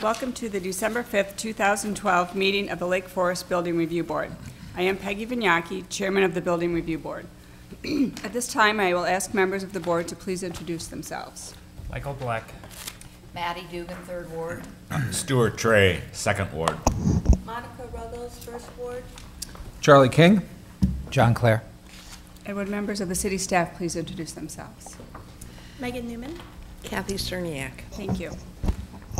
Welcome to the December 5th, 2012 meeting of the Lake Forest Building Review Board. I am Peggy Vignocchi, Chairman of the Building Review Board. At this time, I will ask members of the board to please introduce themselves. Michael Bleck. Maddie Dugan, 3rd Ward. Steuart Trey, 2nd Ward. Monica Ruggles, 1st Ward. Charlie King. John Clair. And would members of the city staff please introduce themselves? Megan Newman. Kathy Cerniak. Thank you.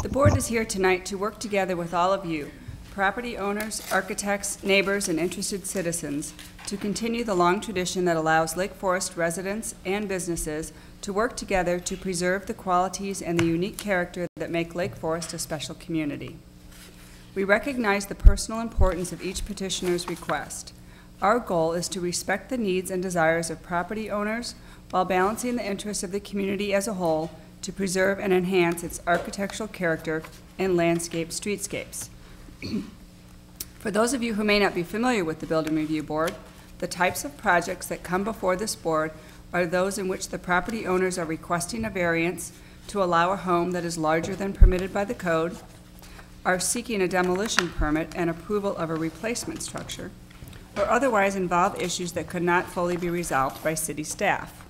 The board is here tonight to work together with all of you, property owners, architects, neighbors, and interested citizens, to continue the long tradition that allows Lake Forest residents and businesses to work together to preserve the qualities and the unique character that make Lake Forest a special community. We recognize the personal importance of each petitioner's request. Our goal is to respect the needs and desires of property owners while balancing the interests of the community as a whole to preserve and enhance its architectural character and landscape streetscapes. For those of you who may not be familiar with the Building Review Board, the types of projects that come before this board are those in which the property owners are requesting a variance to allow a home that is larger than permitted by the code, are seeking a demolition permit and approval of a replacement structure, or otherwise involve issues that could not fully be resolved by city staff.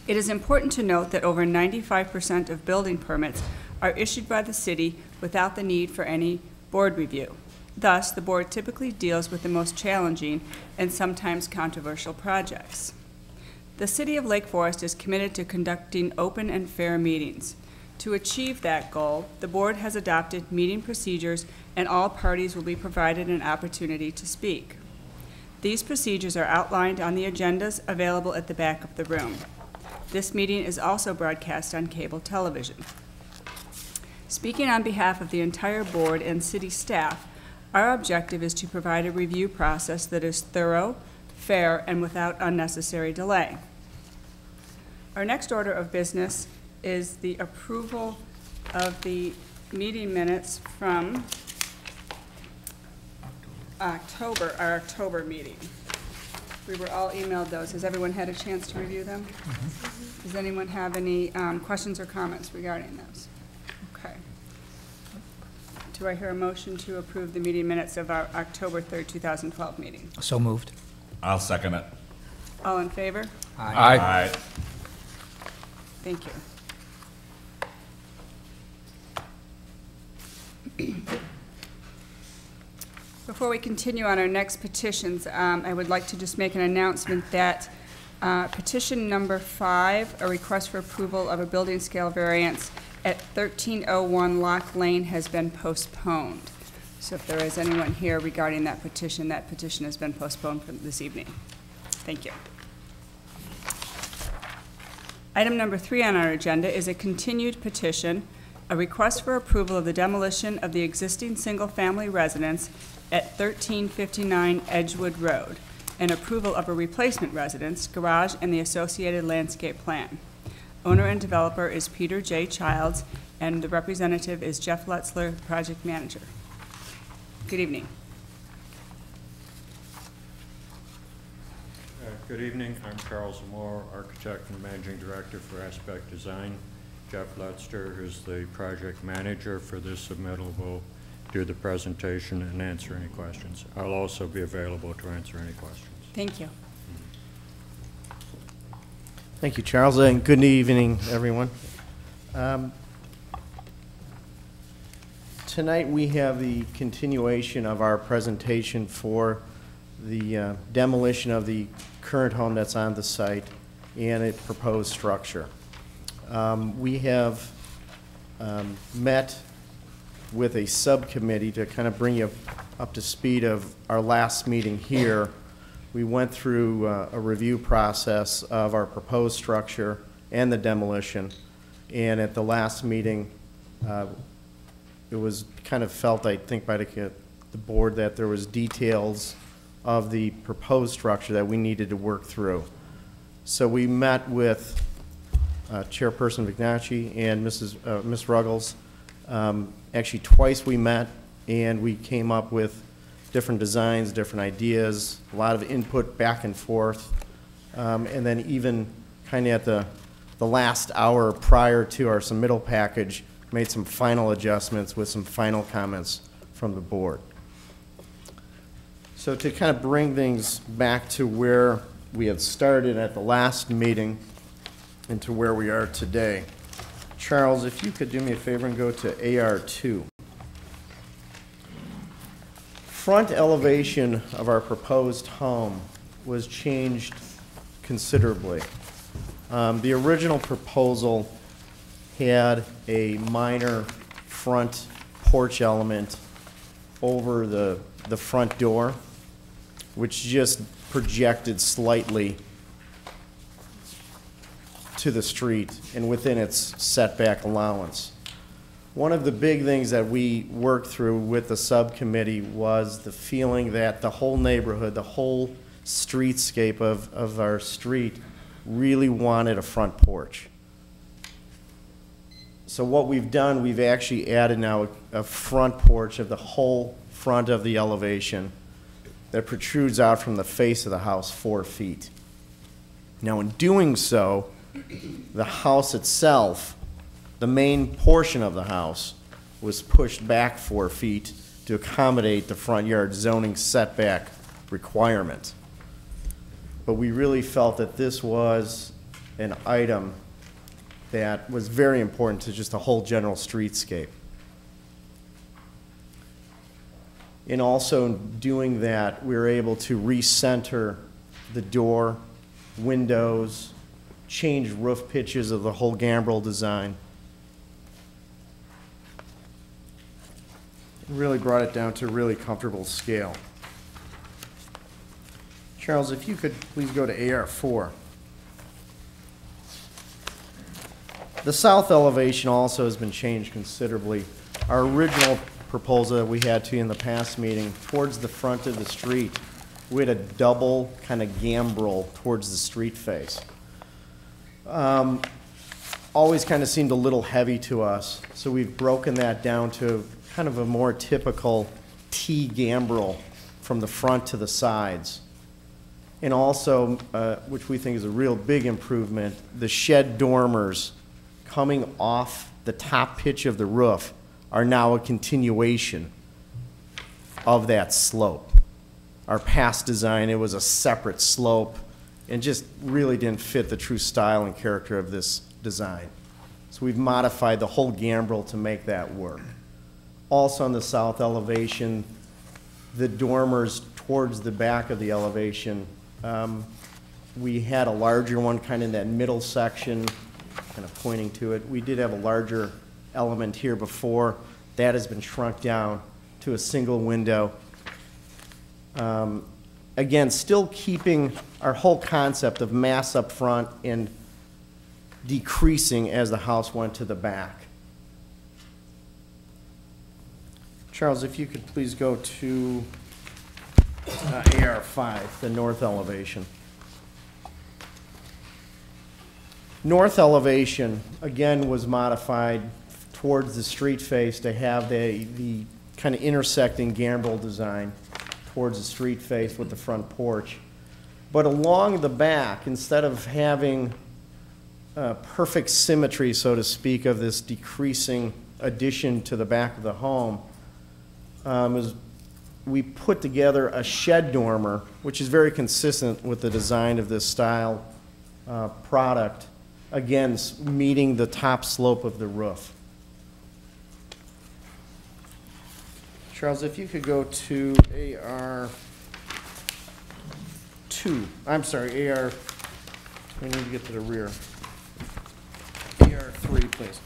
It is important to note that over 95% of building permits are issued by the city without the need for any board review. Thus, the board typically deals with the most challenging and sometimes controversial projects. The City of Lake Forest is committed to conducting open and fair meetings. To achieve that goal, the board has adopted meeting procedures and all parties will be provided an opportunity to speak. These procedures are outlined on the agendas available at the back of the room. This meeting is also broadcast on cable television. Speaking on behalf of the entire board and city staff, our objective is to provide a review process that is thorough, fair, and without unnecessary delay. Our next order of business is the approval of the meeting minutes from our October meeting. We were all emailed those. Has everyone had a chance to review them? Mm-hmm. Does anyone have any questions or comments regarding those? Okay. Do I hear a motion to approve the meeting minutes of our October 3rd, 2012 meeting? So moved. I'll second it. All in favor? Aye. Aye. Thank you. Before we continue on our next petitions, I would like to just make an announcement that petition number 5, a request for approval of a building scale variance at 1301 Lock Lane, has been postponed. So if there is anyone here regarding that petition has been postponed for this evening. Thank you. Item number 3 on our agenda is a continued petition, a request for approval of the demolition of the existing single-family residence at 1359 Edgewood Road, and approval of a replacement residence, garage, and the associated landscape plan. Owner and developer is Peter J. Childs, and the representative is Jeff Letzter, project manager. Good evening. Good evening. I'm Charles Moore, architect and managing director for Aspect Design. Jeff Letzter, who's the project manager for this submittal, will do the presentation and answer any questions. I'll also be available to answer any questions. Thank you. Thank you, Charles, and good evening, everyone. Tonight we have the continuation of our presentation for the demolition of the current home that's on the site and a proposed structure. We have met with a subcommittee to kind of bring you up to speed of our last meeting here. We went through a review process of our proposed structure and the demolition, and at the last meeting it was kind of felt, I think, by the board that there was details of the proposed structure that we needed to work through. So we met with Chairperson Vignocchi and Ms. Ruggles. Actually, twice we met, and we came up with different designs, different ideas, a lot of input back and forth, and then even kind of at the last hour prior to our submittal package, made some final adjustments with some final comments from the board. So to kind of bring things back to where we had started at the last meeting and to where we are today, Charles, if you could do me a favor and go to AR2. Front elevation of our proposed home was changed considerably. The original proposal had a minor front porch element over the front door, which just projected slightly to the street and within its setback allowance. One of the big things that we worked through with the subcommittee was the feeling that the whole neighborhood, the whole streetscape of our street really wanted a front porch. So what we've done, we've actually added now a front porch of the whole front of the elevation that protrudes out from the face of the house 4 feet. Now in doing so, the house itself, the main portion of the house, was pushed back 4 feet to accommodate the front yard zoning setback requirement. But we really felt that this was an item that was very important to just the whole general streetscape. In also doing that, we were able to recenter the door, windows, change roof pitches of the whole gambrel design. It really brought it down to a really comfortable scale. Charles, if you could please go to AR4. The south elevation also has been changed considerably. Our original proposal that we had to you in the past meeting, towards the front of the street, we had a double kind of gambrel towards the street face. Always kind of seemed a little heavy to us, so we've broken that down to kind of a more typical T gambrel from the front to the sides. And also, which we think is a real big improvement, the shed dormers coming off the top pitch of the roof are now a continuation of that slope. Our past design, it was a separate slope and just really didn't fit the true style and character of this design. So we've modified the whole gambrel to make that work. Also on the south elevation, the dormers towards the back of the elevation, we had a larger one kind of in that middle section, kind of pointing to it. We did have a larger element here before. That has been shrunk down to a single window. Again, still keeping our whole concept of mass up front and decreasing as the house went to the back. Charles, if you could please go to AR5, the north elevation. North elevation, again, was modified towards the street face to have the kind of intersecting gambrel design towards the street face with the front porch. But along the back, instead of having perfect symmetry, so to speak, of this decreasing addition to the back of the home, we put together a shed dormer, which is very consistent with the design of this style product, again, meeting the top slope of the roof. Charles, if you could go to AR2. I'm sorry, AR. We need to get to the rear. AR3, please.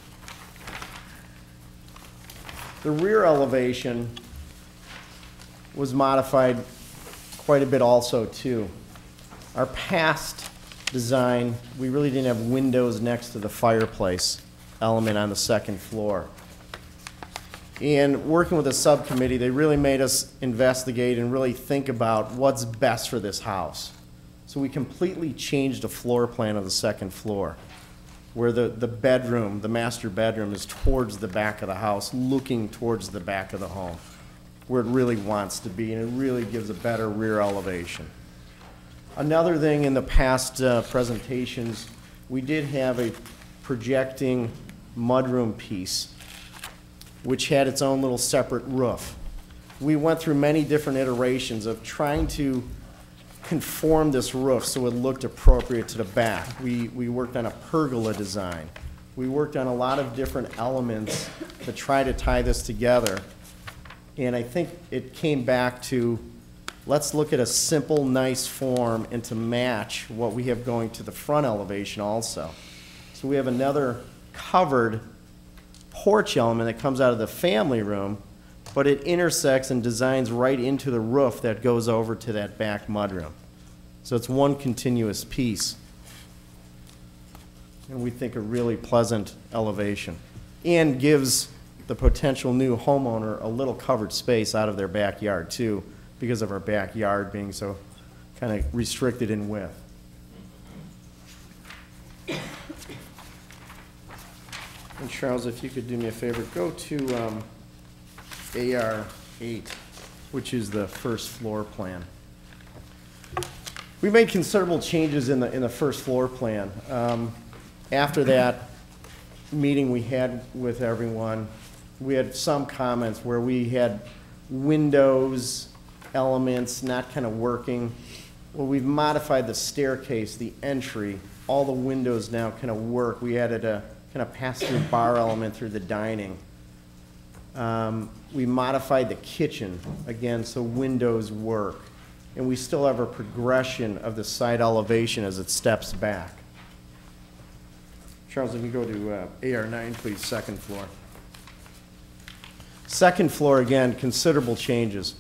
The rear elevation was modified quite a bit also, too. Our past design, we really didn't have windows next to the fireplace element on the second floor. And working with the subcommittee, they really made us investigate and really think about what's best for this house. So we completely changed the floor plan of the second floor, where the bedroom, the master bedroom, is towards the back of the house, looking towards the back of the home, where it really wants to be, and it really gives a better rear elevation. Another thing in the past presentations, we did have a projecting mudroom piece which had its own little separate roof. We went through many different iterations of trying to conform this roof so it looked appropriate to the back. We worked on a pergola design. We worked on a lot of different elements to try to tie this together. And I think it came back to, let's look at a simple, nice form and to match what we have going to the front elevation also. So we have another covered porch element that comes out of the family room, but it intersects and designs right into the roof that goes over to that back mudroom. So it's one continuous piece. And we think a really pleasant elevation. And gives the potential new homeowner a little covered space out of their backyard too, because of our backyard being so kind of restricted in width. And Charles, if you could do me a favor, go to AR8, which is the first floor plan. We made considerable changes in the first floor plan. After that meeting we had with everyone, we had some comments where we had windows, elements not kind of working. Well, we've modified the staircase, the entry, all the windows now kind of work. We added a kind of pass-through bar element through the dining. We modified the kitchen, again, so windows work. And we still have a progression of the side elevation as it steps back. Charles, if you go to AR9, please, second floor. Second floor, again, considerable changes.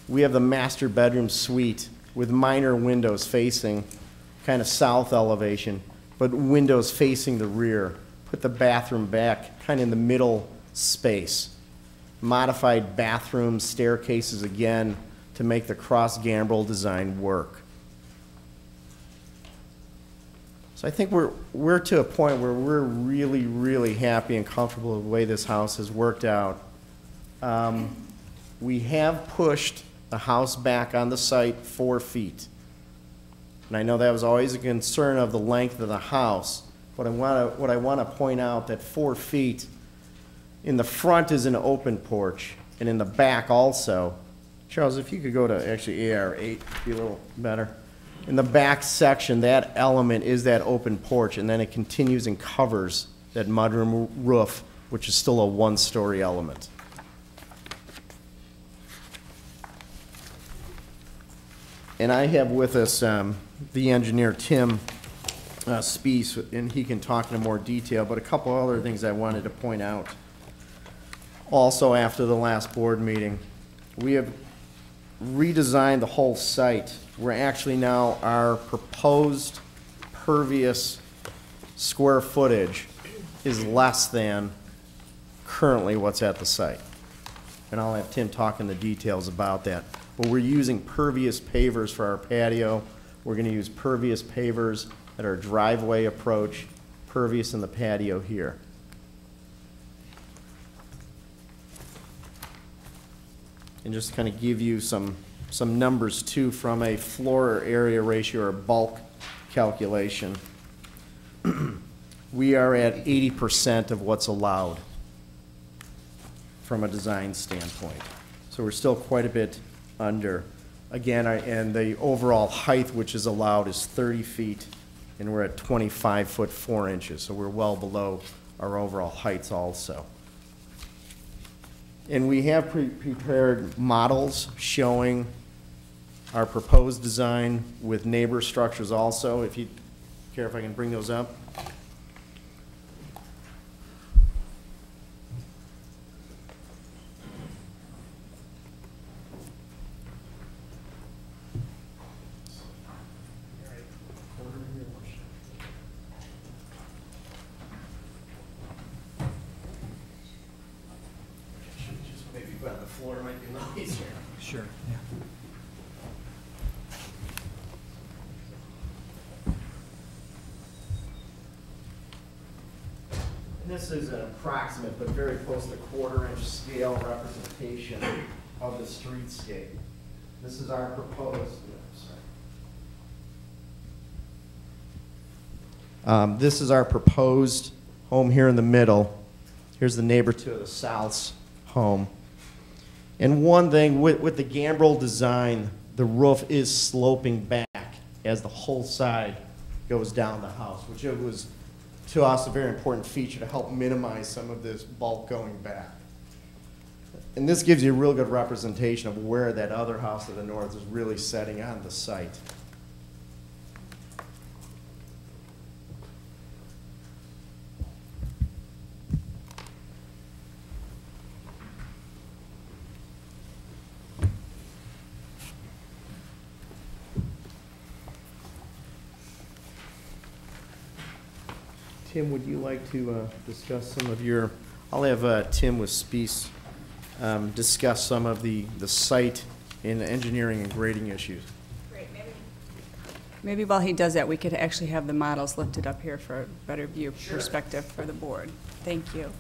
We have the master bedroom suite with minor windows facing kind of south elevation, but windows facing the rear. Put the bathroom back kind of in the middle space. Modified bathrooms, staircases again to make the cross gambrel design work. So I think we're to a point where we're really, really happy and comfortable with the way this house has worked out. We have pushed the house back on the site 4 feet. And I know that was always a concern of the length of the house. But what I want to point out that 4 feet in the front is an open porch, and in the back also. Charles, if you could go to actually AR8, be a little better. In the back section, that element is that open porch, and then it continues and covers that mudroom roof, which is still a one-story element. And I have with us the engineer, Tim Spies, and he can talk in more detail, but a couple other things I wanted to point out. Also, after the last board meeting, we have redesigned the whole site. We're actually now, our proposed pervious square footage is less than currently what's at the site. And I'll have Tim talk in the details about that. But we're using pervious pavers for our patio. We're going to use pervious pavers at our driveway approach, pervious in the patio here. And just kind of give you some numbers too from a floor area ratio or bulk calculation. We are at 80% of what's allowed from a design standpoint. So we're still quite a bit under. Again, and the overall height which is allowed is 30 feet, and we're at 25 foot 4 inches, so we're well below our overall heights also. And we have prepared models showing our proposed design with neighbor structures also. If you care, if I can bring those up. Floor might be a little easier. Sure, yeah. And this is an approximate but very close to quarter-inch scale representation of the streetscape. This is our proposed. This is our proposed home here in the middle. Here's the neighbor to the south's home. And one thing with the gambrel design, the roof is sloping back as the whole side goes down the house, which it was, to us, a very important feature to help minimize some of this bulk going back. And this gives you a real good representation of where that other house to the north is really setting on the site. Tim, would you like to discuss some of your, I'll have Tim with Speece discuss some of the site and engineering and grading issues. Great, maybe while he does that, we could actually have the models lifted up here for a better view perspective for the board. Thank you.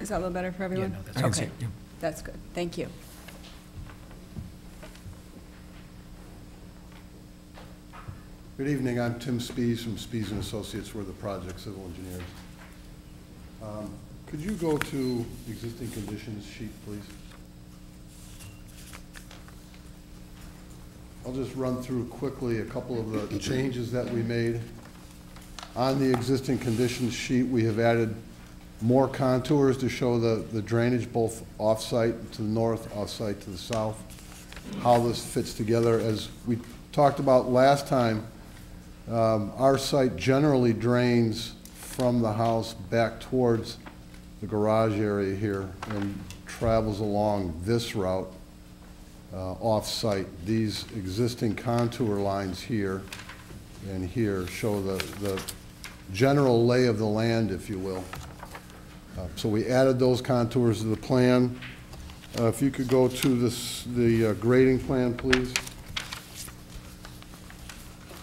Is that a little better for everyone? Yeah, no, that's okay. Okay, that's good. Thank you. Good evening. I'm Tim Speece from Speece & Associates. We're the project civil engineers. Could you go to existing conditions sheet, please? I'll just run through quickly a couple of the changes that we made. On the existing conditions sheet, we have added more contours to show the drainage both off-site to the north, off-site to the south, how this fits together. As we talked about last time, our site generally drains from the house back towards the garage area here and travels along this route off-site. These existing contour lines here and here show the general lay of the land, if you will. So we added those contours to the plan. If you could go to the grading plan, please.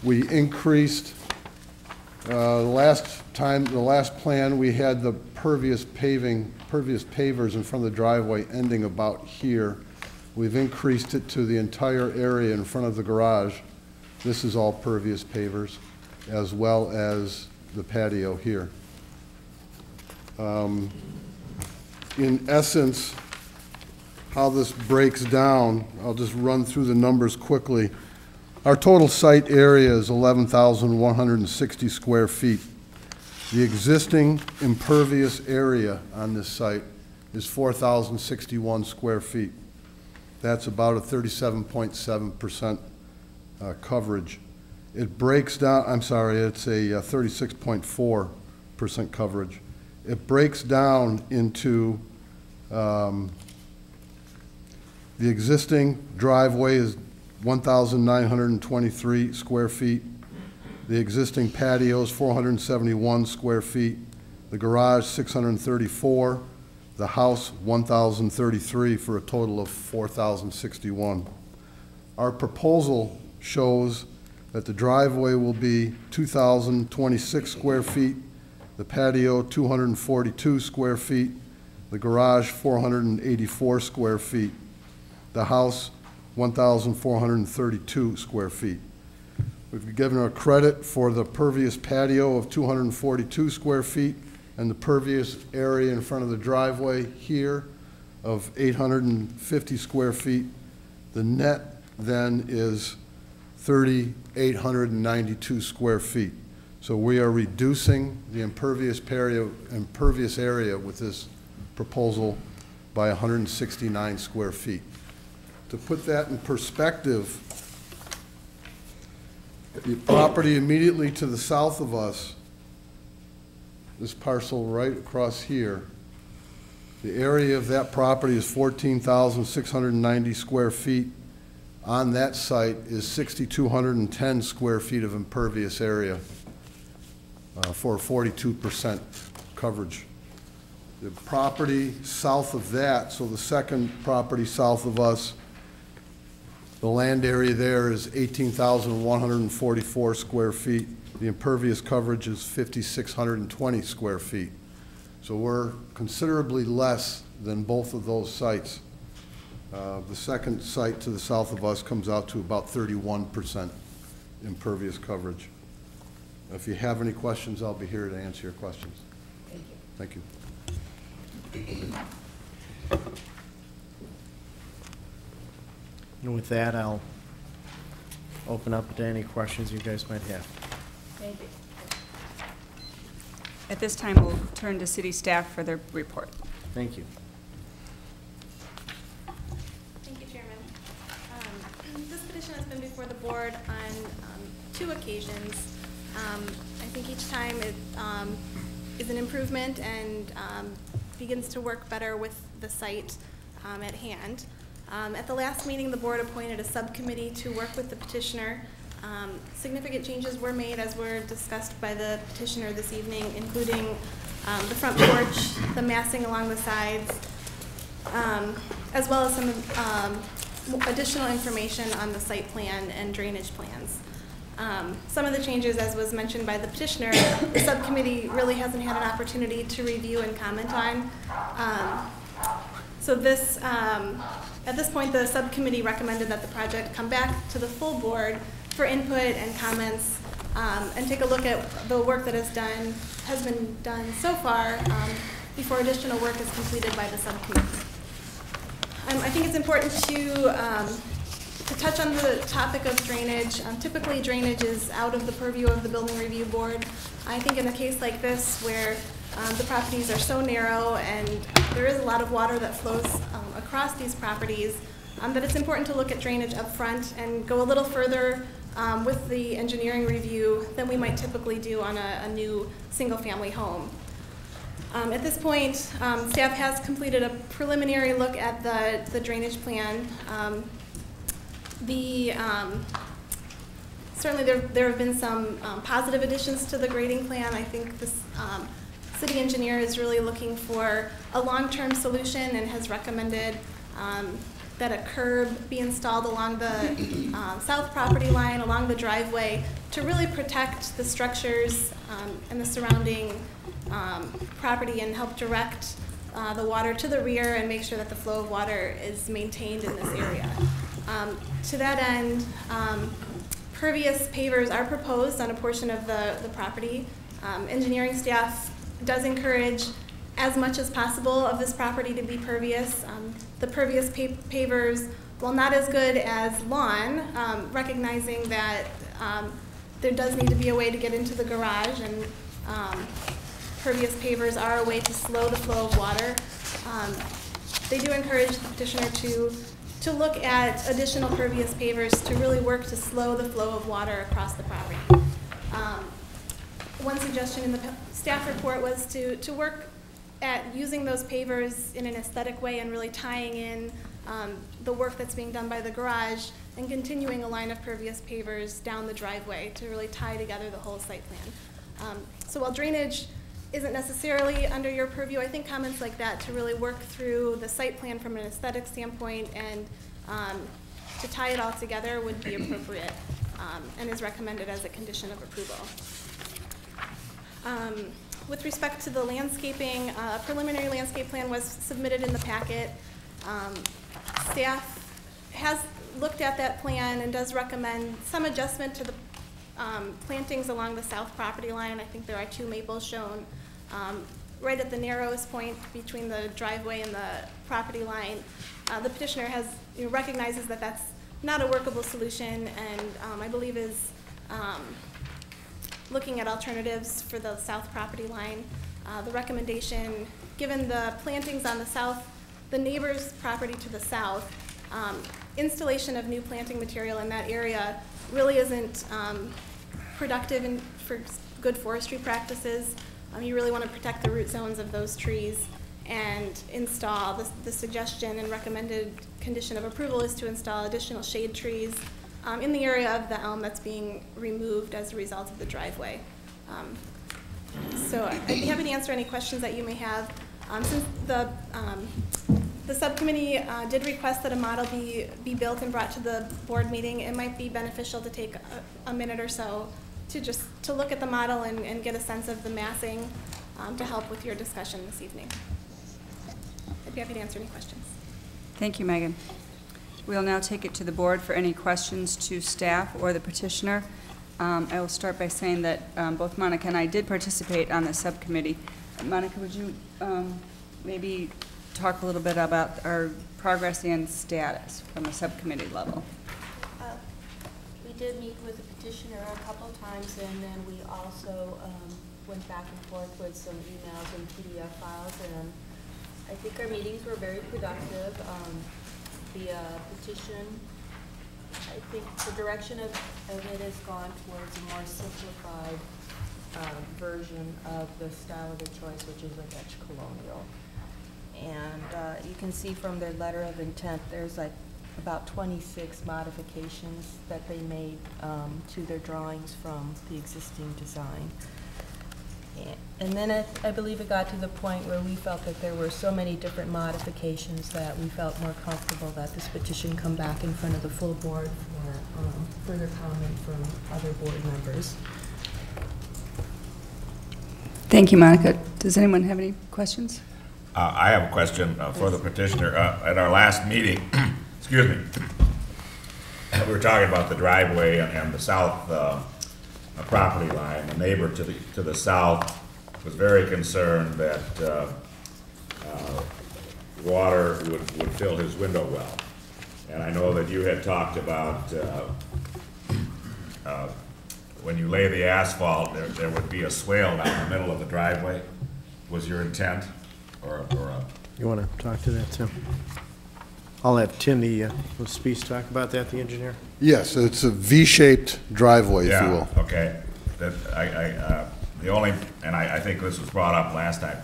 We increased, the last plan, we had the pervious pavers in front of the driveway ending about here. We've increased it to the entire area in front of the garage. This is all pervious pavers, as well as the patio here. In essence, how this breaks down, I'll just run through the numbers quickly. Our total site area is 11,160 square feet. The existing impervious area on this site is 4,061 square feet. That's about a 37.7% coverage. It breaks down, I'm sorry, it's a 36.4% coverage. It breaks down into the existing driveway is 1,923 square feet. The existing patio is 471 square feet. The garage, 634. The house, 1,033, for a total of 4,061. Our proposal shows that the driveway will be 2,026 square feet, the patio 242 square feet, the garage 484 square feet, the house 1,432 square feet. We've given a credit for the pervious patio of 242 square feet and the pervious area in front of the driveway here of 850 square feet. The net then is 3,892 square feet. So we are reducing the impervious area with this proposal by 169 square feet. To put that in perspective, the property immediately to the south of us, this parcel right across here, the area of that property is 14,690 square feet. On that site is 6,210 square feet of impervious area for 42% coverage. The property south of that, so the second property south of us, The land area there is 18,144 square feet. The impervious coverage is 5,620 square feet. So we're considerably less than both of those sites. The second site to the south of us comes out to about 31% impervious coverage. If you have any questions, I'll be here to answer your questions. Thank you. And with that, I'll open up to any questions you guys might have. Thank you. At this time, we'll turn to city staff for their report. Thank you. Thank you, Chairman. This petition has been before the board on 2 occasions. I think each time it is an improvement and begins to work better with the site at hand. At the last meeting, the board appointed a subcommittee to work with the petitioner. Significant changes were made, as were discussed by the petitioner this evening, including the front porch, the massing along the sides, as well as some additional information on the site plan and drainage plans. Some of the changes, as was mentioned by the petitioner, the subcommittee really hasn't had an opportunity to review and comment on. So this, at this point, the subcommittee recommended that the project come back to the full board for input and comments, and take a look at the work that has been done so far before additional work is completed by the subcommittee. I think it's important to touch on the topic of drainage. Typically, drainage is out of the purview of the Building Review Board. I think in a case like this, where the properties are so narrow and there is a lot of water that flows across these properties, that it's important to look at drainage up front and go a little further with the engineering review than we might typically do on a new single-family home. At this point, staff has completed a preliminary look at the drainage plan. Certainly there have been some positive additions to the grading plan. I think this city engineer is really looking for a long-term solution and has recommended that a curb be installed along the south property line, along the driveway, to really protect the structures and the surrounding property and help direct the water to the rear and make sure that the flow of water is maintained in this area. To that end, pervious pavers are proposed on a portion of the property. Engineering staff does encourage as much as possible of this property to be pervious. The pervious pavers, while not as good as lawn, recognizing that there does need to be a way to get into the garage, and pervious pavers are a way to slow the flow of water. They do encourage the petitioner to look at additional pervious pavers to really work to slow the flow of water across the property. One suggestion in the staff report was to work at using those pavers in an aesthetic way and really tying in the work that's being done by the garage and continuing a line of pervious pavers down the driveway to really tie together the whole site plan. So while drainage isn't necessarily under your purview, I think comments like that to really work through the site plan from an aesthetic standpoint and to tie it all together would be appropriate and is recommended as a condition of approval. With respect to the landscaping, a preliminary landscape plan was submitted in the packet. Staff has looked at that plan and does recommend some adjustment to the plantings along the south property line. I think there are 2 maples shown right at the narrowest point between the driveway and the property line. The petitioner recognizes that that's not a workable solution, and I believe is looking at alternatives for the south property line. The recommendation, given the plantings on the south, the neighbor's property to the south, installation of new planting material in that area really isn't productive for good forestry practices. You really want to protect the root zones of those trees and install, the suggestion and recommended condition of approval is to install additional shade trees in the area of the elm that's being removed as a result of the driveway. So I'd be happy to answer any questions that you may have. Since the The subcommittee did request that a model be built and brought to the board meeting. It might be beneficial to take a minute or so to look at the model and get a sense of the massing to help with your discussion this evening. I'd be happy to answer any questions. Thank you, Megan. We'll now take it to the board for any questions to staff or the petitioner. I will start by saying that both Monica and I did participate on the subcommittee. Monica, would you maybe talk a little bit about our progress and status from a subcommittee level? We did meet with the petitioner a couple of times, and then we also went back and forth with some emails and PDF files, and I think our meetings were very productive. The petition, I think the direction of it has gone towards a more simplified version of the style of the choice, which is a Dutch colonial. And you can see from their letter of intent, there's like about 26 modifications that they made to their drawings from the existing design. And then I believe it got to the point where we felt that there were so many different modifications that we felt more comfortable that this petition come back in front of the full board for further comment from other board members. Thank you, Monica. Does anyone have any questions? I have a question for the petitioner. At our last meeting, excuse me, we were talking about the driveway and the south property line. The neighbor to the south was very concerned that water would fill his window well. And I know that you had talked about when you lay the asphalt, there would be a swale down the middle of the driveway. Was your intent? You want to talk to that, Tim? I'll have Tim, the speech, talk about that, the engineer. Yes, it's a V-shaped driveway, if you will. Yeah, okay. The only, and I think this was brought up last time,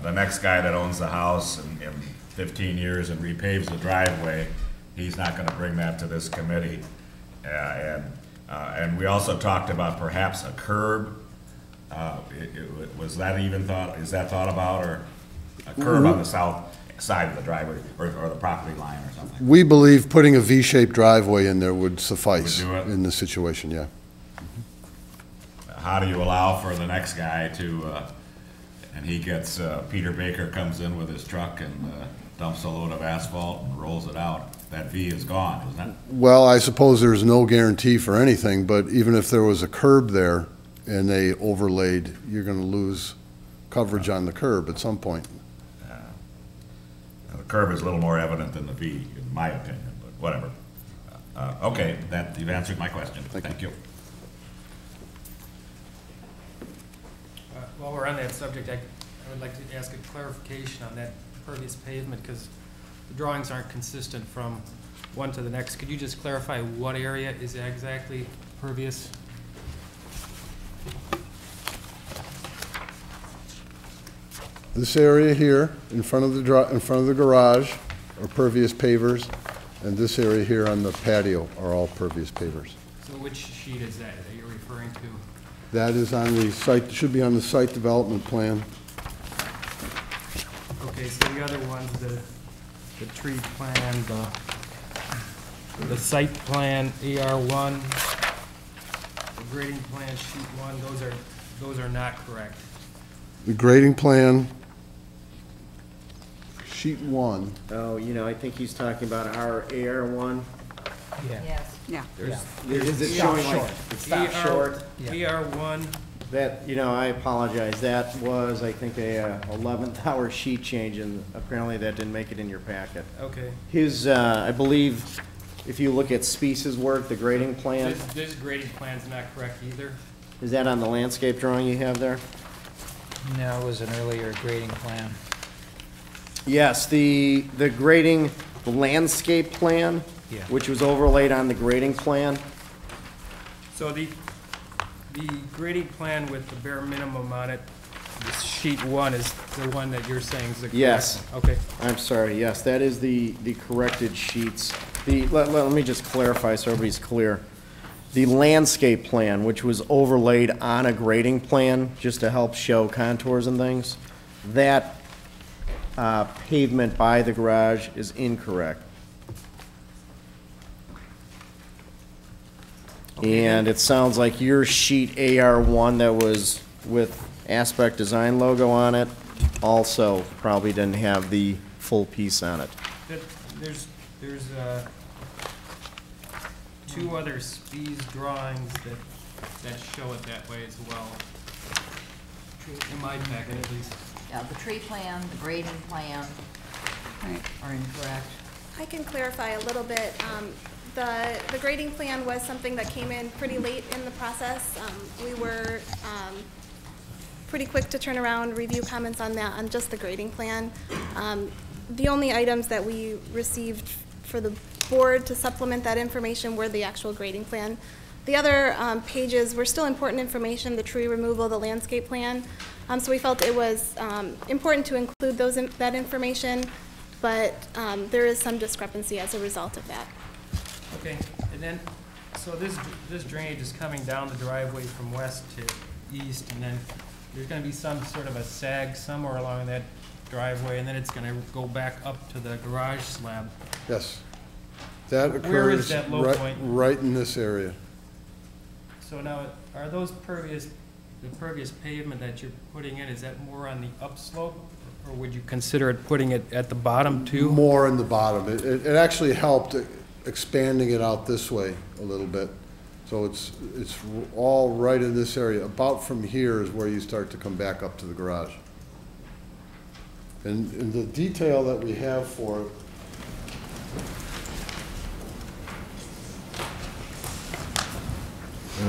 the next guy that owns the house in 15 years and repaves the driveway, he's not going to bring that to this committee. And we also talked about perhaps a curb. Was that even thought, is that thought about, or a curb on the south side of the driveway or the property line or something? We believe putting a V-shaped driveway in there would suffice Would do it? in this situation, yeah. How do you allow for the next guy to, and he gets, Peter Baker comes in with his truck and dumps a load of asphalt and rolls it out? That V is gone, isn't it? Well, I suppose there's no guarantee for anything, but even if there was a curb there and they overlaid, you're going to lose coverage on the curb at some point. The curb is a little more evident than the V, in my opinion, but whatever. Okay, you've answered my question. Thank you. While we're on that subject, I would like to ask a clarification on that pervious pavement, because the drawings aren't consistent from one to the next. Could you just clarify what area is exactly pervious? This area here, in front of the garage, are pervious pavers, and this area here on the patio are all pervious pavers. So which sheet is that you're referring to? That is on the site, should be on the site development plan. Okay, so the other ones, the tree plan, the site plan, AR1, the grading plan, sheet 1, those are not correct. The grading plan, sheet 1. Oh, I think he's talking about our AR1. Yes. Yeah. Is it showing like, it stops short? AR1, That, I apologize. That was, I think, a 11th hour sheet change, and apparently that didn't make it in your packet. okay. His, I believe, if you look at Speece's work, the grading plan, This grading plan's not correct either. is that on the landscape drawing you have there? No, it was an earlier grading plan. Yes, the grading, the landscape plan, Yeah. which was overlaid on the grading plan. So the grading plan with the bare minimum on it, this sheet 1 is the one that you're saying is the correct? Yes. Okay. I'm sorry, yes, that is the corrected sheets. Let me just clarify so everybody's clear. The landscape plan, which was overlaid on a grading plan, just to help show contours and things, that pavement by the garage is incorrect. And it sounds like your sheet AR1 that was with Aspect Design logo on it also probably didn't have the full piece on it. There's two other SPEES drawings that show it that way as well. In my packet, at least. Yeah, the tree plan, the grading plan Right. are incorrect. I can clarify a little bit. The grading plan was something that came in pretty late in the process. We were pretty quick to turn around, review comments on that, on just the grading plan. The only items that we received for the board to supplement that information were the actual grading plan. The other pages were still important information, the tree removal, the landscape plan. So we felt it was important to include that information, but there is some discrepancy as a result of that. Okay, and then, so this drainage is coming down the driveway from west to east, and then there's gonna be some sort of a sag somewhere along that driveway, and then it's gonna go back up to the garage slab. Yes. That occurs Where is that low point? right in this area. So now, are those the pervious pavement that you're putting in, is that more on the upslope, or would you consider it putting it at the bottom too? More in the bottom. It actually helped expanding it out this way a little bit. So it's all right in this area. About from here is where you start to come back up to the garage. And the detail that we have for it,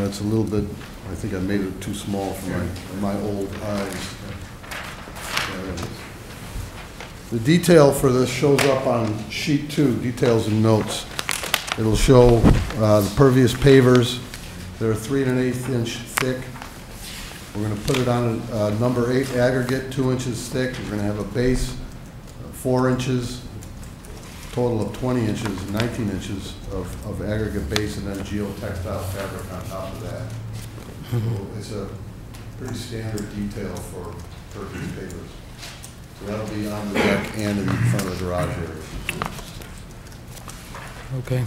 it's a little bit, I think I made it too small for my old eyes. There it is. The detail for this shows up on sheet 2, details and notes. It'll show the pervious pavers. They're 3 1/8 inch thick. We're going to put it on a number 8 aggregate, 2 inches thick. We're going to have a base, 4 inches, total of 20 inches, 19 inches of aggregate base, and then geotextile fabric on top of that. So it's a pretty standard detail for pervious pavers. So that'll be on the deck and in front of the garage area. Okay.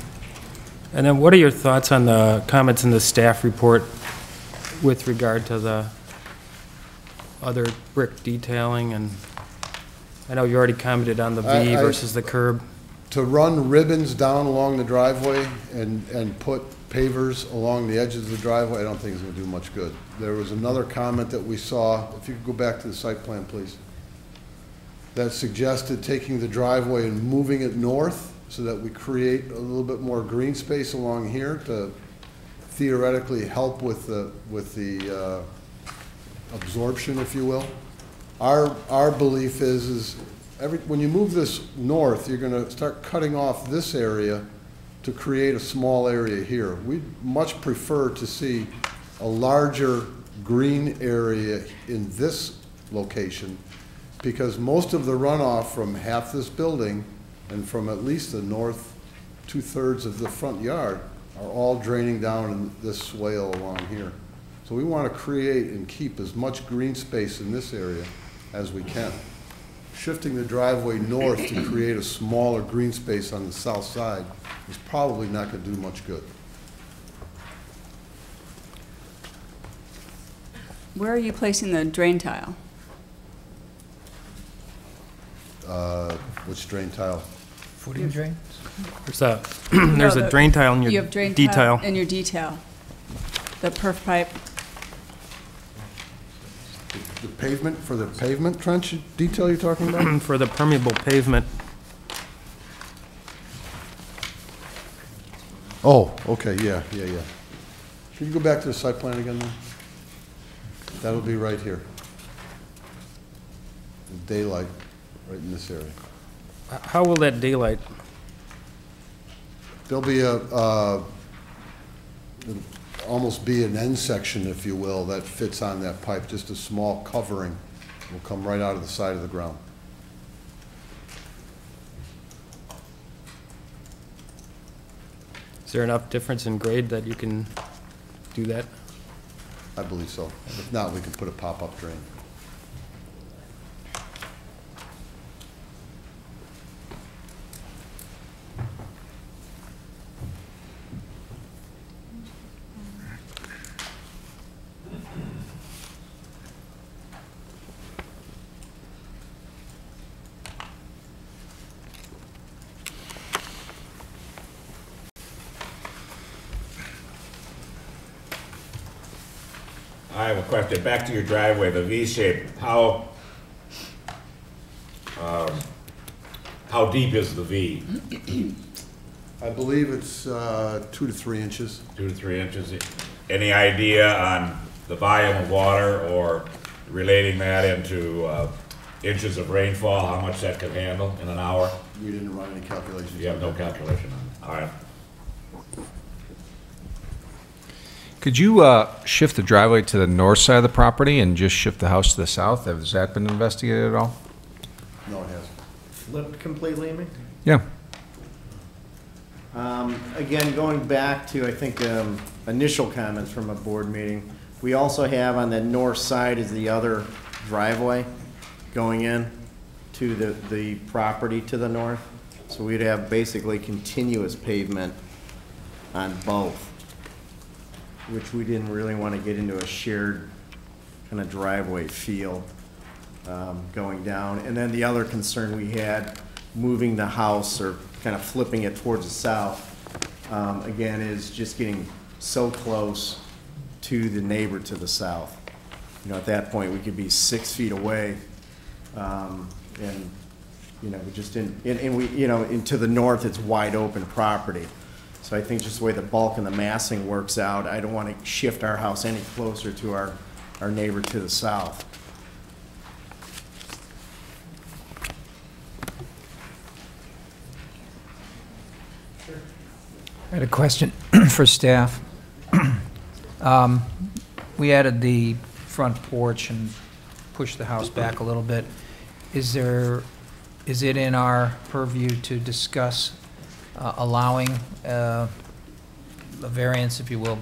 And then what are your thoughts on the comments in the staff report with regard to the other brick detailing? And I know you already commented on the V versus the curb. To run ribbons down along the driveway and put pavers along the edges of the driveway, I don't think it's going to do much good. There was another comment that we saw, if you could go back to the site plan, please, that suggested taking the driveway and moving it north so that we create a little bit more green space along here to theoretically help with the absorption, if you will. Our belief is when you move this north, you're going to start cutting off this area to create a small area here. We'd much prefer to see a larger green area in this location, because most of the runoff from half this building and from at least the north 2/3 of the front yard are all draining down in this swale along here. So we want to create and keep as much green space in this area as we can. Shifting the driveway north to create a smaller green space on the south side is probably not going to do much good. Where are you placing the drain tile? Which drain tile? Footing drain? There's a drain tile in You your have drain detail. tile in your detail. The perf pipe. The pavement, for the pavement trench detail you're talking about? For the permeable pavement. Oh, okay, yeah. Can you go back to the site plan again then? That'll be right here. The daylight, right in this area. How will that daylight? There'll be it'll almost be an end section, if you will, that fits on that pipe, just a small covering will come right out of the side of the ground. Is there enough difference in grade that you can do that? I believe so. If not, we can put a pop-up drain. I have a question. Back to your driveway, the V shape. How deep is the V? I believe it's 2 to 3 inches. 2 to 3 inches. Any idea on the volume of water or relating that into inches of rainfall, how much that could handle in an hour? We didn't run any calculations. You have no calculation on it. All right. Could you shift the driveway to the north side of the property and just shift the house to the south? Has that been investigated at all? No, it hasn't. Flipped completely, you mean? Yeah. Again, going back to, I think, initial comments from a board meeting, we also have on the north side is the other driveway going in to the property to the north. So we'd have basically continuous pavement on both, which we didn't really want to get into a shared kind of driveway feel going down. And then the other concern we had, moving the house or kind of flipping it towards the south, again, is just getting so close to the neighbor to the south. You know, at that point, we could be 6 feet away, and, you know, we just didn't, and we, you know, and to the north, it's wide open property. So I think just the way the bulk and the massing works out, I don't want to shift our house any closer to our neighbor to the south. I had a question for staff. We added the front porch and pushed the house back a little bit. Is it in our purview to discuss allowing a variance, if you will,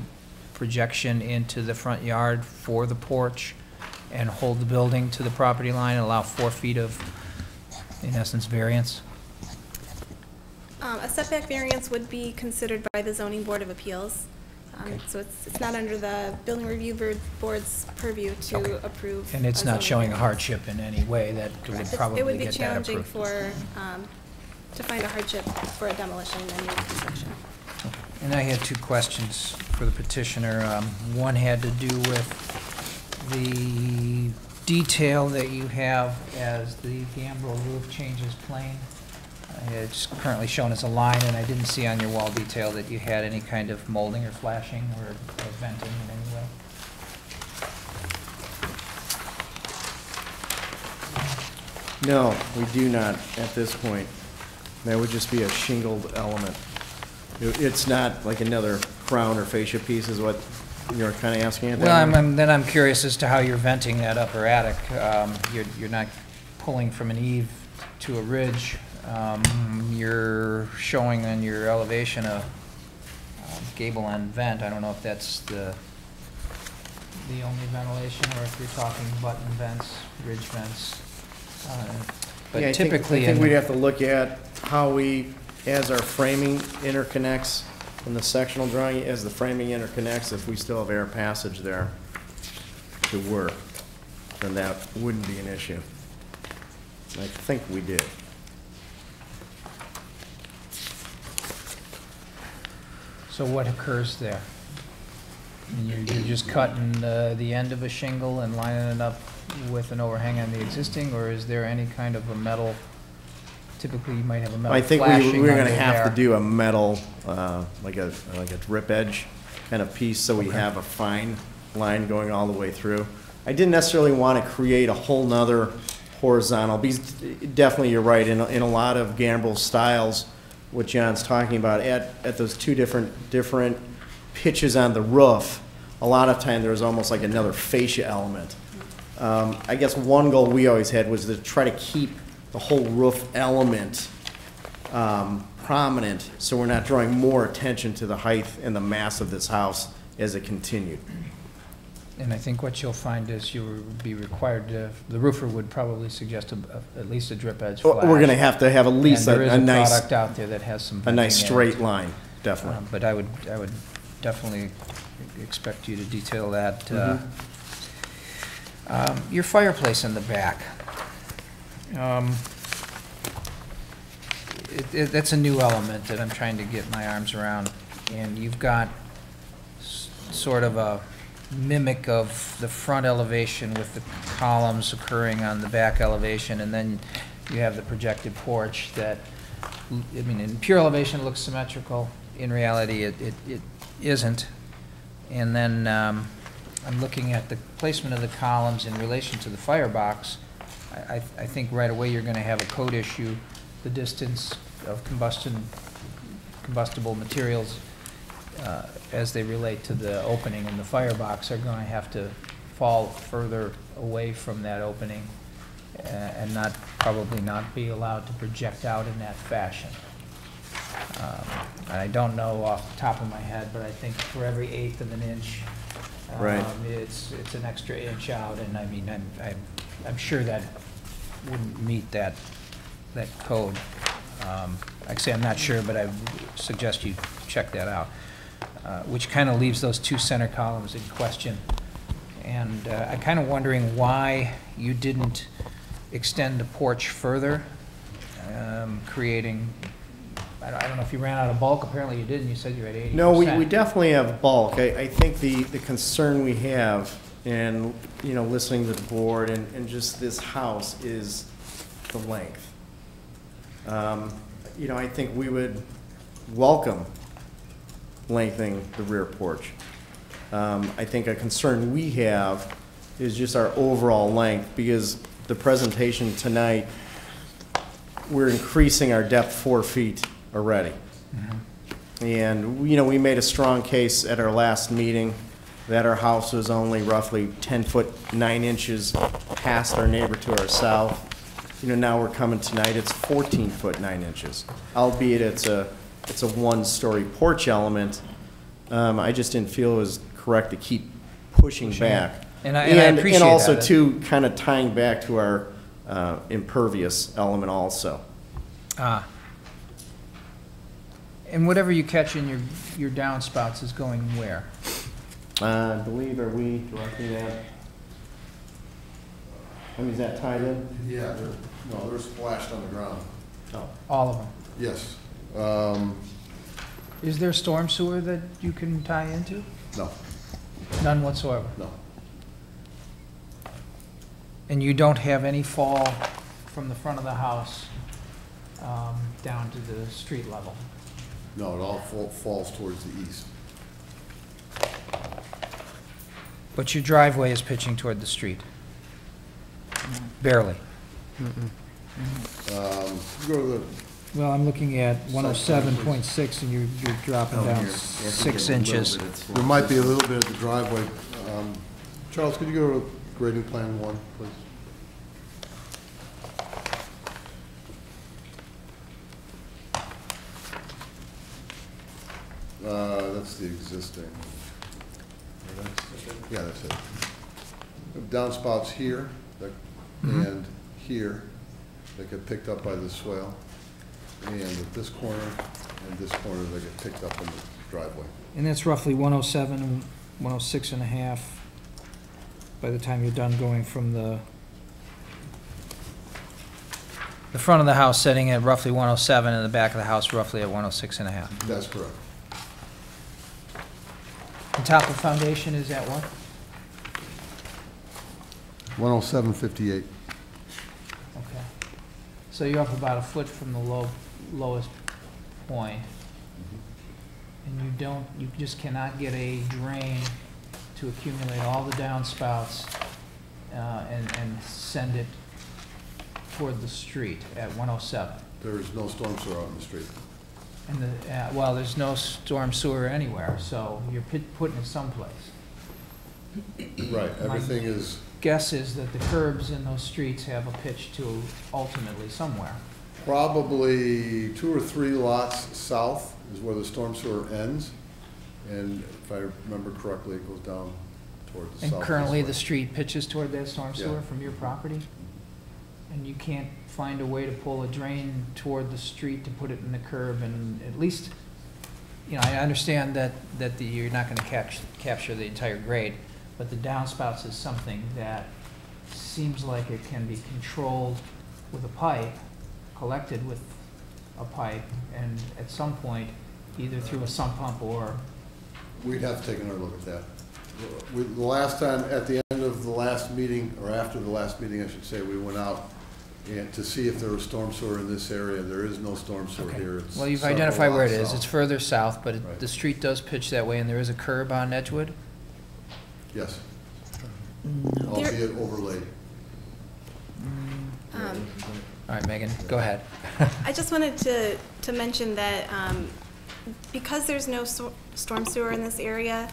projection into the front yard for the porch and hold the building to the property line and allow 4 feet of, in essence, variance? A setback variance would be considered by the Zoning Board of Appeals. Okay. So it's not under the Building Review Board's purview to approve. And it's not showing a hardship in any way that would Correct. probably It would be get that challenging approved. to find a hardship for a demolition in any construction. And I had 2 questions for the petitioner. One had to do with the detail that you have as the gambrel roof changes plane. It's currently shown as a line, and I didn't see on your wall detail that you had any kind of molding or flashing or venting in any way. No, we do not at this point. That would just be a shingled element. It's not like another crown or fascia piece is what you're kind of asking at that Well, moment? then I'm curious as to how you're venting that upper attic. You're not pulling from an eave to a ridge. You're showing on your elevation a gable end vent. I don't know if that's the only ventilation or if you're talking button vents, ridge vents. But Yeah, typically, I think we'd have to look at how we, as our framing interconnects in the sectional drawing, as the framing interconnects, if we still have air passage there to work, then that wouldn't be an issue. I think we did. So what occurs there? You're just cutting the end of a shingle and lining it up with an overhang on the existing, or is there any kind of a metal, typically you might have a metal I think flashing we're gonna under have to there. do a metal, like a drip edge kind of piece, so we have a fine line going all the way through. I didn't necessarily want to create a whole nother horizontal, because definitely you're right, in a lot of gambrel styles, what John's talking about, at those 2 different pitches on the roof, a lot of time there's almost like another fascia element. I guess one goal we always had was to try to keep the whole roof element prominent, so we're not drawing more attention to the height and the mass of this house as it continued. And I think what you'll find is you would be required to, the roofer would probably suggest at least a drip edge flash. We're gonna have to have at least And there is a a nice, product out there that has some a nice venting in it. straight line, definitely. But I would definitely expect you to detail that. Your fireplace in the back. That's a new element that I'm trying to get my arms around. And you've got sort of a mimic of the front elevation with the columns occurring on the back elevation, and then you have the projected porch that, I mean, in pure elevation it looks symmetrical. In reality, it isn't. And then I'm looking at the placement of the columns in relation to the firebox. I think right away you're going to have a code issue. The distance of combustible materials as they relate to the opening in the firebox are going to have to fall further away from that opening and probably not be allowed to project out in that fashion. And I don't know off the top of my head, but I think for every 1/8 of an inch, Right. It's an extra inch out, and I mean, I'm sure that wouldn't meet that code. Like I say, I'm not sure, but I suggest you check that out. Which kind of leaves those 2 center columns in question. And I'm kind of wondering why you didn't extend the porch further, creating, I don't know if you ran out of bulk. Apparently you didn't. You said you had 80%. No, we definitely have bulk. I think the concern we have, and, you know, listening to the board and just this house is the length. You know, I think we would welcome lengthening the rear porch. I think a concern we have is just our overall length, because the presentation tonight, we're increasing our depth 4 feet already. And, you know, we made a strong case at our last meeting that our house was only roughly 10 foot 9 inches past our neighbor to our south. You know, now we're coming tonight, it's 14 foot 9 inches, albeit it's a 1-story porch element. I just didn't feel it was correct to keep pushing back. And I appreciate that. And also, too, kind of tying back to our impervious element also. And whatever you catch in your downspouts is going where? I believe, are we directing that? I mean, is that tied in? Yeah, they're splashed on the ground. Oh. All of them? Yes. Is there storm sewer that you can tie into? No, None whatsoever? no. And you don't have any fall from the front of the house down to the street level? No, it all falls towards the east. But your driveway is pitching toward the street? Barely? You go to the, Well, I'm looking at 107.6, and you're dropping down 6 inches. there might be a little bit of the driveway. Charles, could you go to grading plan 1, please? That's the existing. Yeah, that's it. Downspouts here and here that get picked up by the swale, and at this corner and this corner they get picked up in the driveway. And that's roughly 107 and 106 and a half by the time you're done going from the front of the house setting at roughly 107 and the back of the house roughly at 106 and a half. That's correct. The top of foundation is at what? 107.58. Okay. So you're up about a foot from the lowest point. And you just cannot get a drain to accumulate all the downspouts and send it toward the street at 107. There is no storm sewer out in the street. And well, there's no storm sewer anywhere, so you're putting it someplace. Right, everything is, Guess is that the curbs in those streets have a pitch to ultimately somewhere. probably 2 or 3 lots south is where the storm sewer ends. And if I remember correctly, it goes down toward the south. And currently the street pitches toward that storm sewer Yeah. from your property? And you can't find a way to pull a drain toward the street to put it in the curb, and at least, you know, I understand that you're not gonna capture the entire grade, but the downspouts is something that seems like it can be controlled with a pipe, collected with a pipe, and at some point, either through a sump pump or, We'd have to take another look at that. The last time, at the end of the last meeting, or after the last meeting, I should say, we went out and to see if there was storm sewer in this area. There is no storm sewer Okay. here. It's Well, you've several identified where it lots is. south. It's further south, but Right. the street does pitch that way, and there is a curb on Edgewood? Yes, There- albeit overlaid. All right, Megan, go ahead. I just wanted to mention that because there's no storm sewer in this area,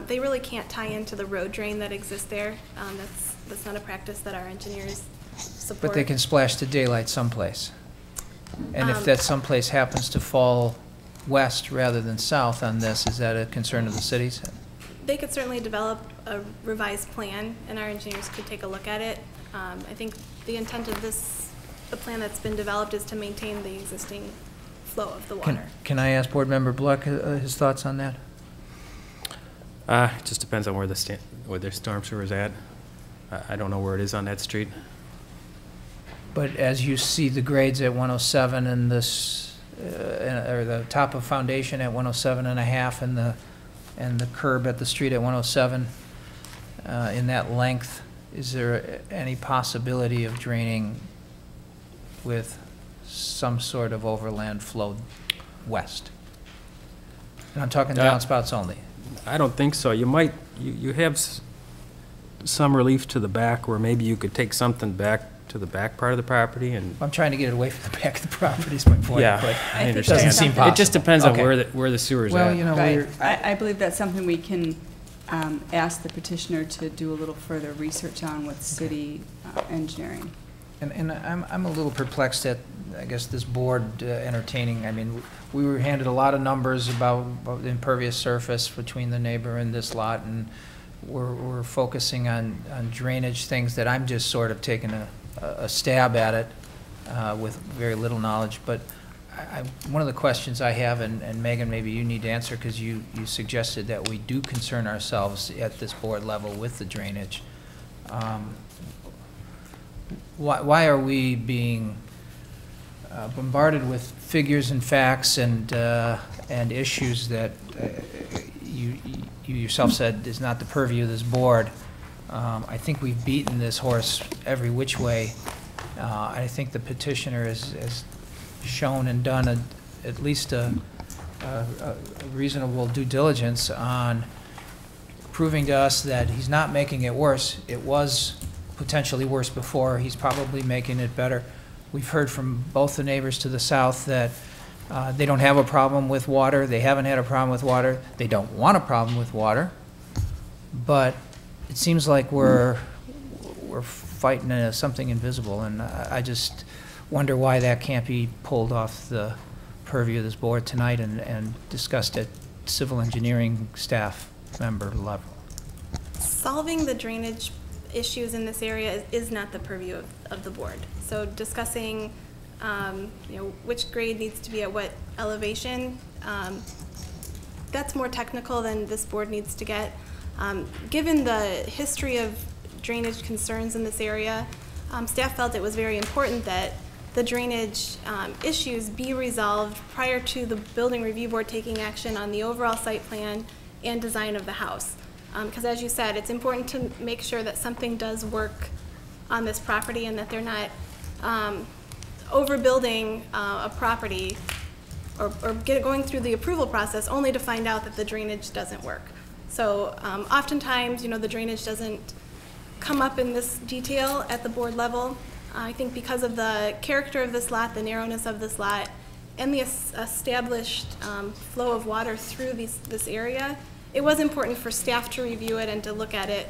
they really can't tie into the road drain that exists there. That's not a practice that our engineers support. But they can splash to daylight someplace. And if Um, that someplace happens to fall west rather than south on this, is that a concern of the city's? They could certainly develop a revised plan, and our engineers could take a look at it. I think the intent of the plan that's been developed is to maintain the existing flow of the water. Can I ask Board Member Bleck his thoughts on that? It just depends on where where their storm sewer is at. I don't know where it is on that street. But as you see the grades at 107 and this, or the top of foundation at 107 and a half and the curb at the street at 107, in that length, is there any possibility of draining with some sort of overland flow west? And I'm talking downspouts only. I don't think so. You might, you have some relief to the back where maybe you could take something back to the back part of the property and. I'm trying to get it away from the back of the property is my point. Yeah, but I it understand. doesn't seem possible. It just depends on Okay. where the sewer's Well, at. you know, Right. we're, I believe that's something we can ask the petitioner to do a little further research on with city engineering. And I'm a little perplexed at, I guess, this board entertaining, I mean, we were handed a lot of numbers about the impervious surface between the neighbor and this lot, and we're focusing on drainage things that I'm just sort of taking a stab at it with very little knowledge. But one of the questions I have, and Megan, maybe you need to answer, because you suggested that we do concern ourselves at this board level with the drainage. Why are we being bombarded with figures and facts and issues that you yourself said is not the purview of this board? I think we've beaten this horse every which way. I think the petitioner has shown and done at least a reasonable due diligence on proving to us that he's not making it worse. It was potentially worse before. He's probably making it better. We've heard from both the neighbors to the south that they don't have a problem with water. They haven't had a problem with water. They don't want a problem with water. But it seems like we're fighting something invisible, and I just wonder why that can't be pulled off the purview of this board tonight and discussed at civil engineering staff member level. Solving the drainage issues in this area is not the purview of the board. So discussing, which grade needs to be at what elevation, that's more technical than this board needs to get. Given the history of drainage concerns in this area, staff felt it was very important that the drainage issues be resolved prior to the building review board taking action on the overall site plan and design of the house. Because as you said, it's important to make sure that something does work on this property and that they're not overbuilding a property or going through the approval process only to find out that the drainage doesn't work. So oftentimes, the drainage doesn't come up in this detail at the board level. I think because of the character of this lot, the narrowness of this lot, and the established flow of water through this area, it was important for staff to review it and to look at it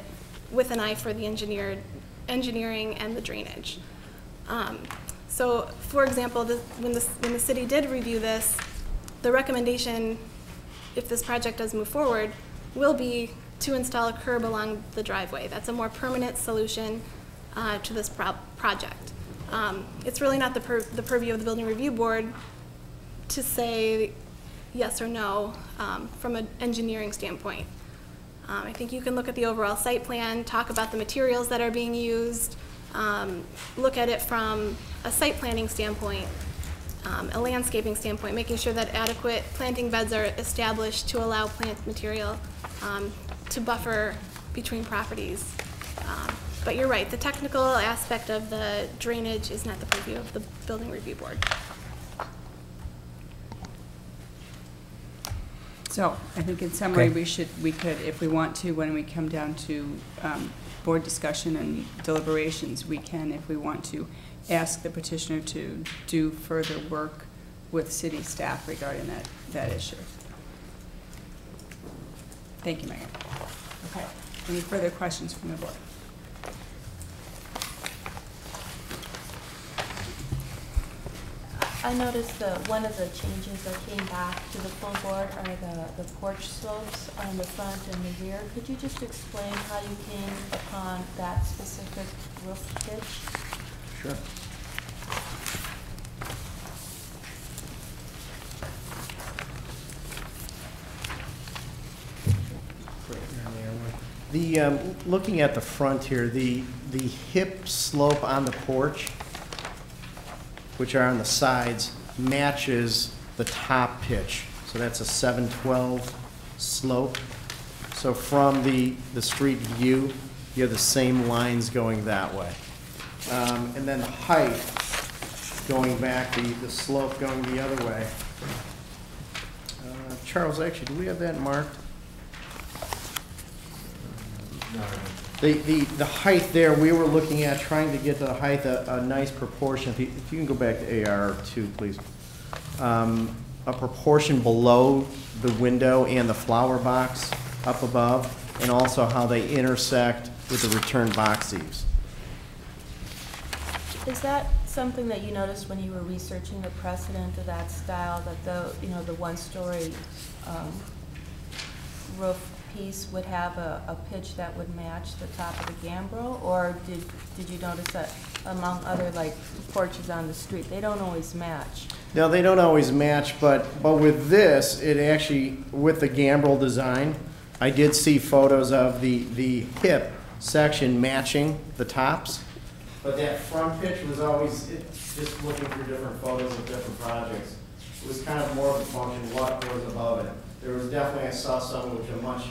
with an eye for the engineering and the drainage. So, for example, when the city did review this, the recommendation, if this project does move forward, will be to install a curb along the driveway. That's a more permanent solution to this project. It's really not the purview of the Building Review Board to say yes or no from an engineering standpoint. I think you can look at the overall site plan, talk about the materials that are being used, look at it from a site planning standpoint, a landscaping standpoint, making sure that adequate planting beds are established to allow plant material to buffer between properties. But you're right, the technical aspect of the drainage is not the purview of the building review board. So I think in summary, Okay. we could, if we want to, when we come down to board discussion and deliberations, we can, if we want to, ask the petitioner to do further work with city staff regarding that issue. Thank you, Megan. Okay. Any further questions from the board? I noticed that one of the changes that came back to the full board are the porch slopes on the front and the rear. Could you just explain how you came upon that specific roof pitch? Sure. Looking at the front here, the hip slope on the porch, which are on the sides, matches the top pitch. So that's a 712 slope. So from the street view, you have the same lines going that way. And then the height going back, the slope going the other way. Charles, actually, do we have that marked? The height there, we were looking at trying to get to the height a nice proportion. If you can go back to AR2, please. A proportion below the window and the flower box up above, and also how they intersect with the return box eaves. Is that something that you noticed when you were researching the precedent of that style, that the one-story roof piece would have a pitch that would match the top of the gambrel, or did you notice that among other like porches on the street, they don't always match? No, they don't always match, but with this, it actually, with the gambrel design, I did see photos of the hip section matching the tops, but that front pitch was always, just looking through different photos of different projects, it was kind of more of a function of what was above it. There was definitely, I saw some which a much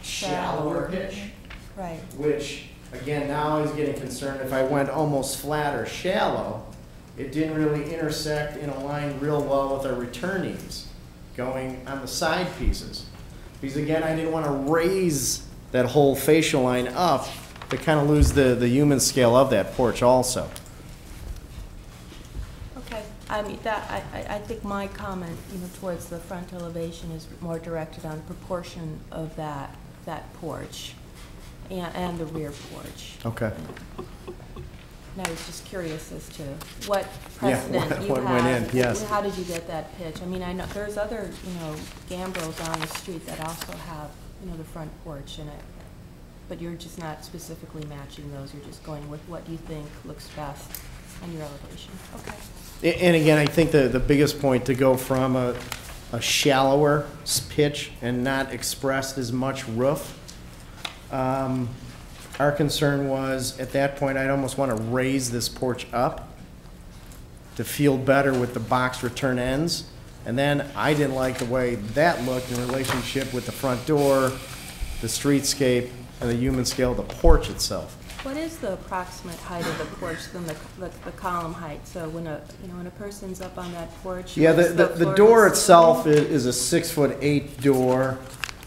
shallower pitch, Right. which, again, now I was getting concerned if I went almost flat or shallow, it didn't really intersect and align real well with our return eaves going on the side pieces. Because again, I didn't want to raise that whole facial line up to kind of lose the human scale of that porch also. Okay. I mean, I think my comment, towards the front elevation is more directed on proportion of that porch and the rear porch. Okay. And I was just curious as to what precedent you what went have. in, yes. How did you get that pitch? I mean, I know there's other, gambrels on the street that also have, the front porch in it, but you're just not specifically matching those. You're just going with what you think looks best on your elevation. Okay. And again, I think the biggest point to go from a shallower pitch and not expressed as much roof. Our concern was, at that point, I'd almost want to raise this porch up to feel better with the box return ends. And then I didn't like the way that looked in relationship with the front door, the streetscape, and the human scale of the porch itself. What is the approximate height of the porch than the column height? So when a person's up on that porch, Yeah, is the floor door to itself ceiling? is a 6'8" door.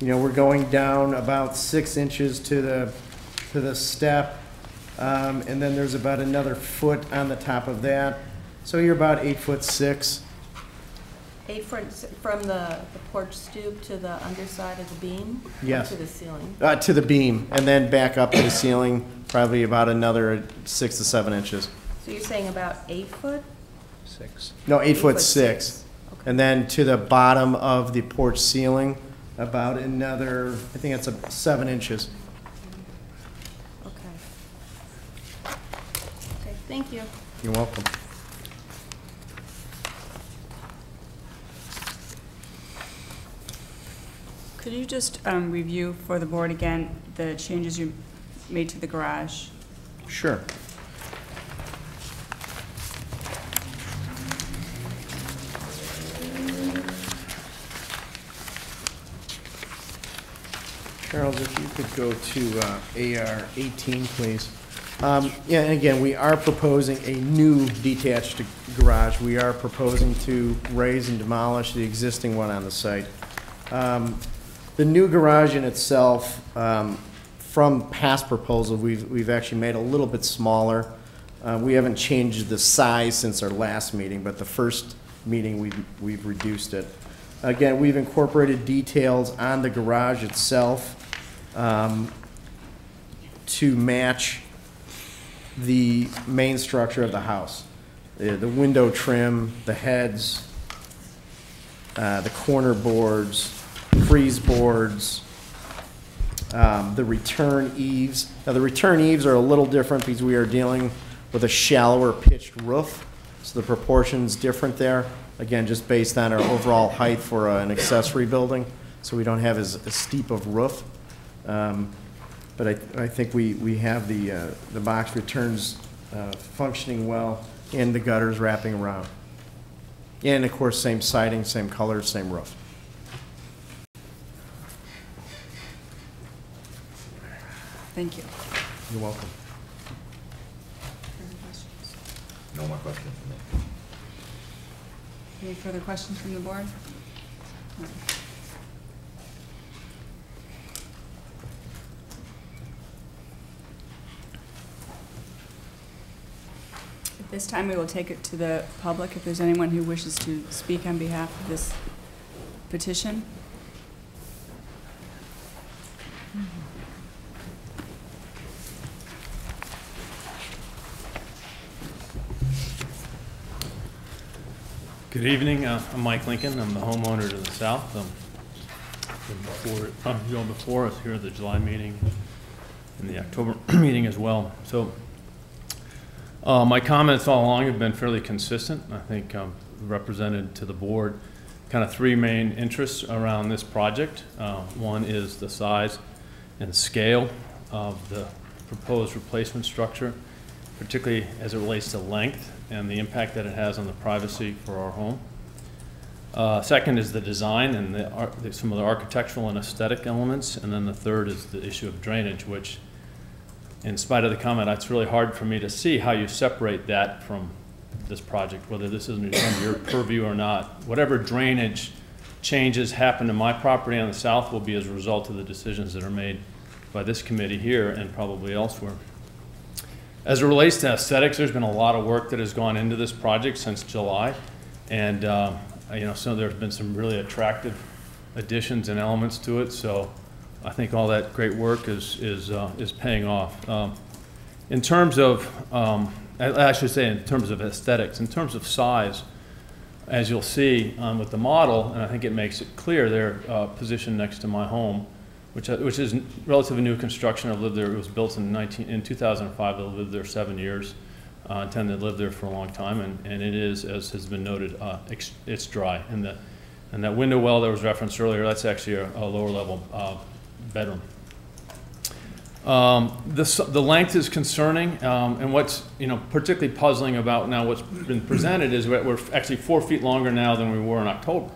We're going down about 6 inches to the step, and then there's about another foot on the top of that. So you're about 8'6". 8 foot from the porch stoop to the underside of the beam? Or Yes. to the ceiling? To the beam, and then back up to the ceiling, probably about another 6 to 7 inches. So you're saying about 8 foot? 6. No, 8'6". 8'6". Okay. And then to the bottom of the porch ceiling, about another, I think that's 7 inches. Okay. Okay, thank you. You're welcome. Could you just review for the board again the changes you made to the garage? Sure. Charles, if you could go to AR 18, please. Yeah, and again, we are proposing a new detached garage. We are proposing to raise and demolish the existing one on the site. The new garage in itself, from past proposal, we've actually made a little bit smaller. We haven't changed the size since our last meeting, but the first meeting we've reduced it. Again, we've incorporated details on the garage itself to match the main structure of the house. The window trim, the heads, the corner boards, frieze boards, the return eaves. Now, the return eaves are a little different because we are dealing with a shallower pitched roof, so the proportion's different there. Again, just based on our overall height for an accessory building, so we don't have as steep of roof. But I think we have the box returns functioning well, and the gutters wrapping around. And of course, same siding, same color, same roof. Thank you. You're welcome. Further questions? No more questions from me. Any further questions from the board? No. At this time, we will take it to the public if there's anyone who wishes to speak on behalf of this petition. Good evening. I'm Mike Lincoln. I'm the homeowner to the south. Been before us here at the July meeting and the October meeting as well. So my comments all along have been fairly consistent. I think represented to the board kind of three main interests around this project. One is the size and scale of the proposed replacement structure, particularly as it relates to length and the impact that it has on the privacy for our home. Second is the design and some of the architectural and aesthetic elements. And then the third is the issue of drainage, which, in spite of the comment, it's really hard for me to see how you separate that from this project, whether this is under your purview or not. Whatever drainage changes happen to my property on the south will be as a result of the decisions that are made by this committee here and probably elsewhere. As it relates to aesthetics, there's been a lot of work that has gone into this project since July, and so there's been some really attractive additions and elements to it. So I think all that great work is paying off. In terms of, I should say, in terms of aesthetics, in terms of size, as you'll see with the model, and I think it makes it clear, they're positioned next to my home, which is relatively new construction. I've lived there. It was built in 2005. I've lived there 7 years. Intend to live there for a long time, and it is, as has been noted, it's dry. And that window well that was referenced earlier, that's actually a lower level bedroom. The length is concerning, and what's particularly puzzling about now what's been presented is that we're actually 4 feet longer now than we were in October.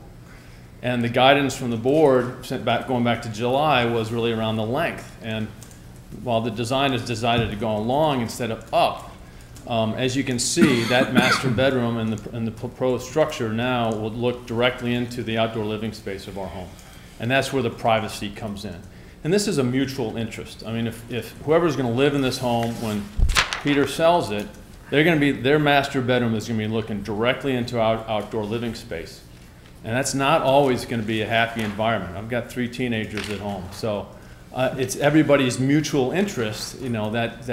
And the guidance from the board, going back to July, was really around the length. And while the design is decided to go along instead of up, as you can see, that master bedroom and the proposed structure now will look directly into the outdoor living space of our home. And that's where the privacy comes in. And this is a mutual interest. I mean, if whoever's going to live in this home when Peter sells it, their master bedroom is going to be looking directly into our outdoor living space. And that's not always going to be a happy environment. I've got 3 teenagers at home, so it's everybody's mutual interest, that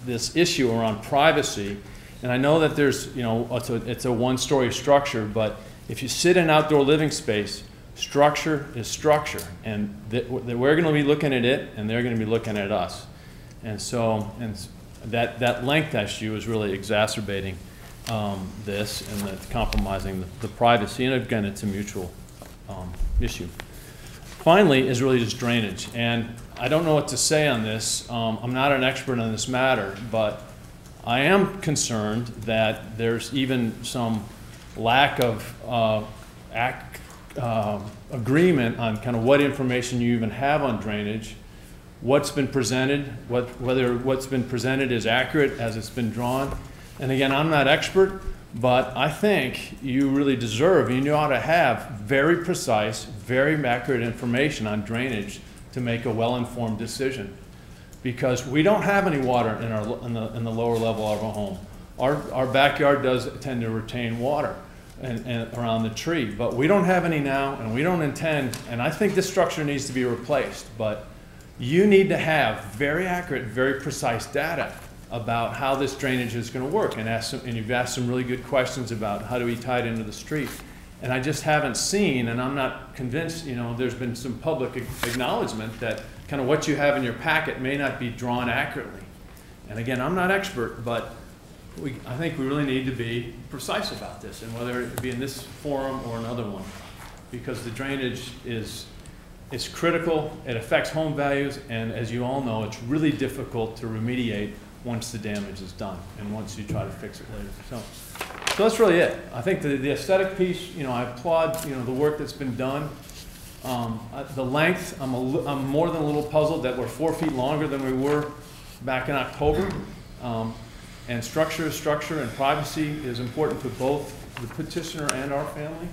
this issue around privacy. And I know that there's, it's a one-story structure, but if you sit in outdoor living space, structure is structure, and we're going to be looking at it, and they're going to be looking at us, and so that length issue is really exacerbating this, and that's compromising the privacy, and again, it's a mutual issue. Finally is really just drainage, and I don't know what to say on this. I'm not an expert on this matter, but I am concerned that there's even some lack of agreement on kind of what information you even have on drainage, what's been presented, whether what's been presented is accurate as it's been drawn. And again, I'm not expert, but I think you really deserve, and you ought to have very precise, very accurate information on drainage to make a well-informed decision. Because we don't have any water in the lower level of our home. Our backyard does tend to retain water and around the tree, but we don't have any now, and we don't intend, and I think this structure needs to be replaced, but you need to have very accurate, very precise data about how this drainage is going to work, and you've asked some really good questions about how do we tie it into the street. And I just haven't seen, and I'm not convinced, you know, there's been some public acknowledgement that kind of what you have in your packet may not be drawn accurately. And again, I'm not expert, but I think we really need to be precise about this, and whether it be in this forum or another one, because the drainage is critical, it affects home values, and as you all know, it's really difficult to remediate once the damage is done and once you try to fix it later. So that's really it. I think the aesthetic piece, you know, I applaud, you know, the work that's been done. The length, I'm more than a little puzzled that we're 4 feet longer than we were back in October. And structure is structure, and privacy is important to both the petitioner and our family.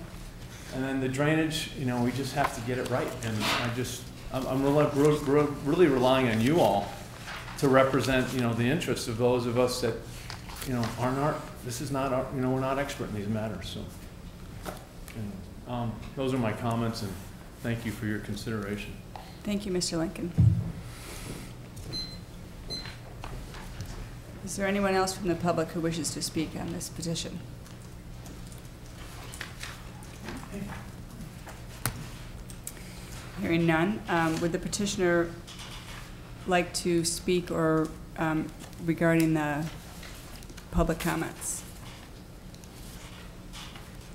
And then the drainage, you know, we just have to get it right. And I'm really relying on you all to represent, you know, the interests of those of us that, you know, this is not our, you know, we're not expert in these matters. So, anyway, those are my comments, and thank you for your consideration. Thank you, Mr. Lincoln. Is there anyone else from the public who wishes to speak on this petition? Hearing none, would the petitioner like to speak or regarding the public comments?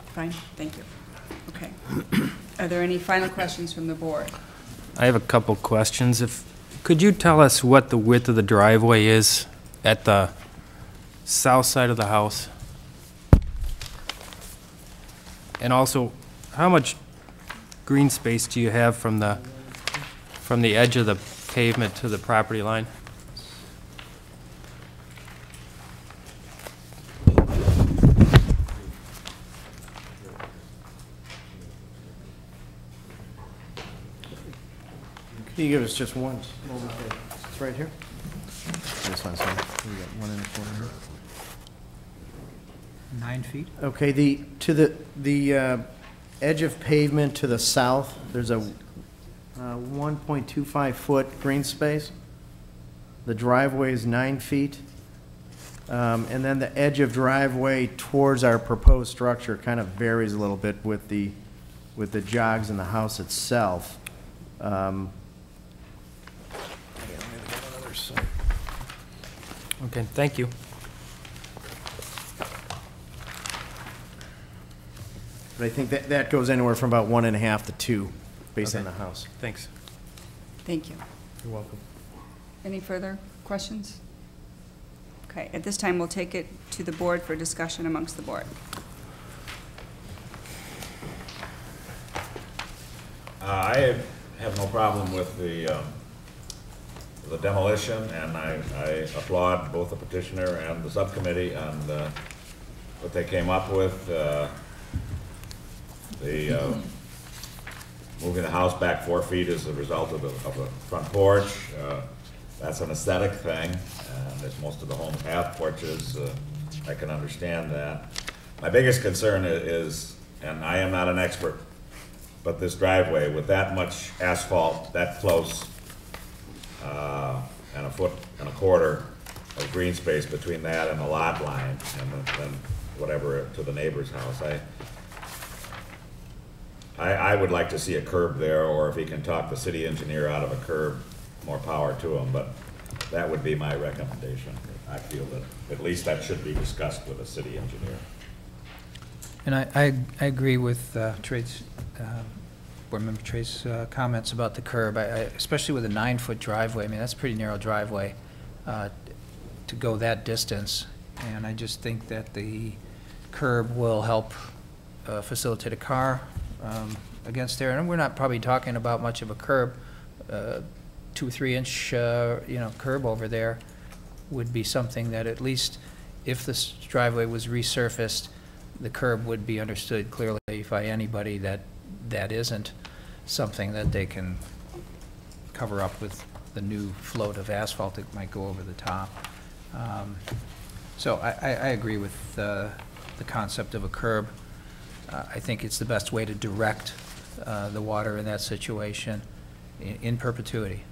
Fine, thank you. Okay. Are there any final questions from the board? I have a couple questions. Could you tell us what the width of the driveway is at the south side of the house? And also, how much green space do you have from the edge of the pavement to the property line? Can you give us just one moment? It's right here. This one, sorry. We got one in the corner here. 9 feet? Okay, to the edge of pavement to the south, there's a 1.25 foot green space. The driveway is 9 feet. And then the edge of driveway towards our proposed structure kind of varies a little bit with the jogs in the house itself. Okay, thank you. But I think that goes anywhere from about 1.5 to 2, based on the house. Thanks. Thank you. You're welcome. Any further questions? Okay, at this time, we'll take it to the board for discussion amongst the board. I have no problem with the demolition, and I applaud both the petitioner and the subcommittee on what they came up with. Moving the house back 4 feet as a result of the front porch. That's an aesthetic thing, and if most of the homes have porches, I can understand that. My biggest concern is, and I am not an expert, but this driveway with that much asphalt that close, and 1.25 foot of green space between that and the lot line, and then whatever to the neighbor's house. I would like to see a curb there, or if he can talk the city engineer out of a curb, more power to him, but that would be my recommendation. I feel that at least that should be discussed with the city engineer. And I agree with Board Member Trey's comments about the curb, especially with a 9 foot driveway. I mean, that's a pretty narrow driveway to go that distance. And I just think that the curb will help facilitate a car against there. And we're not probably talking about much of a curb. 2 or 3 inch, curb over there would be something that at least if this driveway was resurfaced, the curb would be understood clearly by anybody that that isn't something that they can cover up with the new float of asphalt that might go over the top. So I agree with the concept of a curb. I think it's the best way to direct the water in that situation in perpetuity.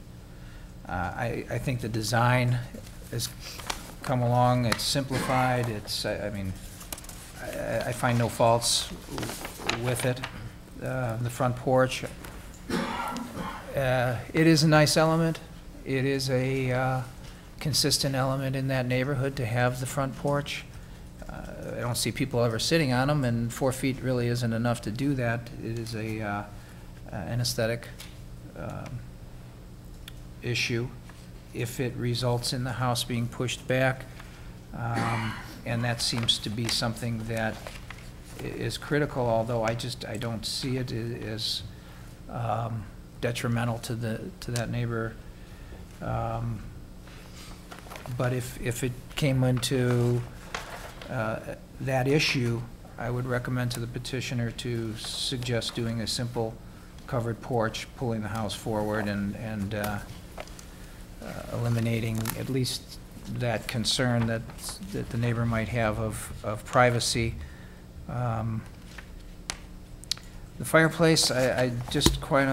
I think the design has come along, it's simplified, it's, I find no faults with it. The front porch, it is a nice element. It is a consistent element in that neighborhood to have the front porch. I don't see people ever sitting on them, and 4 feet really isn't enough to do that. It is an aesthetic issue. If it results in the house being pushed back, and that seems to be something that is critical, although I don't see it as detrimental to that neighbor. But if it came into that issue, I would recommend to the petitioner to suggest doing a simple covered porch, pulling the house forward and eliminating at least that concern that the neighbor might have of privacy. The fireplace, I just quite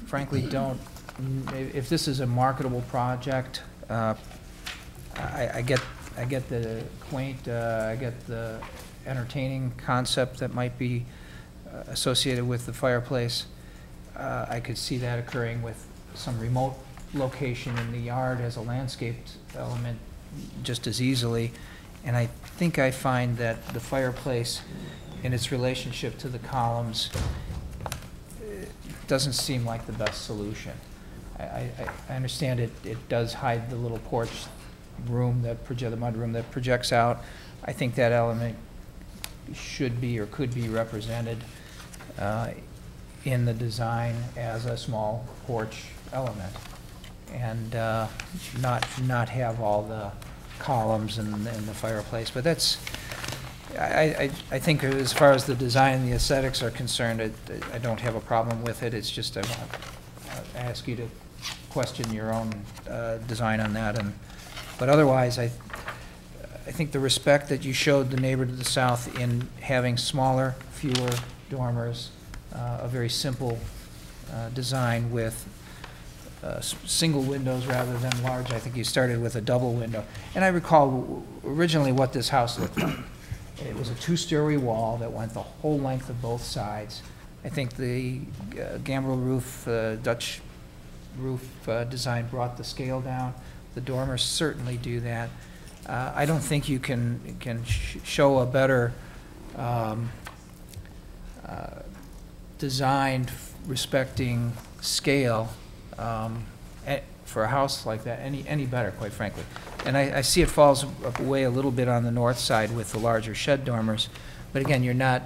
frankly don't, if this is a marketable project, I get the quaint, I get the entertaining concept that might be associated with the fireplace. I could see that occurring with some remote location in the yard as a landscaped element just as easily. And I think I find that the fireplace in its relationship to the columns doesn't seem like the best solution. I understand it does hide the little porch room, the mudroom that projects out. I think that element should be or could be represented in the design as a small porch element, and not have all the columns and the fireplace. But that's, I think as far as the design and the aesthetics are concerned, I don't have a problem with it. It's just I ask you to question your own design on that. But otherwise, I think the respect that you showed the neighbor to the south in having smaller, fewer dormers, a very simple design with single windows rather than large. I think you started with a double window. And I recall originally what this house looked like. It was a 2-story wall that went the whole length of both sides. I think the gambrel roof, Dutch roof design brought the scale down. The dormers certainly do that. I don't think you can show a better design respecting scale for a house like that any better, quite frankly. And I see it falls away a little bit on the north side with the larger shed dormers, but again, you're not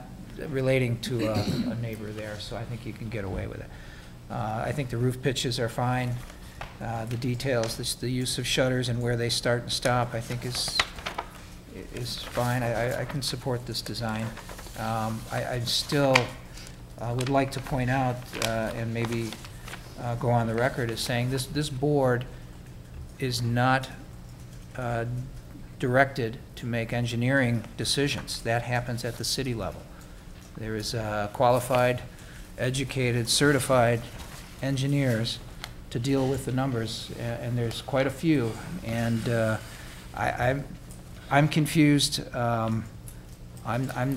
relating to a neighbor there, so I think you can get away with it. I think the roof pitches are fine. The details, the use of shutters and where they start and stop, I think is fine. I can support this design. I still would like to point out, and maybe go on the record as saying this board is not directed to make engineering decisions. That happens at the city level. There is qualified, educated, certified engineers to deal with the numbers, and there's quite a few. And I'm confused. I'm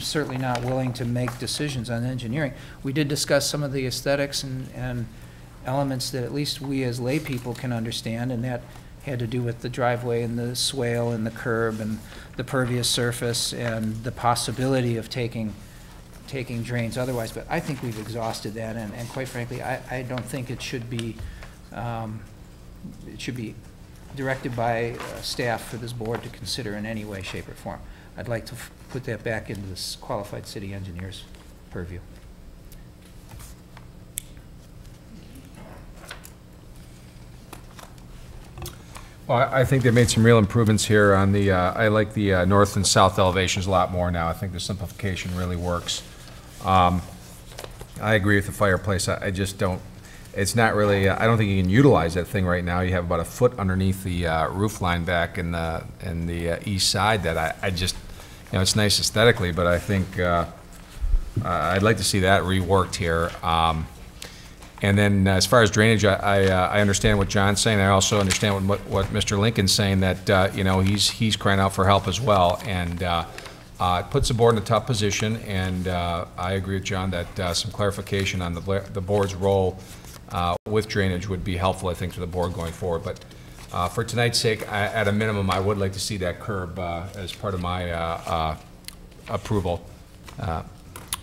certainly not willing to make decisions on engineering. We did discuss some of the aesthetics and elements that at least we as lay people can understand, and that had to do with the driveway and the swale and the curb and the pervious surface and the possibility of taking drains otherwise. But I think we've exhausted that, and quite frankly, I don't think it should be directed by staff for this board to consider in any way, shape, or form. I'd like to put that back into this qualified city engineer's purview. Well, I think they made some real improvements here on the, I like the north and south elevations a lot more now. I think the simplification really works. I agree with the fireplace. I just don't, it's not really, I don't think you can utilize that thing right now. You have about a foot underneath the roof line back in the east side that I just, you know, it's nice aesthetically, but I think I'd like to see that reworked here. And then as far as drainage, I understand what John's saying. I also understand what Mr. Lincoln's saying, that, you know, he's crying out for help as well. And it puts the board in a tough position, and I agree with John that some clarification on the board's role with drainage would be helpful, I think, to the board going forward. But for tonight's sake, at a minimum, I would like to see that curb as part of my approval,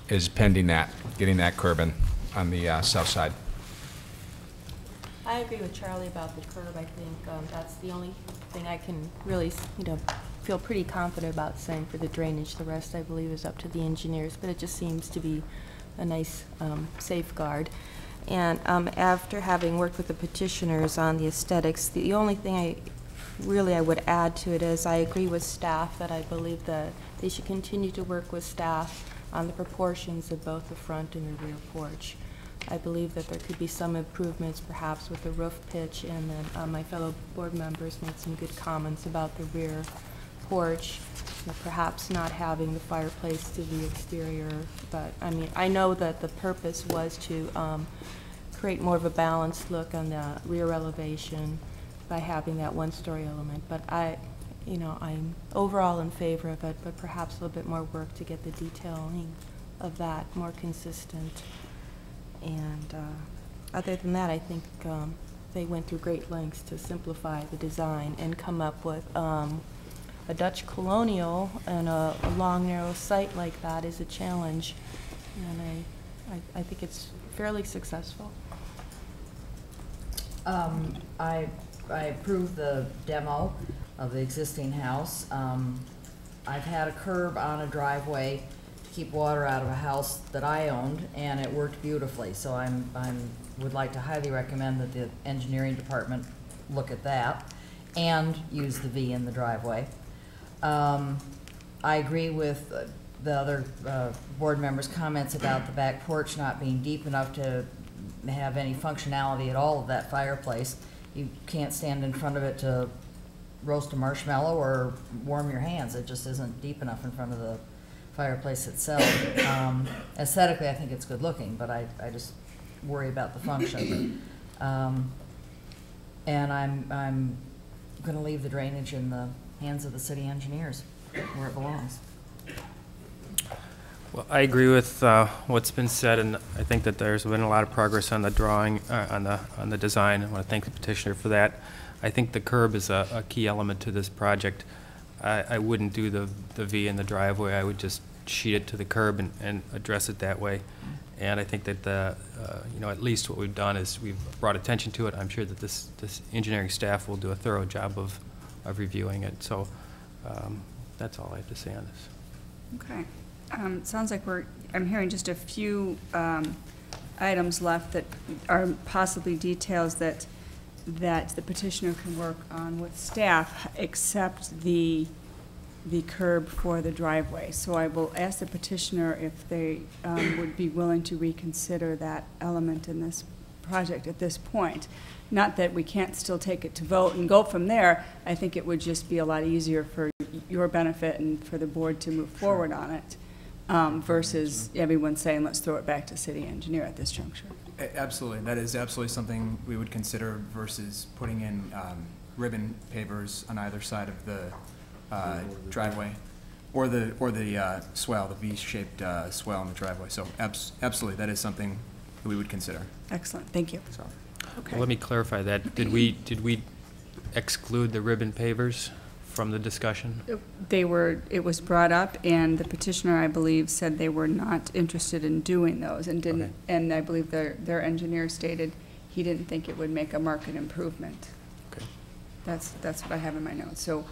is pending that, getting that curb in on the south side. I agree with Charlie about the curb. I think that's the only thing I can really, feel pretty confident about saying for the drainage. The rest, I believe, is up to the engineers, but it just seems to be a nice safeguard. And after having worked with the petitioners on the aesthetics, the only thing I would add to it is I agree with staff that I believe that they should continue to work with staff on the proportions of both the front and the rear porch. I believe that there could be some improvements perhaps with the roof pitch, and then my fellow board members made some good comments about the rear porch, perhaps not having the fireplace to the exterior. But I mean, I know that the purpose was to create more of a balanced look on the rear elevation by having that one-story element. But I'm overall in favor of it, but perhaps a little bit more work to get the detailing of that more consistent. And other than that, I think they went through great lengths to simplify the design and come up with a Dutch colonial and a long, narrow site like that is a challenge. And I think it's fairly successful. I approve the demo of the existing house. I've had a curb on a driveway to keep water out of a house that I owned, and it worked beautifully. So I would like to highly recommend that the engineering department look at that and use the V in the driveway. I agree with the other board members' comments about the back porch not being deep enough to have any functionality at all of that fireplace. You can't stand in front of it to roast a marshmallow or warm your hands. It just isn't deep enough in front of the fireplace itself. Aesthetically, I think it's good looking, but I just worry about the function. And I'm going to leave the drainage in the hands of the city engineers where it belongs. Well, I agree with what's been said, and I think that there's been a lot of progress on the drawing, on the design. I want to thank the petitioner for that. I think the curb is a key element to this project. I wouldn't do the V in the driveway. I would just sheet it to the curb and address it that way. And I think that at least what we've done is we've brought attention to it. I'm sure that this engineering staff will do a thorough job of reviewing it. So that's all I have to say on this. Okay. Sounds like I'm hearing just a few items left that are possibly details that the petitioner can work on with staff, except the curb for the driveway. So I will ask the petitioner if they would be willing to reconsider that element in this project at this point. Not that we can't still take it to vote and go from there. I think it would just be a lot easier for your benefit and for the board to move forward on it. Versus everyone saying, let's throw it back to city engineer at this juncture. Absolutely. That is absolutely something we would consider versus putting in ribbon pavers on either side of the driveway or the swell, the V-shaped swell in the driveway. So absolutely, that is something that we would consider. Excellent. Thank you. So. Okay. Well, let me clarify that. Did we exclude the ribbon pavers from the discussion? It was brought up, and the petitioner, I believe, said they were not interested in doing those, and didn't. Okay. And I believe their engineer stated he didn't think it would make a market improvement. Okay. That's what I have in my notes. So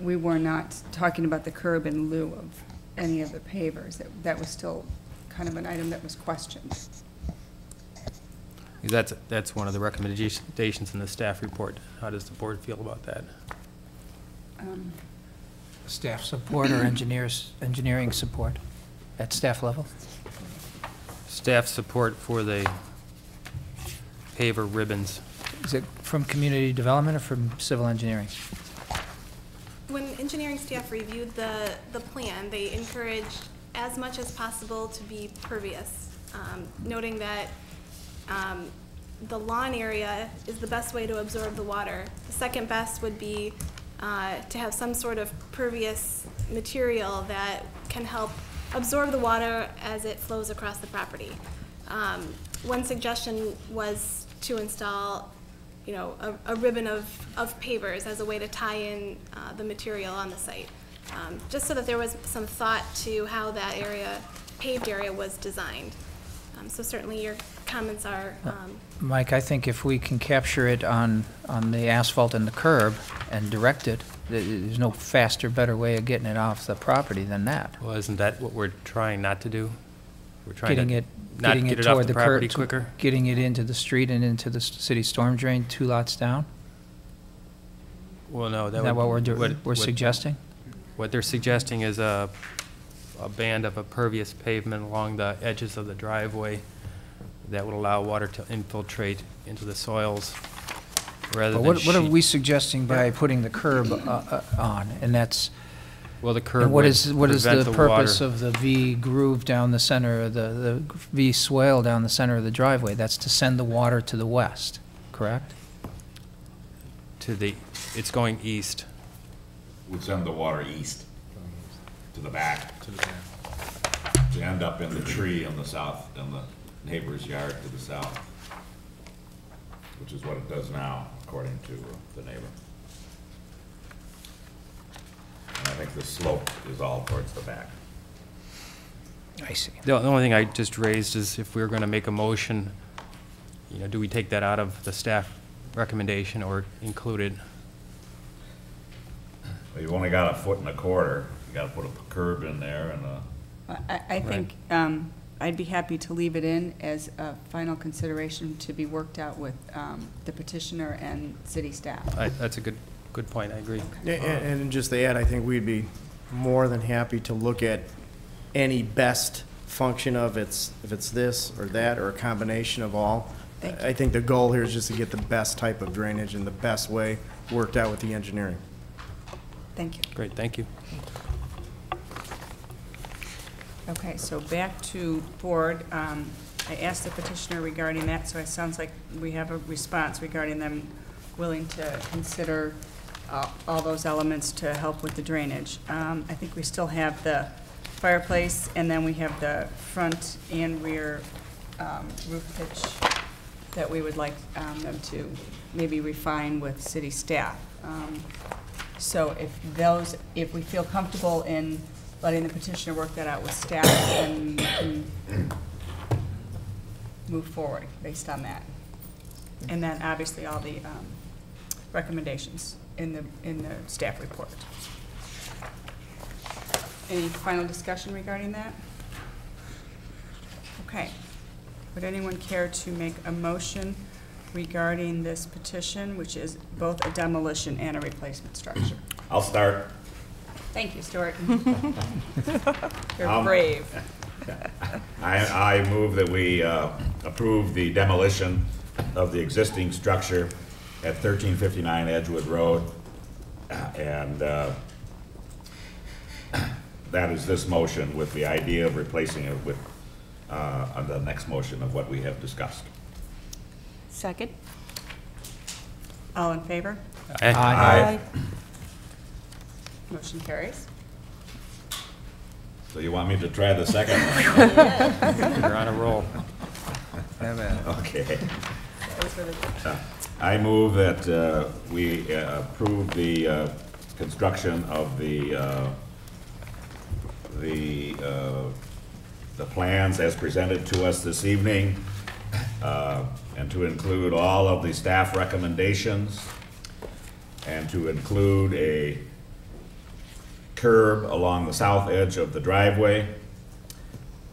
we were not talking about the curb in lieu of any of the pavers. That was still kind of an item that was questioned. That's one of the recommendations in the staff report. How does the board feel about that? Staff support or engineering support at staff level? Staff support for the paver ribbons. Is it from community development or from civil engineering? When engineering staff reviewed the plan, they encouraged as much as possible to be pervious, noting that the lawn area is the best way to absorb the water. The second best would be to have some sort of pervious material that can help absorb the water as it flows across the property. One suggestion was to install, a ribbon of pavers as a way to tie in the material on the site, just so that there was some thought to how that paved area was designed. So certainly your comments are... Mike, I think if we can capture it on the asphalt and the curb and direct it, there's no faster, better way of getting it off the property than that. Well, isn't that what we're trying not to do? We're trying Getting to it not getting get it it off toward the the property curb, quicker? getting it into the street and into the city storm drain 2 lots down? Well, no. Is that what we're suggesting? What they're suggesting is a band of impervious pavement along the edges of the driveway that would allow water to infiltrate into the soils rather than What are we suggesting by putting the curb on? And that's... Well, the curb And what would is the prevent purpose water. of the V groove down the center, of the V swale down the center of the driveway? That's to send the water to the west, correct? It's going east. Would send the water east to the back. To end up in the tree on the south, in the neighbor's yard to the south, which is what it does now, according to the neighbor. And I think the slope is all towards the back. I see. The only thing I just raised is if we were going to make a motion, do we take that out of the staff recommendation or include it? Well, you've only got 1.25 feet. You got to put a curb in there and I think I'd be happy to leave it in as a final consideration to be worked out with the petitioner and city staff. That's a good point. I agree. And just to add, I think we'd be more than happy to look at any best function of if it's this or that or a combination of all. I think the goal here is just to get the best type of drainage and the best way worked out with the engineering. Thank you. Great, thank you. Okay, so back to board. I asked the petitioner regarding that, so it sounds like we have a response regarding them willing to consider all those elements to help with the drainage. I think we still have the fireplace, and then we have the front and rear roof pitch that we would like them to maybe refine with city staff. So if we feel comfortable in letting the petitioner work that out with staff, then we can move forward based on that. And then obviously all the recommendations in the staff report. Any final discussion regarding that? Okay. Would anyone care to make a motion regarding this petition, which is both a demolition and a replacement structure? I'll start. Thank you, Steuart. You're brave. I move that we approve the demolition of the existing structure at 1359 Edgewood Road. And that is this motion with the idea of replacing it with on the next motion of what we have discussed. Second. All in favor? Aye. Motion carries. So you want me to try the second? You're on a roll. Okay. That was really good. I move that we approve the construction of the plans as presented to us this evening, and to include all of the staff recommendations, and to include a curb along the south edge of the driveway,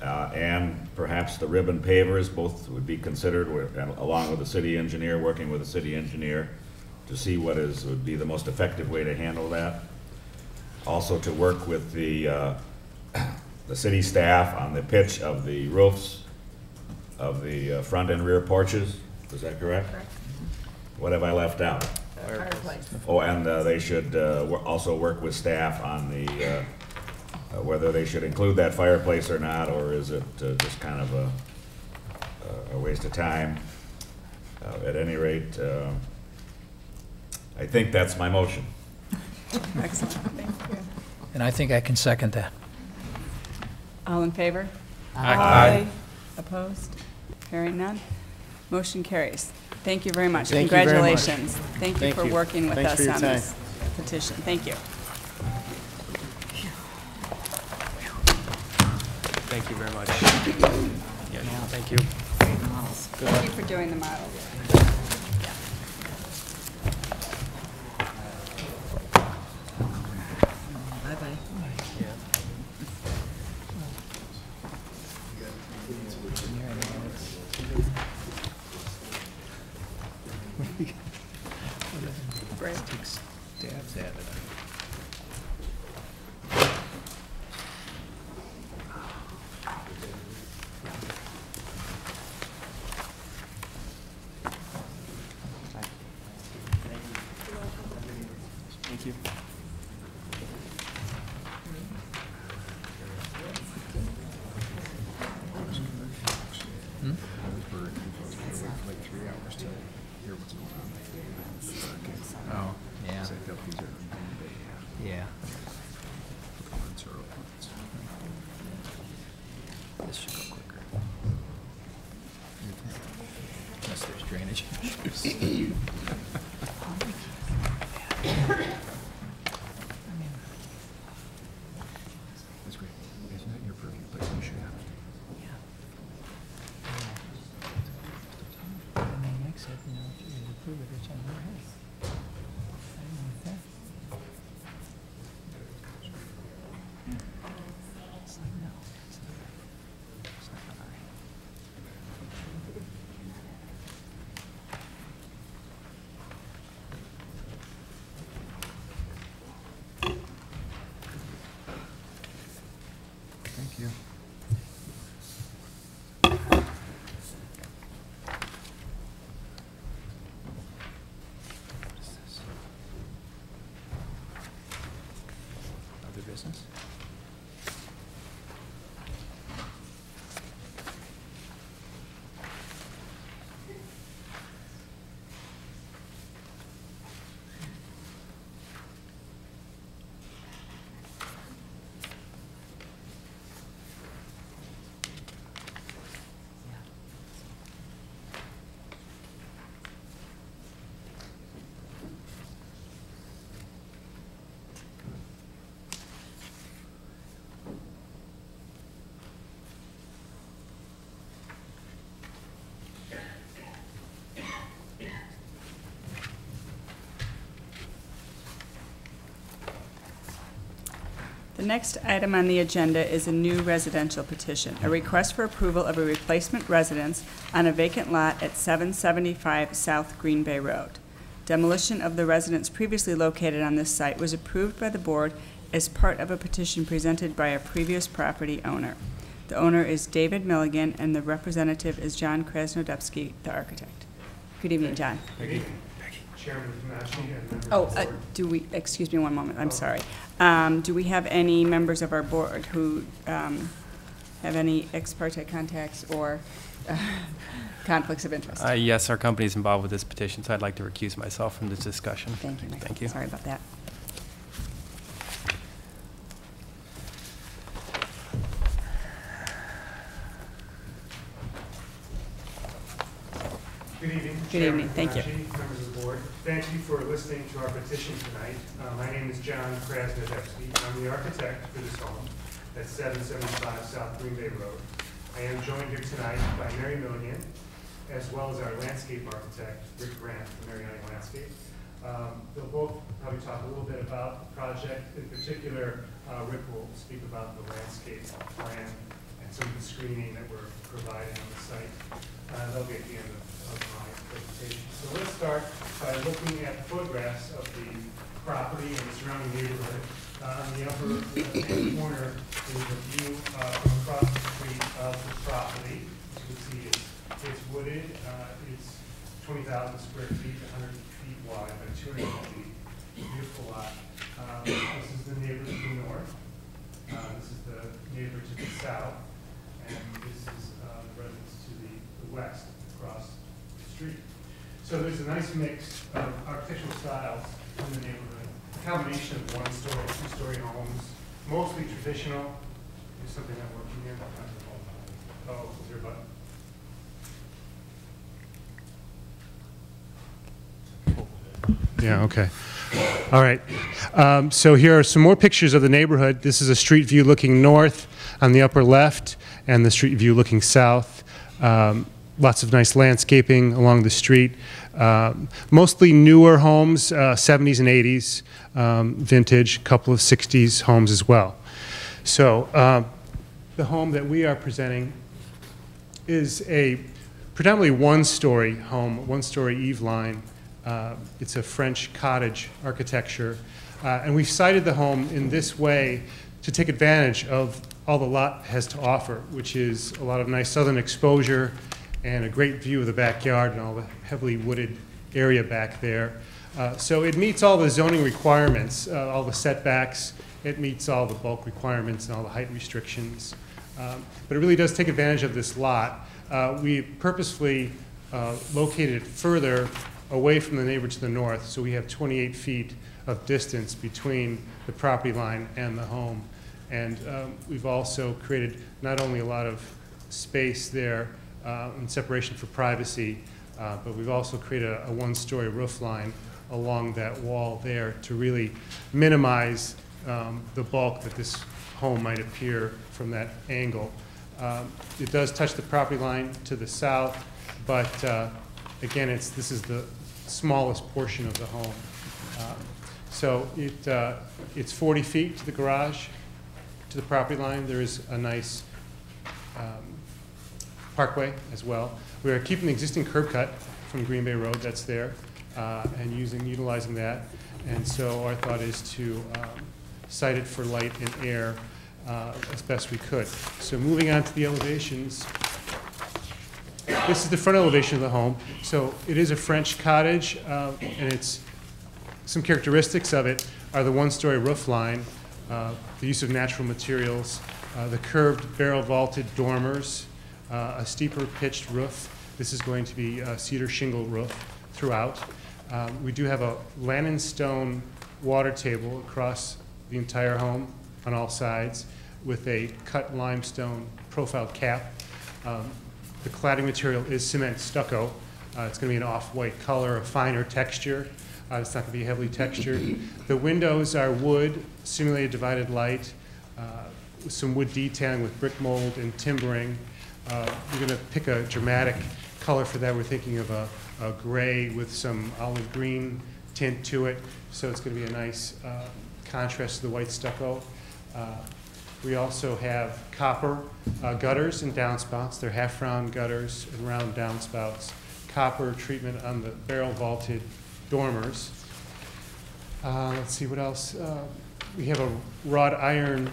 and perhaps the ribbon pavers, both would be considered, along with the city engineer, working with the city engineer to see what would be the most effective way to handle that. Also to work with the city staff on the pitch of the roofs of the front and rear porches. Is that correct? Correct. What have I left out? Fireplace. Oh, and they should also work with staff on the, whether they should include that fireplace or not, or is it just kind of a waste of time? At any rate, I think that's my motion. Excellent, thank you. And I think I can second that. All in favor? Aye. Opposed? Hearing none? Motion carries. Thank you very much. Thank you very much. Congratulations. Thank you Thank for you. working with Thanks us for your on time. this petition. Thank you. Thank you very much. Yeah, thank you. Thank you for doing the model. Bye-bye. Great. Stabs at it. Thank you. Oh, yeah. Yeah. This should go quicker. Unless there's drainage issues. That's great. Isn't that your purview, but you should have it. And then Nick said, you know, if you approve it, it's on your head. I didn't like that. It's like, no, it's not. It's not all right. Thank you. What is this? Other business? The next item on the agenda is a new residential petition, a request for approval of a replacement residence on a vacant lot at 775 South Green Bay Road. Demolition of the residence previously located on this site was approved by the board as part of a petition presented by a previous property owner. The owner is David Milligan, and the representative is John Krasnodebski, the architect. Good evening, John. Peggy. Chairman Vignocchi and members Oh, of the board. excuse me one moment, I'm sorry. Do we have any members of our board who have any ex parte contacts or conflicts of interest? Yes, our company is involved with this petition, so I'd like to recuse myself from this discussion. Thank you, Michael. Thank you. Sorry about that. Good evening. Good evening. Thank you. Chairman Vignocchi, members of the board. Thank you for listening to our petition tonight. My name is John Krasnodebski. I'm the architect for this home at 775 South Green Bay Road. I am joined here tonight by Mary Milligan, as well as our landscape architect, Rick Grant from Mariani Landscape. They'll both probably talk a little bit about the project. In particular, Rick will speak about the landscape plan and some of the screening that we're providing on the site. They'll be at the end of my presentation. So let's start by looking at photographs of the property and the surrounding neighborhood. On the upper left-hand corner is a view from across the street of the property. As you can see, it's wooded. It's 20,000 square feet, 100 feet wide by 200 feet. Beautiful lot. This is the neighbor to the north. This is the neighbor to the south. And this is the residence to the west across the street. So there's a nice mix of architectural styles in the neighborhood. A combination of one-story, two-story homes, mostly traditional. There's something I'm working in. Oh, is there a button? Yeah, okay. All right. So here are some more pictures of the neighborhood. This is a street view looking north on the upper left, and the street view looking south. Lots of nice landscaping along the street. Mostly newer homes, 70s and 80s, vintage, a couple of 60s homes as well. So the home that we are presenting is a predominantly one-story home, one-story eave line. It's a French cottage architecture. And we've sited the home in this way to take advantage of all the lot has to offer, which is a lot of nice southern exposure and a great view of the backyard and all the heavily wooded area back there. So it meets all the zoning requirements, all the setbacks. It meets all the bulk requirements and all the height restrictions. But it really does take advantage of this lot. We purposefully located it further away from the neighbor to the north, so we have 28 feet of distance between the property line and the home. And we've also created not only a lot of space there and separation for privacy, but we've also created a one-story roof line along that wall there to really minimize the bulk that this home might appear from that angle. It does touch the property line to the south, but again, this is the smallest portion of the home. So it's 40 feet to the garage, to the property line. There is a nice parkway as well. We are keeping the existing curb cut from Green Bay Road that's there and utilizing that. And so our thought is to site it for light and air as best we could. So moving on to the elevations. This is the front elevation of the home. So it is a French cottage, and some characteristics of it are the one-story roof line, the use of natural materials, the curved barrel vaulted dormers, a steeper pitched roof. This is going to be a cedar shingle roof throughout. We do have a Lannon stone water table across the entire home on all sides with a cut limestone profiled cap. The cladding material is cement stucco. It's going to be an off-white color, a finer texture. It's not going to be heavily textured. The windows are wood, simulated divided light, with some wood detailing with brick mold and timbering. We're going to pick a dramatic color for that. We're thinking of a gray with some olive green tint to it. So it's going to be a nice contrast to the white stucco. We also have copper gutters and downspouts. They're half-round gutters and round downspouts. Copper treatment on the barrel vaulted dormers. Let's see what else. We have a wrought iron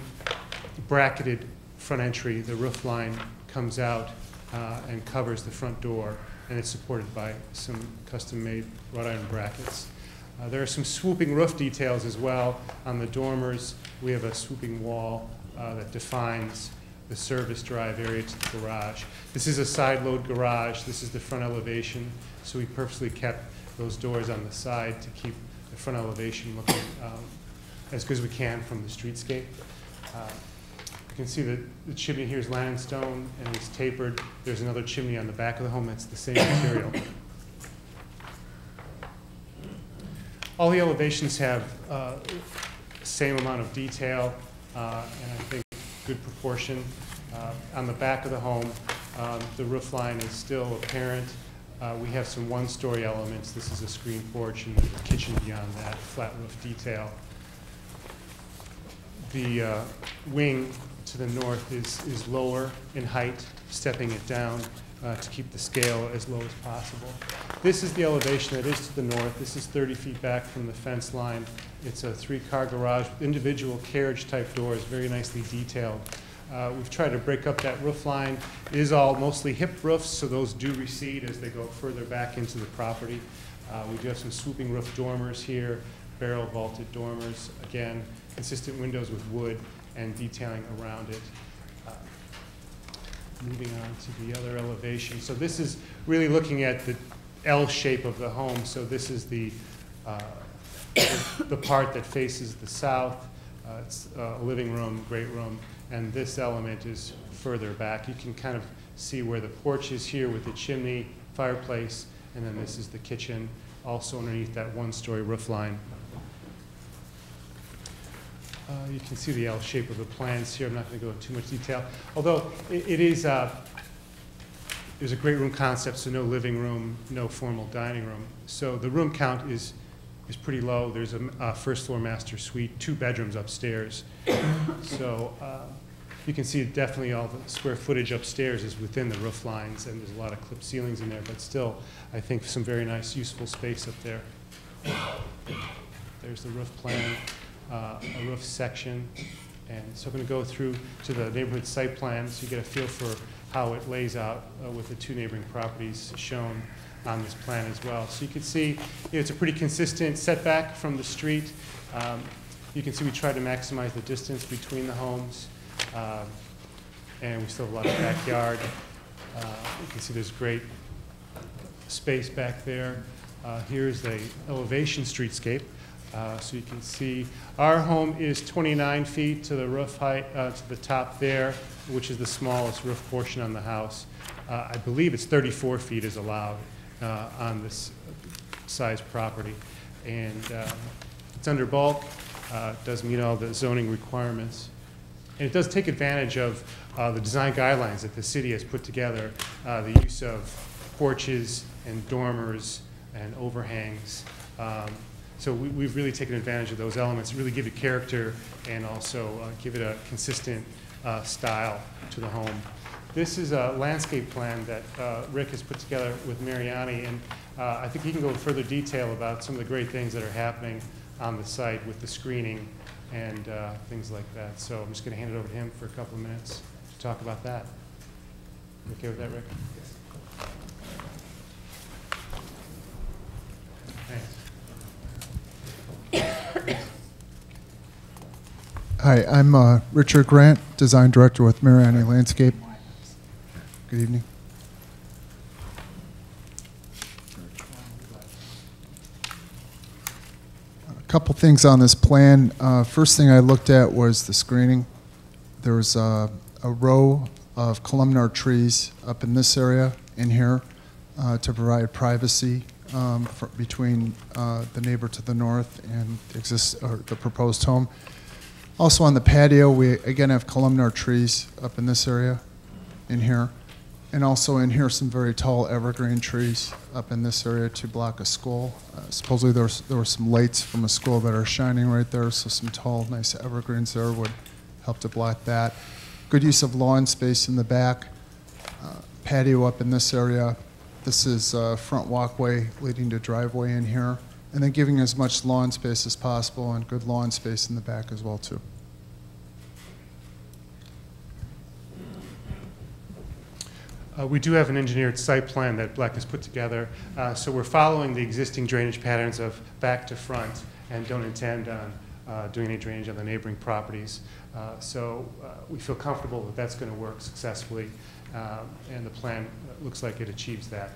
bracketed front entry. The roof line comes out and covers the front door, and it's supported by some custom-made wrought iron brackets. There are some swooping roof details as well. On the dormers, we have a swooping wall that defines the service drive area to the garage. This is a side load garage. This is the front elevation. So we purposely kept those doors on the side to keep the front elevation looking as good as we can from the streetscape. You can see that the chimney here is Lannon stone and it's tapered. There's another chimney on the back of the home that's the same material. All the elevations have same amount of detail and I think good proportion. On the back of the home, the roof line is still apparent. We have some one-story elements. This is a screen porch and the kitchen beyond that, flat roof detail. The wing to the north is lower in height, stepping it down to keep the scale as low as possible. This is the elevation that is to the north. This is 30 feet back from the fence line. It's a 3-car garage with individual carriage-type doors, very nicely detailed. We've tried to break up that roof line. It is all mostly hip roofs, so those do recede as they go further back into the property. We do have some swooping roof dormers here, barrel vaulted dormers. Again, consistent windows with wood and detailing around it. Moving on to the other elevation. So this is really looking at the L shape of the home. So this is the part that faces the south. It's a living room, great room, and this element is further back. You can kind of see where the porch is here with the chimney, fireplace, and then this is the kitchen, also underneath that 1-story roof line. You can see the L shape of the plans here. I'm not going to go into too much detail. Although there's a great room concept, so no living room, no formal dining room. So the room count is pretty low. There's a first-floor master suite, 2 bedrooms upstairs. So you can see definitely all the square footage upstairs is within the roof lines, and there's a lot of clipped ceilings in there, but still, I think some very nice, useful space up there. There's the roof plan. A roof section, and so I'm going to go through to the neighborhood site plan so you get a feel for how it lays out with the 2 neighboring properties shown on this plan as well. So you can see it's a pretty consistent setback from the street. You can see we try to maximize the distance between the homes, and we still have a lot of backyard. You can see there's great space back there. Here's the elevation streetscape. So you can see our home is 29 feet to the roof height, to the top there, which is the smallest roof portion on the house. I believe it's 34 feet is allowed on this size property. And it's under bulk, does meet all the zoning requirements. And it does take advantage of the design guidelines that the city has put together, the use of porches and dormers and overhangs. So we've really taken advantage of those elements, really give it character and also give it a consistent style to the home. This is a landscape plan that Rick has put together with Mariani, and I think he can go into further detail about some of the great things that are happening on the site with the screening and things like that. So I'm just going to hand it over to him for a couple of minutes to talk about that. You okay with that, Rick? Yes. Thanks. Hi, I'm Richard Grant, Design Director with Mariani Landscape. Good evening. A couple things on this plan. First thing I looked at was the screening. There's a row of columnar trees up in this area in here to provide privacy between the neighbor to the north and the proposed home. Also on the patio, we again have columnar trees up in this area in here. And also in here, some very tall evergreen trees up in this area to block a school. Supposedly there were some lights from a school that are shining right there, so some tall, nice evergreens there would help to block that. Good use of lawn space in the back. Patio up in this area. This is a front walkway leading to driveway in here. And then giving as much lawn space as possible and good lawn space in the back as well, too. We do have an engineered site plan that Bleck has put together. So we're following the existing drainage patterns of back to front and don't intend on doing any drainage on the neighboring properties. So we feel comfortable that that's going to work successfully, and the plan looks like it achieves that.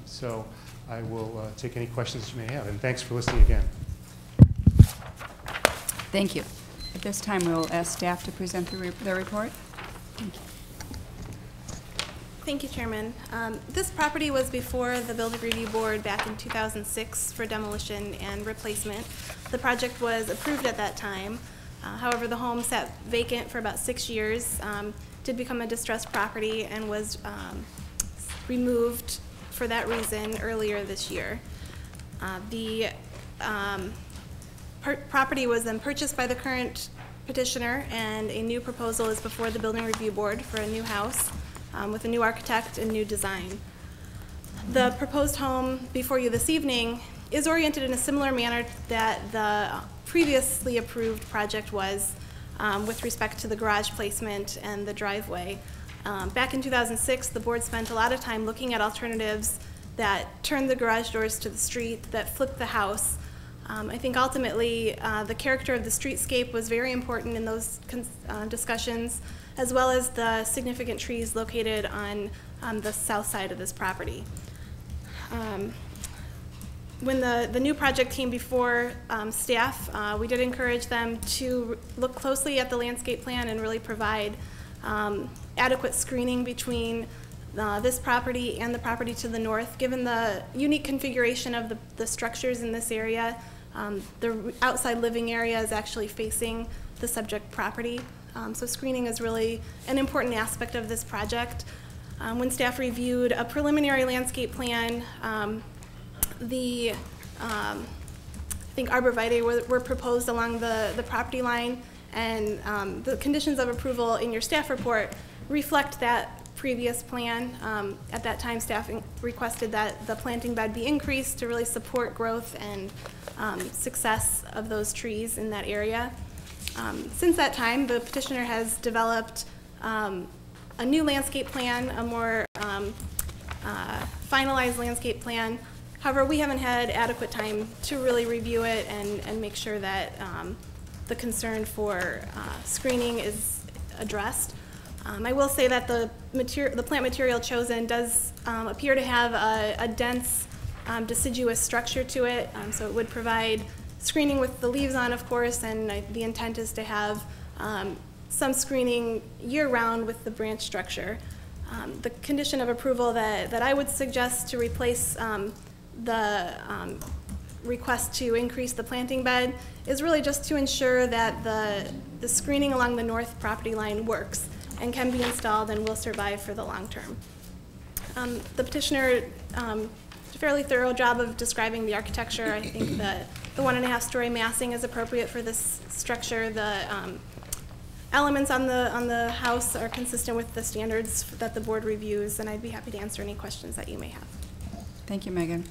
So I will take any questions you may have, and thanks for listening again. Thank you. At this time, we will ask staff to present their report. Thank you. Thank you, Chairman. This property was before the Building Review Board back in 2006 for demolition and replacement. The project was approved at that time. However, the home sat vacant for about 6 years, did become a distressed property, and was removed for that reason earlier this year. The property was then purchased by the current petitioner, and a new proposal is before the Building Review Board for a new house with a new architect and new design. The proposed home before you this evening is oriented in a similar manner that the previously approved project was with respect to the garage placement and the driveway. Back in 2006, the board spent a lot of time looking at alternatives that turned the garage doors to the street, that flipped the house. I think ultimately the character of the streetscape was very important in those discussions, as well as the significant trees located on the south side of this property. When the new project came before staff, we did encourage them to look closely at the landscape plan and really provide adequate screening between this property and the property to the north. Given the unique configuration of the structures in this area, the outside living area is actually facing the subject property. So screening is really an important aspect of this project. When staff reviewed a preliminary landscape plan, I think arborvitae were proposed along the property line, and the conditions of approval in your staff report reflect that previous plan. At that time, staff requested that the planting bed be increased to really support growth and success of those trees in that area. Since that time, the petitioner has developed a new landscape plan, a more finalized landscape plan. However, we haven't had adequate time to really review it and make sure that the concern for screening is addressed. I will say that the plant material chosen does appear to have a dense deciduous structure to it, so it would provide screening with the leaves on, of course, and the intent is to have some screening year-round with the branch structure. The condition of approval that I would suggest to replace the request to increase the planting bed is really just to ensure that the screening along the north property line works and can be installed and will survive for the long term. The petitioner did a fairly thorough job of describing the architecture. I think that the 1.5-story massing is appropriate for this structure. The elements on the house are consistent with the standards that the board reviews, and I'd be happy to answer any questions that you may have. Thank you, Megan.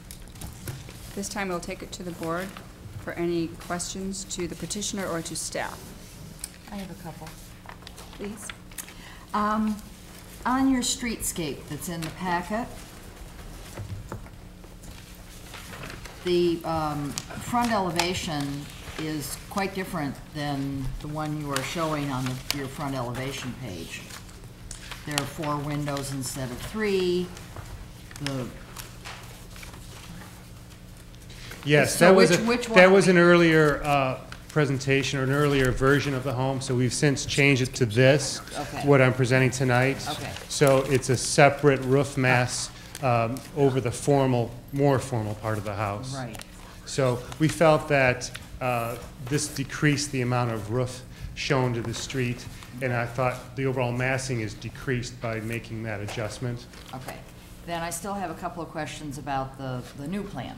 This time we'll take it to the board for any questions to the petitioner or to staff. I have a couple. Please. On your streetscape that's in the packet, the front elevation is quite different than the one you are showing on your front elevation page. There are 4 windows instead of 3. Yes, So that was an earlier presentation or an earlier version of the home, so we've since changed it to this, what I'm presenting tonight. Okay. So it's a separate roof mass over the more formal part of the house. Right. So we felt that this decreased the amount of roof shown to the street, and I thought the overall massing is decreased by making that adjustment. Okay. Then I still have a couple of questions about the new plan.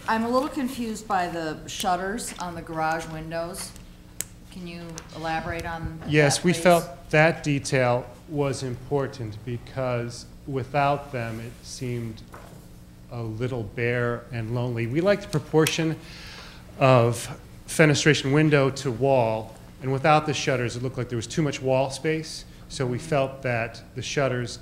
I'm a little confused by the shutters on the garage windows. Can you elaborate on that, Yes, we please? felt that detail was important because without them, it seemed a little bare and lonely. We liked the proportion of fenestration window to wall, and without the shutters, it looked like there was too much wall space. So we felt that the shutters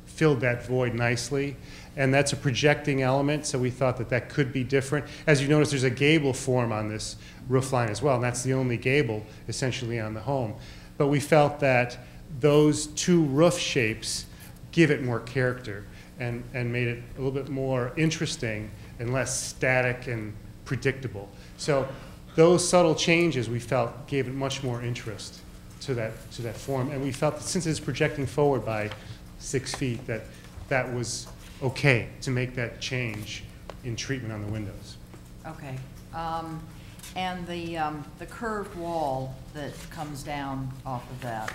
filled that void nicely. And that's a projecting element, so we thought that that could be different. As you notice, there's a gable form on this roof line as well, and that's the only gable essentially on the home. But we felt that those 2 roof shapes give it more character and made it a little bit more interesting and less static and predictable. So those subtle changes, we felt, gave it much more interest to that form. And we felt that since it's projecting forward by 6 feet, that was okay to make that change in treatment on the windows. Okay. And the curved wall that comes down off of that,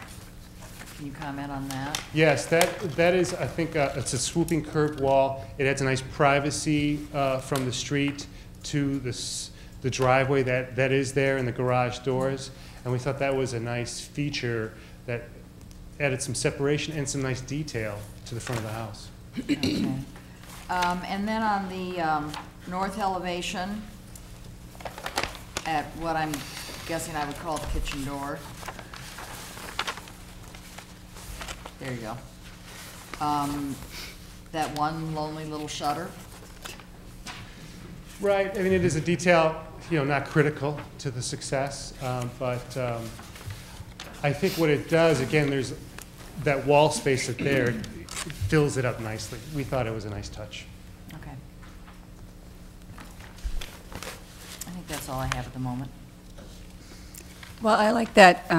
can you comment on that? Yes, that is, I think, it's a swooping curved wall. It adds a nice privacy from the street to the driveway that is there and the garage doors. And we thought that was a nice feature that added some separation and some nice detail to the front of the house. Okay. And then on the north elevation, at what I'm guessing I would call the kitchen door. There you go. That one lonely little shutter. Right, I mean, it is a detail, not critical to the success, but I think what it does, again, there's that wall space that there, it fills it up nicely. We thought it was a nice touch. Okay. I think that's all I have at the moment. Well, I like that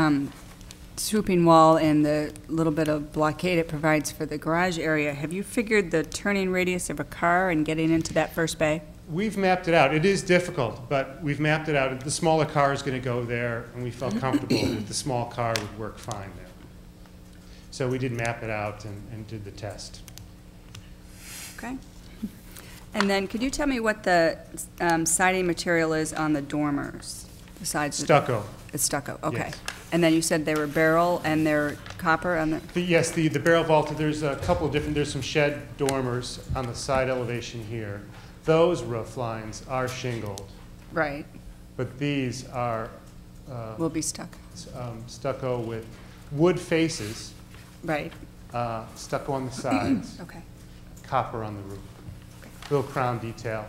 swooping wall and the little bit of blockade it provides for the garage area. Have you figured the turning radius of a car and getting into that first bay? We've mapped it out. It is difficult, but we've mapped it out. The smaller car is going to go there, and we felt comfortable that the small car would work fine there. So we did map it out and did the test. Okay. And then could you tell me what the siding material is on the dormers? The sides of Stucco. It's stucco, okay. Yes. And then you said they were barrel and they're copper on the? Yes, the barrel vaulted, there's a couple of different, there's some shed dormers on the side elevation here. Those roof lines are shingled, Right, but these are will be stuck. Stucco with wood faces, Right, stucco on the sides, okay. copper on the roof. Little crown detail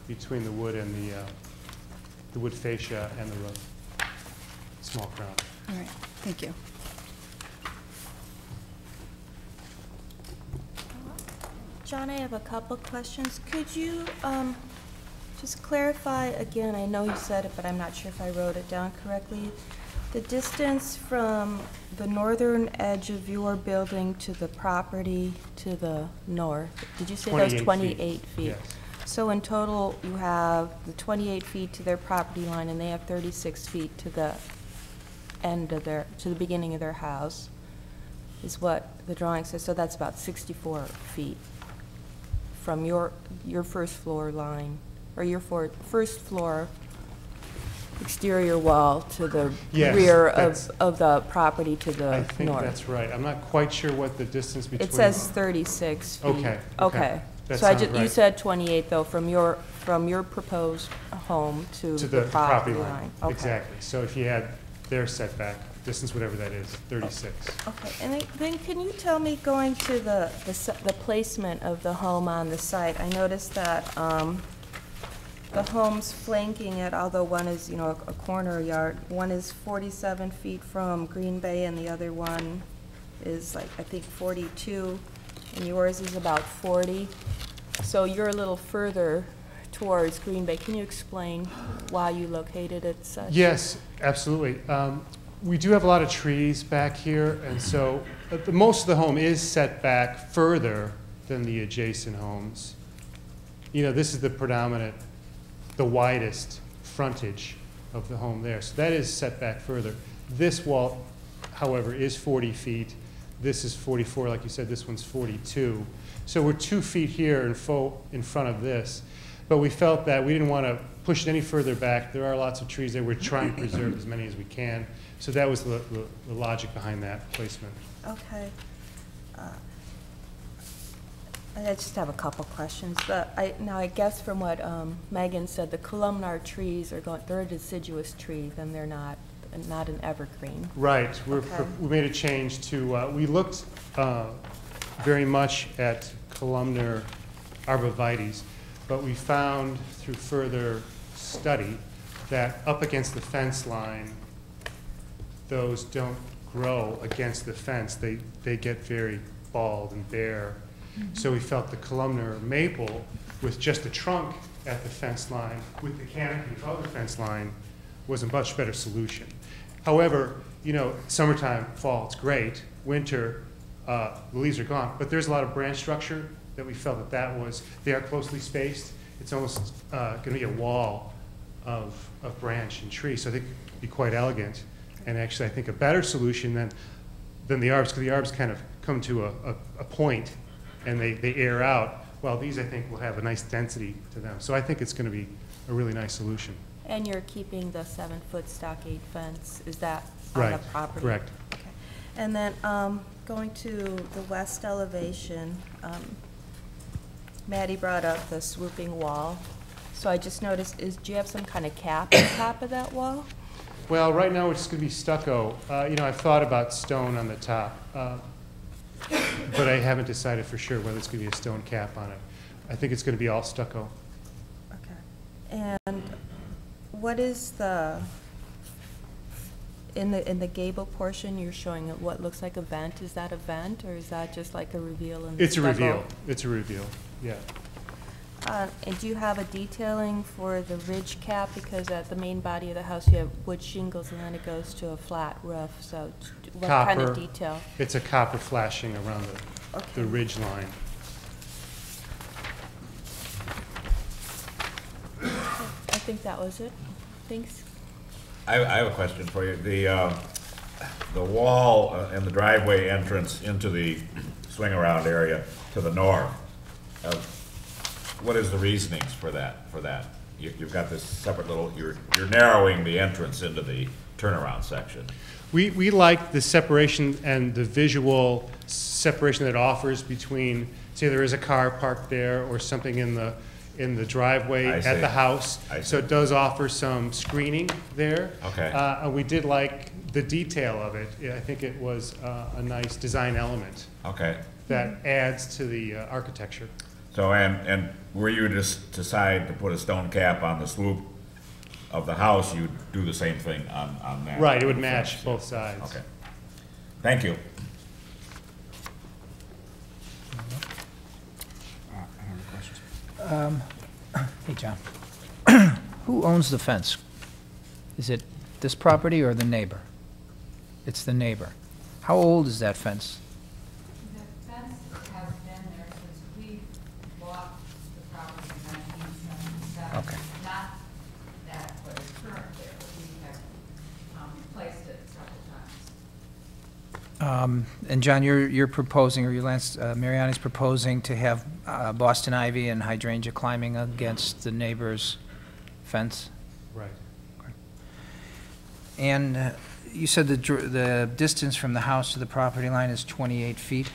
between the wood and the wood fascia and the roof. Small crown. All right, thank you. John, I have a couple questions. Could you just clarify again, I know you said it, but I'm not sure if I wrote it down correctly, the distance from the northern edge of your building to the property to the north? Did you say that was 28 feet? Yes. So in total, you have the 28 feet to their property line, and they have 36 feet to the end of to the beginning of their house, is what the drawing says. So that's about 64 feet from your first floor line, or your first floor exterior wall to the Yes, rear of the property to the I think north. that's right. I'm not quite sure what the distance between. It says 36 feet. Okay. Okay. That So sounds you right. said 28, though, from your proposed home to the property line. Okay. Exactly. So if you had their setback, distance, whatever that is, 36. Okay, and then can you tell me, going to the placement of the home on the site, I noticed that the homes flanking it, although one is, a corner yard, one is 47 feet from Green Bay and the other one is like, I think 42, and yours is about 40. So you're a little further towards Green Bay. Can you explain why you located it such? Yes, absolutely. We do have a lot of trees back here, and so most of the home is set back further than the adjacent homes. This is the predominant, the widest frontage of the home there. So that is set back further. This wall, however, is 40 feet. This is 44, like you said, this one's 42. So we're 2 feet here in front of this. But we felt that we didn't want to push it any further back. There are lots of trees there. We're trying to preserve as many as we can. So that was the logic behind that placement. Okay. I just have a couple questions. Now, I guess from what Megan said, the columnar trees they're a deciduous tree, then they're not an evergreen. Right. Okay. We made a change to, we looked very much at columnar arborvitaes, but we found through further study that up against the fence line, those don't grow against the fence. They get very bald and bare. Mm-hmm. So we felt the columnar maple with just the trunk at the fence line with the canopy of the fence line was a much better solution. However, summertime, fall, it's great. Winter, the leaves are gone, but there's a lot of branch structure that we felt they are closely spaced. It's almost going to be a wall of branch and tree, so I think it'd be quite elegant. And actually, I think a better solution than the arbors, because the arbors kind of come to a point and they air out, while these, I think, will have a nice density to them. So I think it's going to be a really nice solution. And you're keeping the 7-foot stockade fence, is that on Right, the property? correct. Okay. And then, going to the west elevation, Maddie brought up the swooping wall. So I just noticed, do you have some kind of cap on top of that wall? Well, right now it's going to be stucco. You know, I've thought about stone on the top, but I haven't decided for sure whether it's going to be a stone cap on it. I think it's going to be all stucco. Okay. And what is in the gable portion, you're showing what looks like a vent. Is that a vent, or is that just like a reveal in the It's a stucco? reveal. It's a reveal, yeah. And do you have a detailing for the ridge cap? Because at the main body of the house, you have wood shingles, and then it goes to a flat roof. So what kind of detail? It's a copper flashing around the ridge line. I think that was it. Thanks. I have a question for you. The wall and the driveway entrance into the swing around area to the north, what is the reasonings for that? You've got this separate little, you're narrowing the entrance into the turnaround section. We like the separation and the visual separation that it offers between, say there is a car parked there or something in the driveway at the house. So it does offer some screening there. Okay. And we did like the detail of it. I think it was a nice design element. Okay. That adds to the architecture. So, and were you just decide to put a stone cap on the slope of the house, you'd do the same thing on that? Right, it would match both sides. Okay. Thank you. Hey, John. Who owns the fence? Is it this property or the neighbor? It's the neighbor. How old is that fence? The fence has been there since we bought the property in 1977. Okay. Not that what is current there, but we have replaced it several times. And John, you're proposing, or Mariani's proposing to have Boston ivy and hydrangea climbing against the neighbor's fence? Right. And you said the distance from the house to the property line is 28 feet?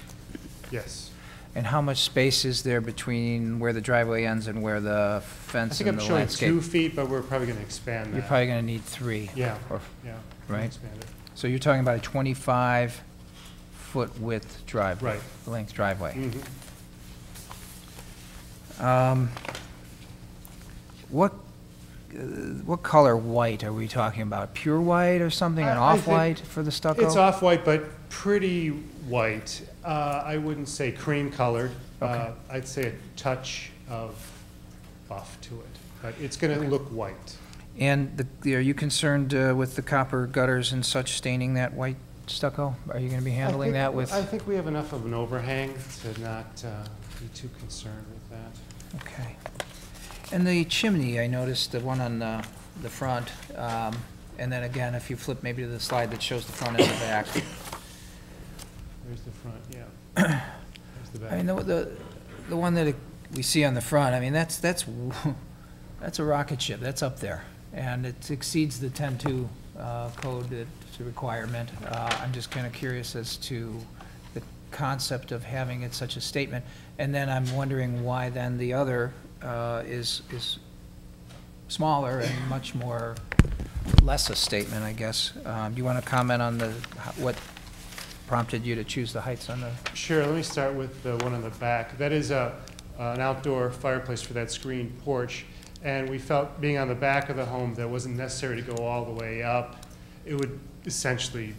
Yes. And how much space is there between where the driveway ends and where the fence and the landscape? I think I'm showing 2 feet, but we're probably going to expand that. You're probably going to need 3. Yeah, or, yeah. Right? Expand it. So you're talking about a 25-foot width driveway? Right. Length driveway. Mm-hmm. What color white are we talking about? Pure white or something? An off-white for the stucco? It's off-white, but pretty white. I wouldn't say cream-colored. Okay. I'd say a touch of buff to it, but it's going to look white. And are you concerned with the copper gutters and such staining that white stucco? Are you going to be handling that with? I think we have enough of an overhang to not be too concerned with that. Okay. And the chimney, I noticed the one on the front, and then again, if you flip maybe to the slide that shows the front and the back. There's the front, yeah. There's the back. I know the one that we see on the front, I mean, that's a rocket ship, that's up there. And it exceeds the 10.2 code, it's a requirement. I'm just kind of curious as to the concept of having it such a statement. And then I'm wondering why then the other is smaller and much more less a statement, I guess. Do you want to comment on what prompted you to choose the heights on the? Sure, let me start with the one on the back. That is an outdoor fireplace for that screened porch. And we felt being on the back of the home that wasn't necessary to go all the way up. It would essentially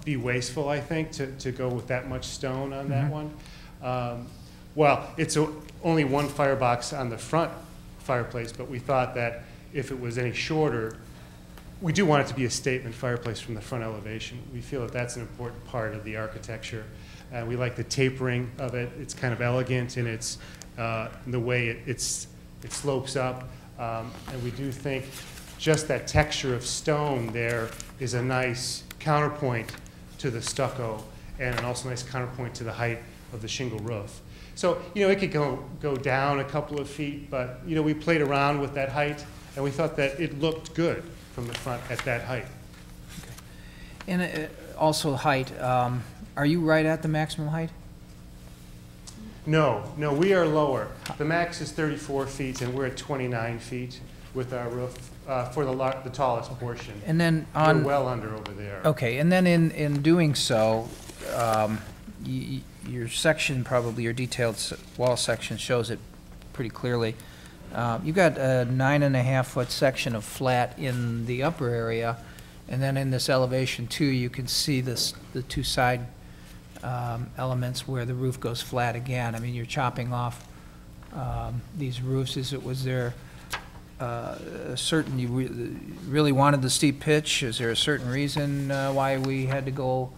be wasteful, I think, to go with that much stone on that one. Well, it's only one firebox on the front fireplace, but we thought that if it was any shorter, we do want it to be a statement fireplace from the front elevation. We feel that that's an important part of the architecture. We like the tapering of it. It's kind of elegant in its the way it slopes up. And we do think just that texture of stone there is a nice counterpoint to the stucco and also a nice counterpoint to the height of the shingle roof. So, you know, it could go down a couple of feet, but, you know, we played around with that height and we thought that it looked good from the front at that height. And also height, are you right at the maximum height? No, we are lower. The max is 34 feet, and we're at 29 feet with our roof for the tallest portion. And then we're well under over there. Okay, and then in doing so, your section, probably your detailed wall section shows it pretty clearly. You've got a 9.5-foot section of flat in the upper area, and then in this elevation too, you can see the two side elements where the roof goes flat again. I mean, you're chopping off these roofs. Was there a certain, you really wanted the steep pitch? Is there a certain reason why we had to go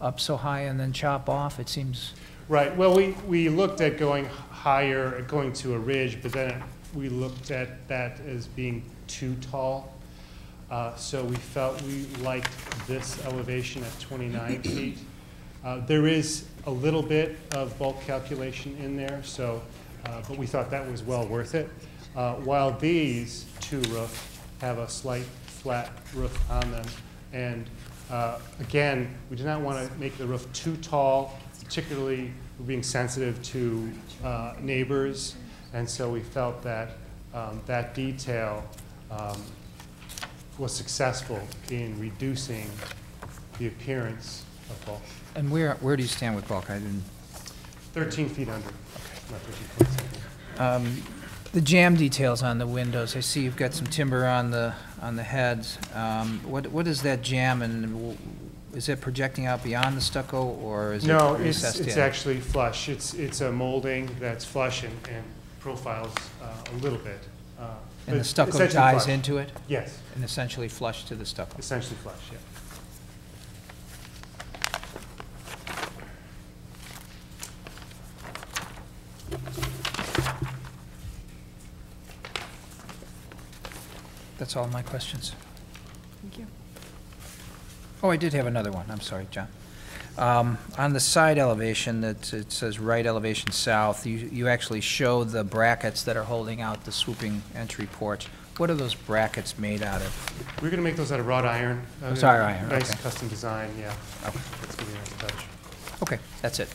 up so high and then chop off? It seems... Right. Well, we looked at going higher, going to a ridge, but then we looked at that as being too tall. So we felt we liked this elevation at 29 feet. There is a little bit of bulk calculation in there, so, but we thought that was well worth it. While these two roofs have a slight flat roof on them. And again, we did not want to make the roof too tall, particularly being sensitive to neighbors. And so we felt that that detail was successful in reducing the appearance of bulk. And where do you stand with bulk? I didn't... 13 feet under. Okay. Not 13.7. The jam details on the windows, I see you've got some timber on the heads. What is that jam, and is it projecting out beyond the stucco, or is it recessed in? No, it's actually flush. It's a molding that's flush and profiles a little bit. And the stucco ties into it? Yes. And essentially flush to the stucco? Essentially flush, yeah. That's all my questions. Thank you. Oh, I did have another one. I'm sorry, John. On the side elevation, it says right elevation south, you actually show the brackets that are holding out the swooping entry porch. What are those brackets made out of? We're going to make those out of wrought iron. Sorry, iron. Nice Okay. custom design, yeah. Okay. That's going to be a nice touch. Okay, that's it.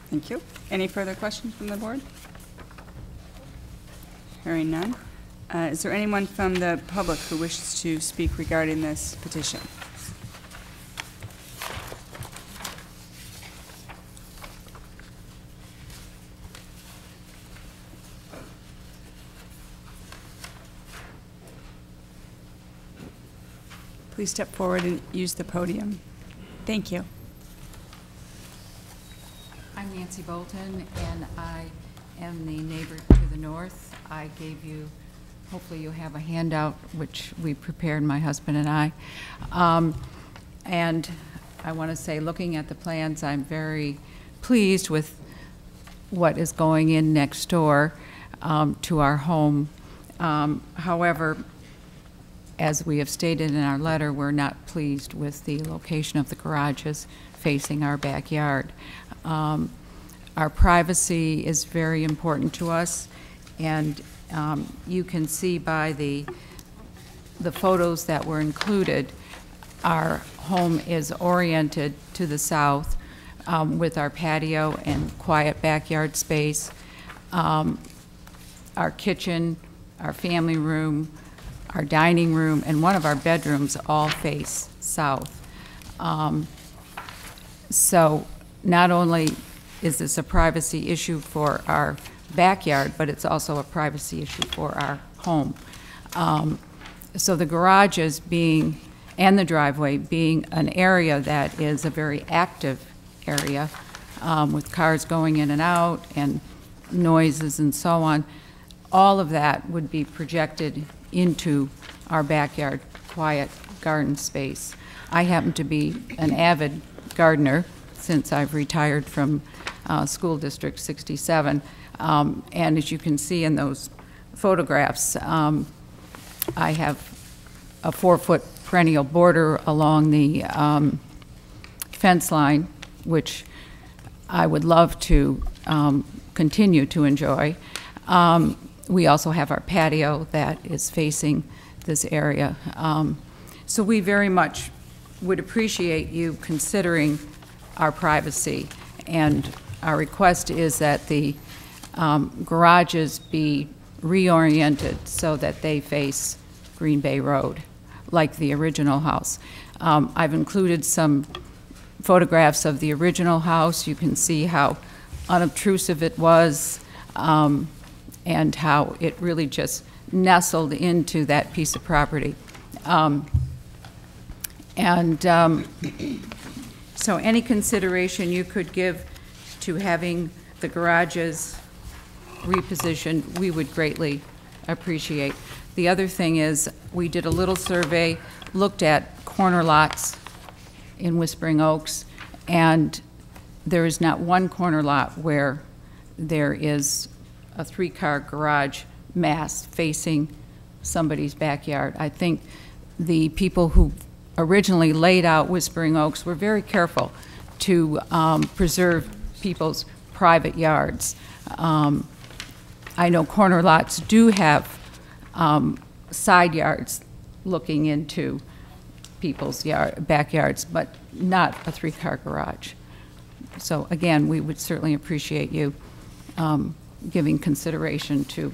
Thank you. Any further questions from the board? Hearing none. Is there anyone from the public who wishes to speak regarding this petition? Please step forward and use the podium. Thank you. I'm Nancy Bolton, and I am the neighbor to the north. I gave you, hopefully you have a handout, which we prepared, my husband and I. And I want to say, looking at the plans, I'm very pleased with what is going in next door to our home. However, as we have stated in our letter, we're not pleased with the location of the garages facing our backyard. Our privacy is very important to us, and you can see by the photos that were included, our home is oriented to the south with our patio and quiet backyard space. Our kitchen, our family room, our dining room, and one of our bedrooms all face south. So not only is this a privacy issue for our backyard, but it's also a privacy issue for our home. So the garages being, and the driveway being an area that is a very active area with cars going in and out and noises and so on, all of that would be projected into our backyard quiet garden space. I happen to be an avid gardener since I've retired from School District 67. And as you can see in those photographs, I have a 4-foot perennial border along the fence line, which I would love to continue to enjoy. We also have our patio that is facing this area. So we very much would appreciate you considering our privacy, and our request is that the garages be reoriented so that they face Green Bay Road, like the original house. I've included some photographs of the original house. You can see how unobtrusive it was, and how it really just nestled into that piece of property. So any consideration you could give to having the garages repositioned, we would greatly appreciate. The other thing is, we did a little survey, looked at corner lots in Whispering Oaks, and there is not one corner lot where there is a 3-car garage mass facing somebody's backyard. I think the people who originally laid out Whispering Oaks were very careful to preserve people's private yards. I know corner lots do have side yards looking into people's backyards, but not a 3-car garage. So again, we would certainly appreciate you giving consideration to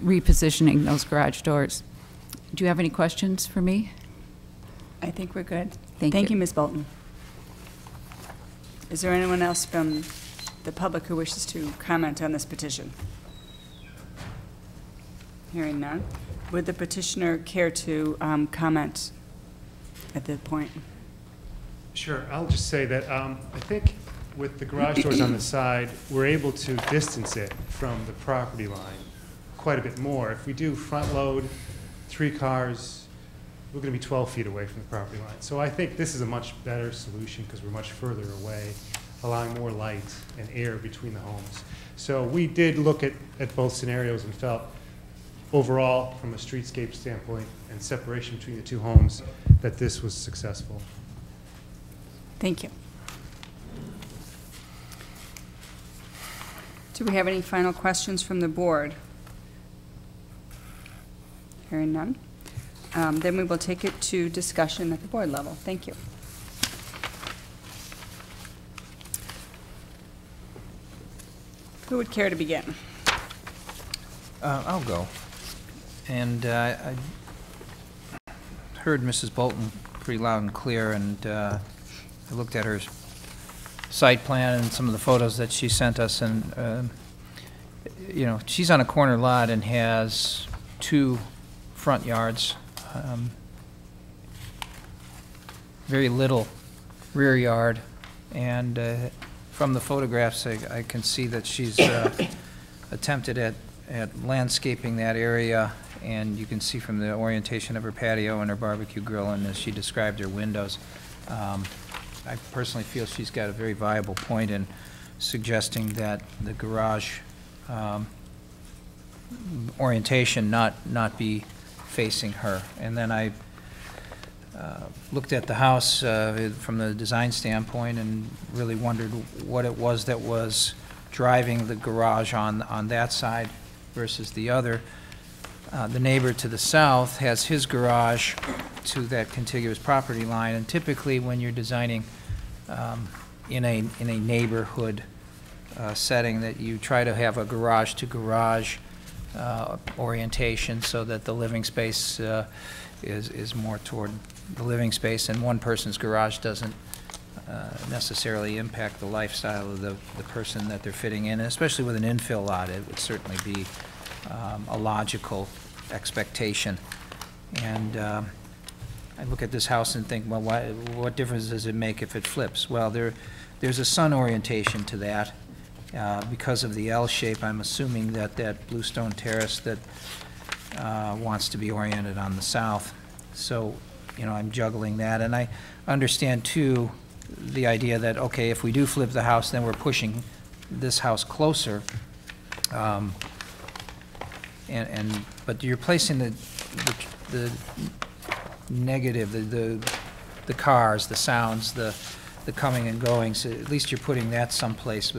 repositioning those garage doors. Do you have any questions for me? I think we're good. Thank you, Ms. Bolton. Is there anyone else from the public who wishes to comment on this petition? Hearing none. Would the petitioner care to comment at this point? Sure. I'll just say that I think with the garage doors on the side, we're able to distance it from the property line quite a bit more. If we do front load, 3 cars, we're going to be 12 feet away from the property line. So I think this is a much better solution because we're much further away, allowing more light and air between the homes. So we did look at both scenarios and felt overall, from a streetscape standpoint and separation between the 2 homes, that this was successful. Thank you. Do we have any final questions from the board? Hearing none. Then we will take it to discussion at the board level. Thank you. Who would care to begin? I'll go. And I heard Mrs. Bolton pretty loud and clear, and I looked at her site plan and some of the photos that she sent us, and you know, she's on a corner lot and has 2 front yards, very little rear yard, and from the photographs I can see that she's attempted at landscaping that area, and you can see from the orientation of her patio and her barbecue grill, and as she described her windows. I personally feel she's got a very viable point in suggesting that the garage orientation not be facing her. And then I looked at the house from the design standpoint and really wondered what it was that was driving the garage on that side versus the other. The neighbor to the south has his garage to that contiguous property line, and typically when you're designing in a neighborhood setting, that you try to have a garage to garage orientation so that the living space is more toward the living space, and one person's garage doesn't necessarily impact the lifestyle of the person that they're fitting in, and especially with an infill lot, it would certainly be a logical expectation. And I look at this house and think, well, what difference does it make if it flips? Well, there's a sun orientation to that. Because of the L shape, I'm assuming that bluestone terrace that wants to be oriented on the south. So, you know, I'm juggling that. And I understand, too, the idea that, okay, if we do flip the house, then we're pushing this house closer. But you're placing the negative, the cars, the sounds, the the coming and going, so at least you're putting that someplace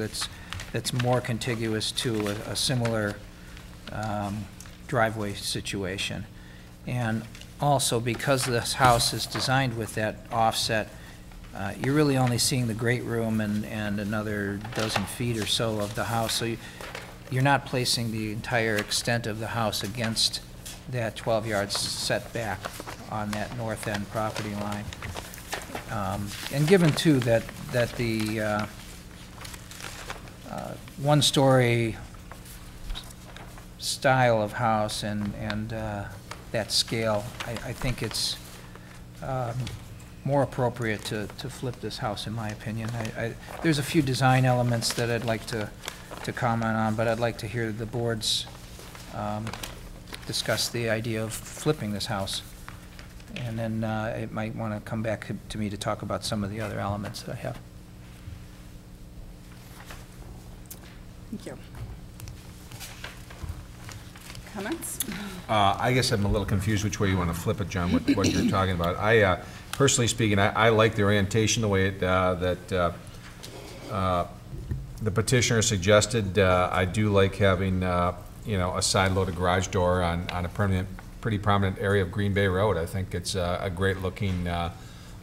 that's more contiguous to a similar driveway situation. And also, because this house is designed with that offset, you're really only seeing the great room and another dozen feet or so of the house, so you're not placing the entire extent of the house against that 12 yards setback on that north end property line. And given too that the one-story style of house and that scale, I think it's more appropriate to flip this house, in my opinion. There's a few design elements that I'd like to comment on, but I'd like to hear the board's discuss the idea of flipping this house. And then it might want to come back to me to talk about some of the other elements that I have. Thank you. Comments? I guess I'm a little confused which way you want to flip it, John, what you're talking about. Personally speaking, I like the orientation, the way it, that the petitioner suggested. I do like having, you know, a side-loaded garage door on a pretty prominent area of Green Bay Road. I think it's a great-looking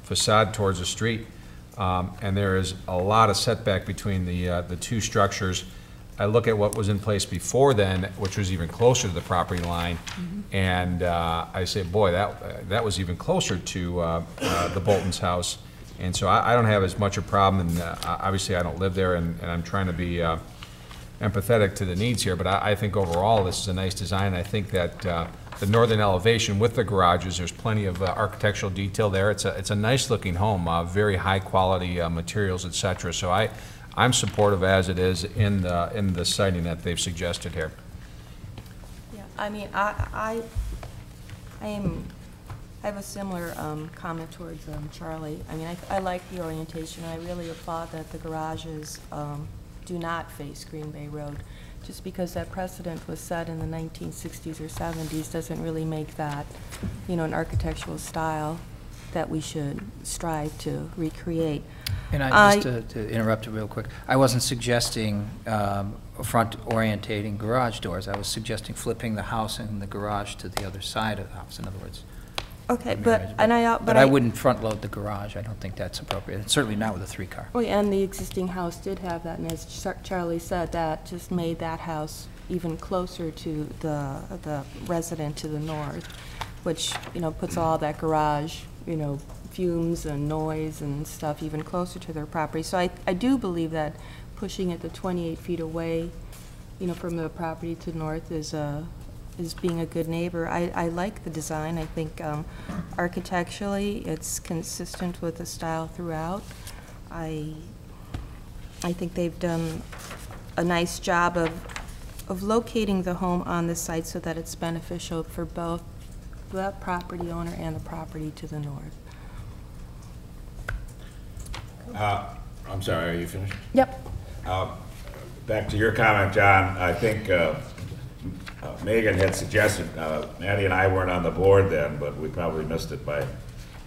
facade towards the street. And there is a lot of setback between the two structures. I look at what was in place before then, which was even closer to the property line, and I say, boy, that was even closer to the Bolton's house. And so I don't have as much a problem, and obviously I don't live there, and I'm trying to be empathetic to the needs here, but I think overall this is a nice design. I think that the northern elevation with the garages, there's plenty of architectural detail there. It's a nice looking home, very high quality materials, etc. So I'm supportive as it is in the siting that they've suggested here. Yeah, I mean, I have a similar comment towards Charlie. I mean, I like the orientation. I really applaud that the garages do not face Green Bay Road. Just because that precedent was set in the 1960s or 70s doesn't really make that, you know, an architectural style that we should strive to recreate. And just to interrupt you real quick, I wasn't suggesting front orientating garage doors. I was suggesting flipping the house and the garage to the other side of the house, in other words. Okay, but I wouldn't front load the garage. I don't think that's appropriate. And certainly not with a 3-car. Oh, and the existing house did have that, and as Charlie said, that just made that house even closer to the resident to the north, which, you know, puts all that garage, you know, fumes and noise and stuff even closer to their property. So I do believe that pushing it to 28 feet away, you know, from the property to the north is being a good neighbor. I like the design. I think architecturally it's consistent with the style throughout. I think they've done a nice job of locating the home on the site so that it's beneficial for both the property owner and the property to the north. I'm sorry, are you finished? Yep. Back to your comment, John, I think Megan had suggested, Maddie and I weren't on the board then, but we probably missed it by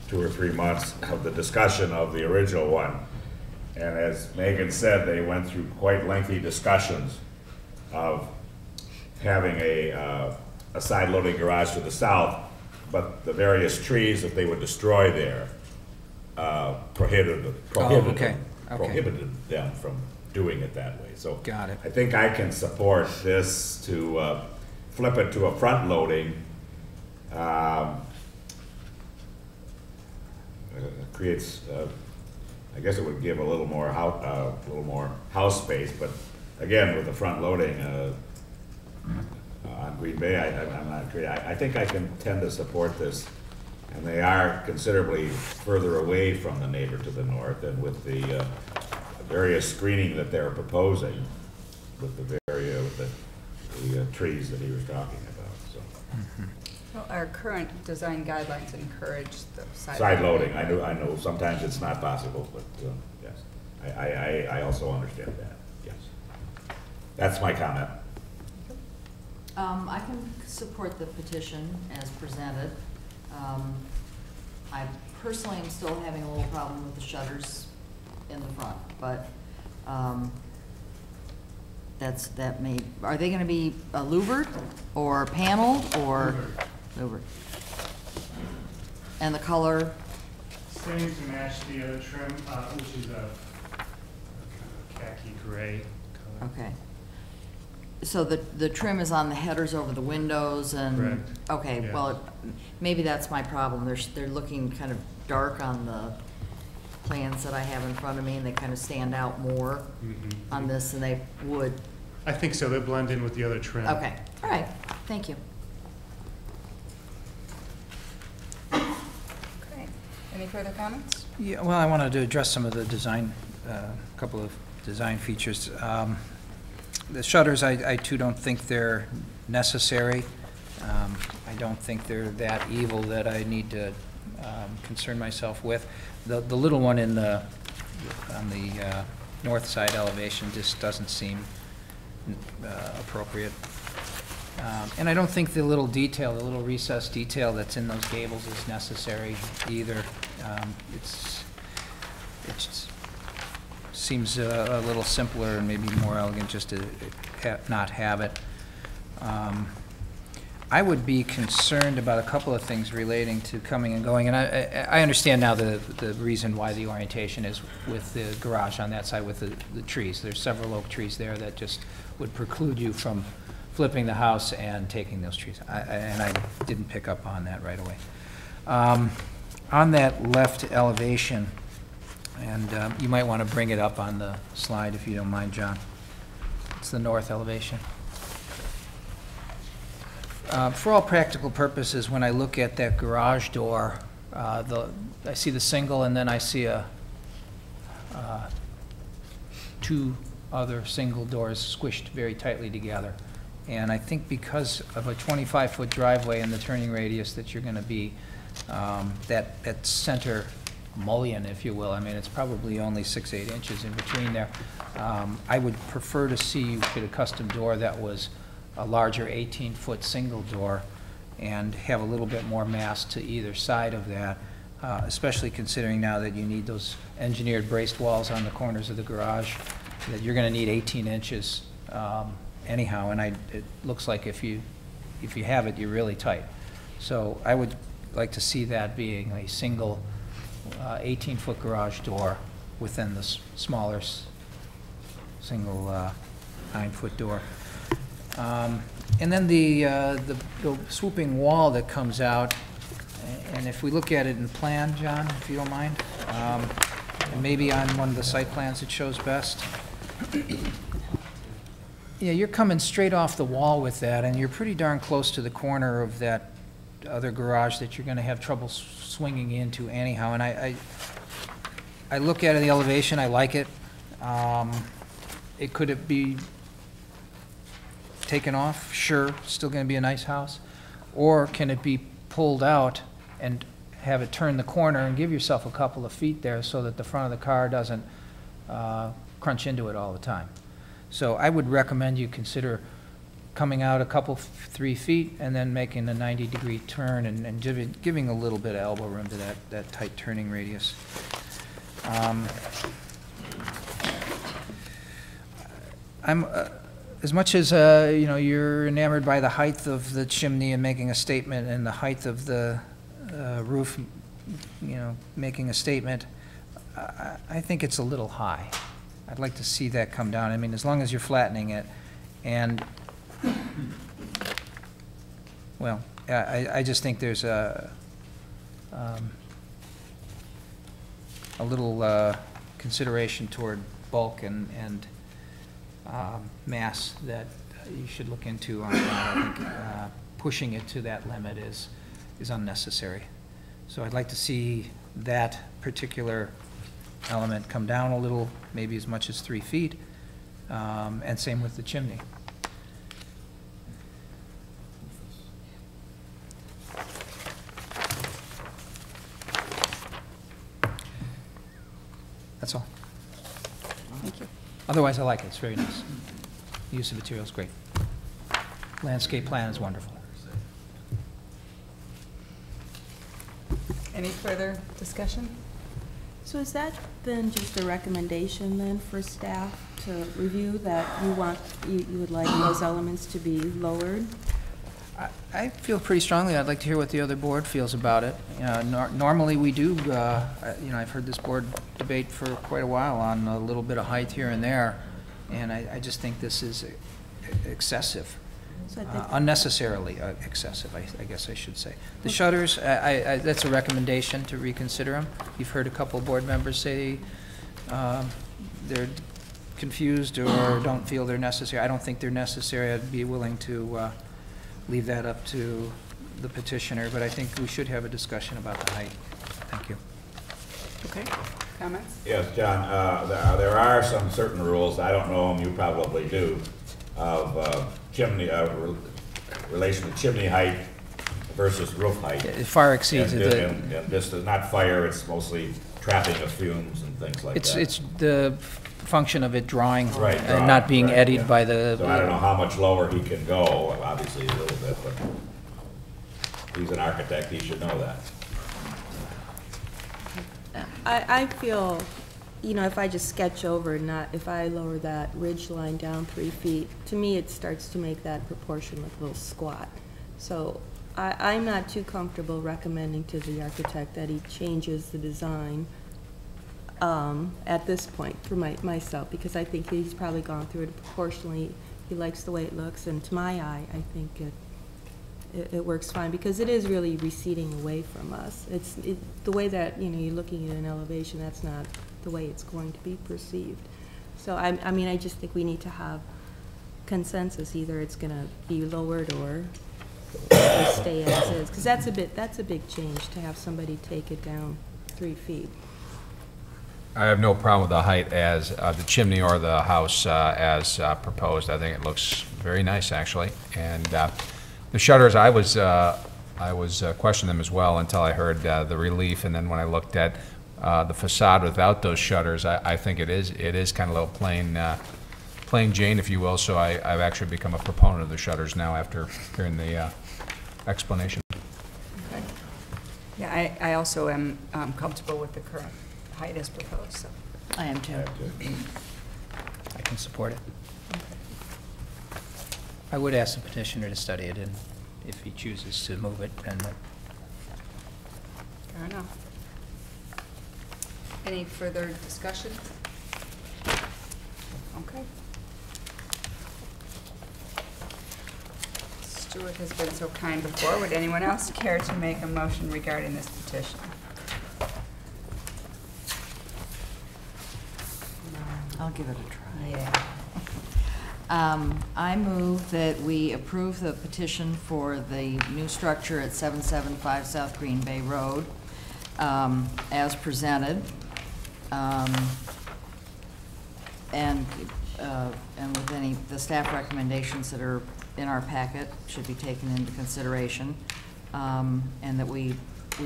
2 or 3 months of the discussion of the original one. And as Megan said, they went through quite lengthy discussions of having a side-loading garage to the south, but the various trees that they would destroy there prohibited them from doing it that way. So got it. I think I can support this to flip it to a front loading. Creates, I guess it would give a little more house space, but again, with the front loading on Green Bay, I'm not crazy. I think I can tend to support this, and they are considerably further away from the neighbor to the north, and with the various screening that they're proposing, with the trees that he was talking about. So. Well, our current design guidelines encourage the side loading. I know sometimes it's not possible, but yes, I also understand that. Yes, that's my comment. I can support the petition as presented. I personally am still having a little problem with the shutters in the front, but, are they gonna be louvered or paneled or? Louvered. And the color? Same to match the other trim, which is a khaki gray color. Okay. So the trim is on the headers over the windows and? Correct. Okay, Yeah. well, maybe that's my problem. They're looking kind of dark on the plans that I have in front of me, and they kind of stand out more on this than they would. I think so. They blend in with the other trim. Okay, all right, thank you. Okay. Any further comments? Yeah, well, I wanted to address some of the design, couple of design features. The shutters, I too don't think they're necessary. I don't think they're that evil that I need to concern myself with. The little one on the north side elevation just doesn't seem appropriate. And I don't think the little detail, the little recessed detail that's in those gables is necessary either. It seems a little simpler and maybe more elegant just to not have it. I would be concerned about a couple of things relating to coming and going, and I understand now the reason why the orientation is with the garage on that side with the trees. There's several oak trees there that just would preclude you from flipping the house and taking those trees. And I didn't pick up on that right away. On that left elevation, and you might want to bring it up on the slide if you don't mind, John. It's the north elevation. For all practical purposes, when I look at that garage door, I see the single and then I see two other single doors squished very tightly together. And I think because of a 25-foot driveway and the turning radius that you're going to be, that center mullion, if you will, I mean, it's probably only 6-8 inches in between there. I would prefer to see you get a custom door that was a larger 18-foot single door and have a little bit more mass to either side of that, especially considering now that you need those engineered braced walls on the corners of the garage, that you're going to need 18 inches anyhow, and it looks like if you have it, you're really tight. So I would like to see that being a single 18-foot garage door within the smaller single 9-foot door. And then the swooping wall that comes out, and if we look at it in the plan, John, if you don't mind, and maybe on one of the site plans it shows best. Yeah, you're coming straight off the wall with that, and you're pretty darn close to the corner of that other garage that you're going to have trouble swinging into anyhow. And I look at it, the elevation, I like it. Could it be taken off? Sure, still going to be a nice house. Or can it be pulled out and have it turn the corner and give yourself a couple of feet there so that the front of the car doesn't crunch into it all the time? So I would recommend you consider coming out a couple, 3 feet and then making a 90-degree turn and giving a little bit of elbow room to that tight turning radius. As much as you're enamored by the height of the chimney and making a statement, and the height of the roof, making a statement, I think it's a little high. I'd like to see that come down. I mean, as long as you're flattening it, and well, I just think there's a little consideration toward bulk and mass that you should look into on that. I think pushing it to that limit is unnecessary. So I'd like to see that particular element come down a little, maybe as much as 3 feet, and same with the chimney. That's all. Thank you. Otherwise, I like it. It's very nice. The use of material is great. Landscape plan is wonderful. Any further discussion? So is that then just a recommendation then for staff to review, that you would like those elements to be lowered? I feel pretty strongly. I'd like to hear what the other board feels about it. Normally, we do, I've heard this board debate for quite a while on a little bit of height here and there, and I just think this is excessive. So I think Unnecessarily excessive, I guess I should say. The shutters, that's a recommendation to reconsider them. You've heard a couple of board members say they're confused or don't feel they're necessary. I don't think they're necessary. I'd be willing to leave that up to the petitioner, but I think we should have a discussion about the height. Thank you. Okay, comments? Yes, John, there are some certain rules, I don't know them, you probably do, of chimney, relation to chimney height versus roof height. It far exceeds and, the... and this is not fire, it's mostly trapping of fumes and things like that. It's the function of it drawing Right, and not being right, eddied yeah. by the... So I don't know how much lower he can go, obviously a little bit, but he's an architect, he should know that. I feel, if I just sketch over, if I lower that ridge line down 3 feet, to me it starts to make that proportion look a little squat. So I'm not too comfortable recommending to the architect that he changes the design at this point for myself, because I think he's probably gone through it proportionally. He likes the way it looks, and to my eye, I think it works fine, because it is really receding away from us. The way that, you're looking at an elevation, that's not the way it's going to be perceived. So I just think we need to have consensus. Either it's going to be lowered or stay as is, because that's a big change to have somebody take it down 3 feet. I have no problem with the height as the chimney or the house as proposed. I think it looks very nice, actually. And the shutters, I was questioning them as well until I heard the relief, and then when I looked at the facade without those shutters, I think it is kind of a little plain Jane, if you will. So I've actually become a proponent of the shutters now after hearing the explanation. Okay. Yeah, I also am comfortable with the current height as proposed. So. I am too. I can support it. I would ask the petitioner to study it, and if he chooses to move it, then... Fair enough. Any further discussion? Okay. Steuart has been so kind before. Would anyone else care to make a motion regarding this petition? I'll give it a try. Yeah. I move that we approve the petition for the new structure at 775 South Green Bay Road as presented, and with the staff recommendations that are in our packet should be taken into consideration, and that we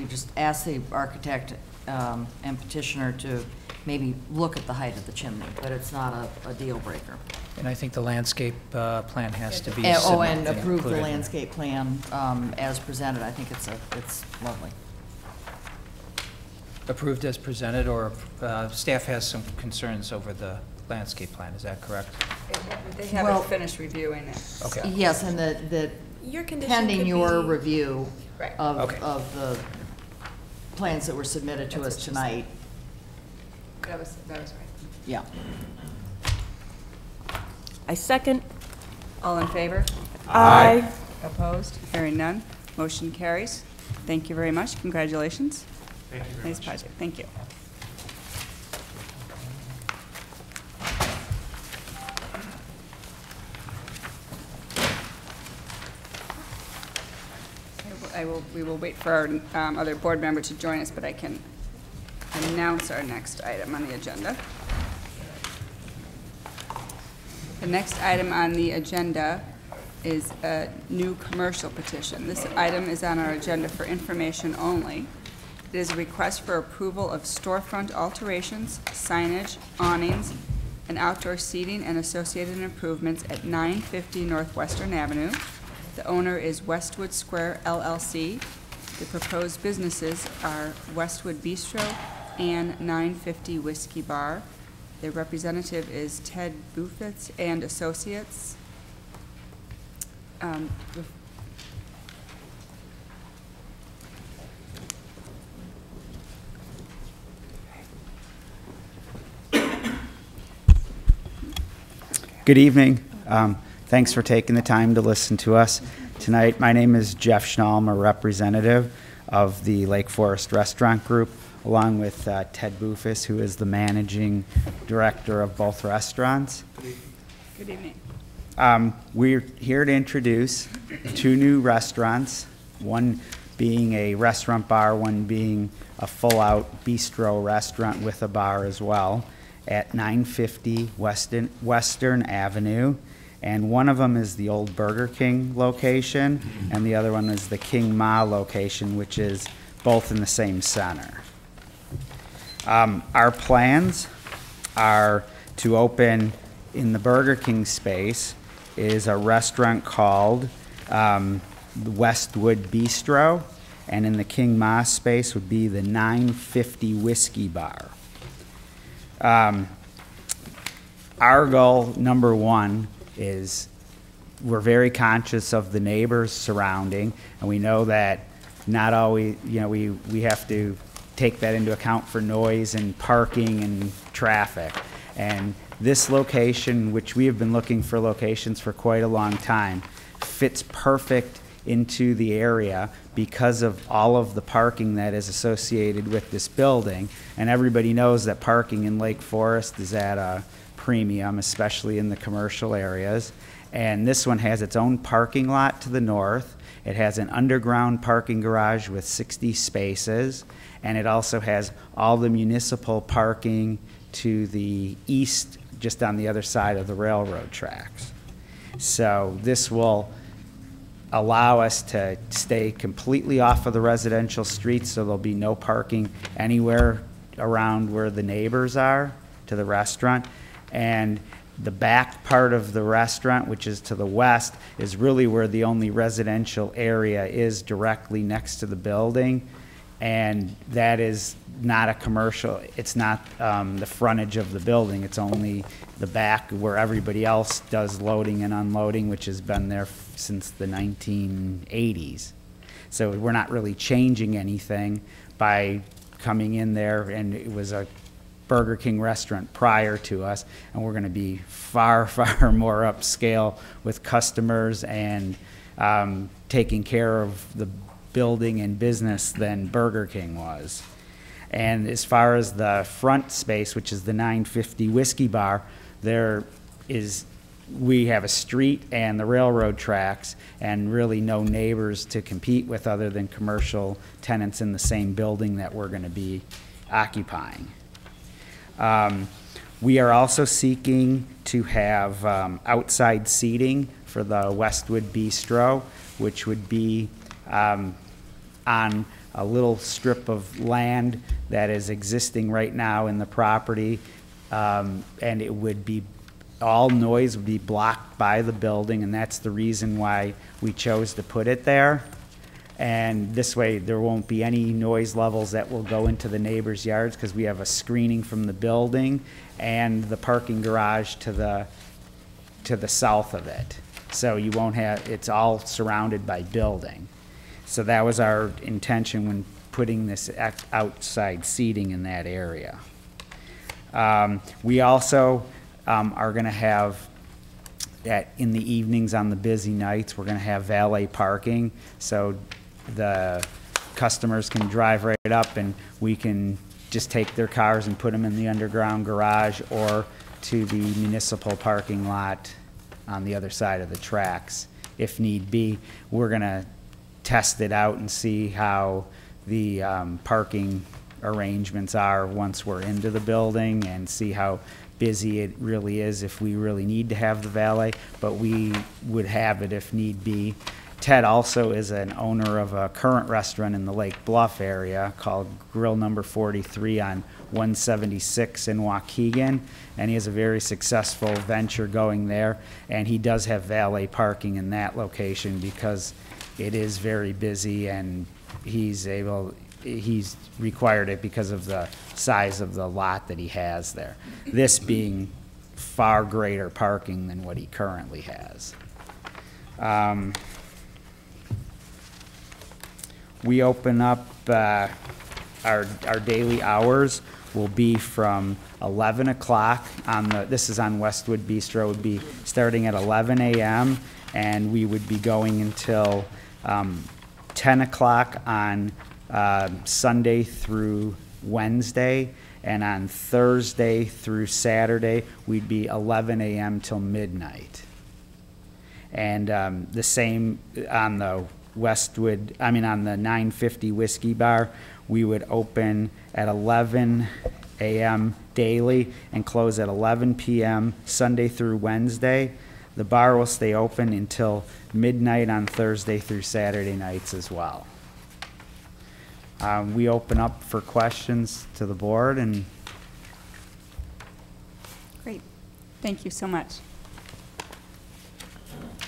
just ask the architect and petitioner to maybe look at the height of the chimney, but it's not a deal breaker. And I think the landscape plan has to be and approve the landscape plan as presented. I think it's lovely. Approved as presented, or staff has some concerns over the landscape plan, is that correct? They haven't finished reviewing it. Okay. Yes, and the Your condition pending could your be- review Right. of the plans that were submitted to us tonight. That was right. Yeah. I second. All in favor? Aye. Opposed? Hearing none. Motion carries. Thank you very much. Congratulations. Thank you very Nice much. project. Thank you. We will wait for our other board member to join us, but I can announce our next item on the agenda. The next item on the agenda is a new commercial petition. This item is on our agenda for information only. It is a request for approval of storefront alterations, signage, awnings, and outdoor seating and associated improvements at 950 Northwestern Avenue. The owner is Westwood Square LLC. The proposed businesses are Westwood Bistro, and 950 Whiskey Bar. Their representative is Ted Buffett and Associates. Good evening. Thanks for taking the time to listen to us tonight. My name is Jeff Schnall. I'm a representative of the Lake Forest Restaurant Group, along with Ted Bufus, who is the managing director of both restaurants. Good evening. We're here to introduce two new restaurants, one being a restaurant bar, one being a full-out bistro restaurant with a bar as well, at 950 Western Avenue. And one of them is the old Burger King location, and the other one is the King Ma location, which is both in the same center. Our plans are to open in the Burger King space is a restaurant called the Westwood Bistro, and in the King Ma space would be the 950 Whiskey Bar. Our goal, number one, is we're very conscious of the neighbors surrounding, and we know that not always, we have to take that into account for noise and parking and traffic. And this location, which we have been looking for locations for quite a long time, fits perfect into the area because of all of the parking that is associated with this building. And everybody knows that parking in Lake Forest is at a premium, especially in the commercial areas. And this one has its own parking lot to the north. It has an underground parking garage with 60 spaces, and it also has all the municipal parking to the east, just on the other side of the railroad tracks. So this will allow us to stay completely off of the residential streets, so there'll be no parking anywhere around where the neighbors are to the restaurant. And the back part of the restaurant, which is to the west, is really where the only residential area is, directly next to the building. And that is not a commercial, it's not the frontage of the building, it's only the back where everybody else does loading and unloading, which has been there since the 1980s. So we're not really changing anything by coming in there, and it was a Burger King restaurant prior to us, and we're going to be far, far more upscale with customers and taking care of the building and business than Burger King was. And as far as the front space, which is the 950 Whiskey Bar, we have a street and the railroad tracks, and really no neighbors to compete with other than commercial tenants in the same building that we're going to be occupying. We are also seeking to have outside seating for the Westwood Bistro, which would be on a little strip of land that is existing right now in the property, and it would be, all noise would be blocked by the building, and that's the reason why we chose to put it there. And this way there won't be any noise levels that will go into the neighbors' yards, because we have a screening from the building and the parking garage to the south of it. So you won't have, it's all surrounded by building. So that was our intention when putting this outside seating in that area. We also are going to have, in the evenings on the busy nights, we're going to have valet parking, so the customers can drive right up and we can just take their cars and put them in the underground garage or to the municipal parking lot on the other side of the tracks if need be. We're going to test it out and see how the parking arrangements are once we're into the building, and see how busy it really is, if we really need to have the valet, but we would have it if need be. Ted also is an owner of a current restaurant in the Lake Bluff area called Grill Number 43 on 176 in Waukegan, and he has a very successful venture going there, and he does have valet parking in that location because it is very busy, and he's able, he's required it because of the size of the lot that he has there. This being far greater parking than what he currently has. We open up, our daily hours will be from 11 o'clock on this is on Westwood Bistro, would be starting at 11 a.m. and we would be going until 10 o'clock on Sunday through Wednesday, and on Thursday through Saturday, we'd be 11 a.m. till midnight. And the same on the on the 950 Whiskey Bar, we would open at 11 a.m. daily and close at 11 p.m. Sunday through Wednesday. The bar will stay open until midnight on Thursday through Saturday nights as well. We open up for questions to the board, and Great. Thank you so much.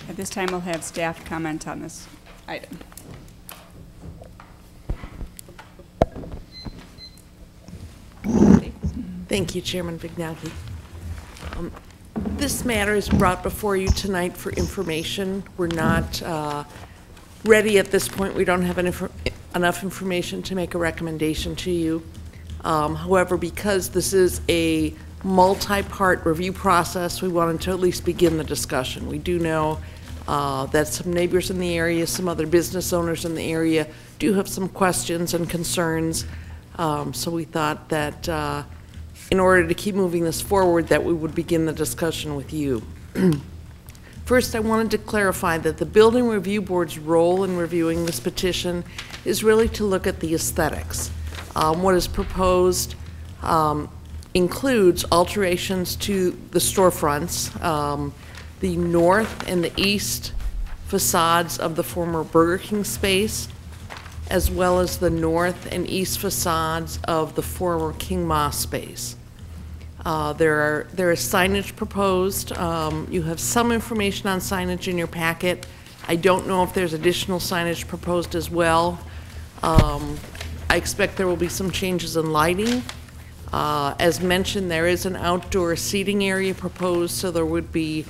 At this time, we'll have staff comment on this item. Thank you, Chairman Vignocchi. This matter is brought before you tonight for information. We're not ready at this point. We don't have enough information to make a recommendation to you. However, because this is a multi-part review process, we wanted to at least begin the discussion. We do know that some neighbors in the area, some other business owners in the area do have some questions and concerns. So we thought that in order to keep moving this forward, that we would begin the discussion with you. First, I wanted to clarify that the Building Review Board's role in reviewing this petition is really to look at the aesthetics. What is proposed includes alterations to the storefronts, the north and the east facades of the former Burger King space, as well as the north and east facades of the former King Ma space. There is signage proposed. You have some information on signage in your packet. I don't know if there's additional signage proposed as well. I expect there will be some changes in lighting. As mentioned, there is an outdoor seating area proposed, so there would be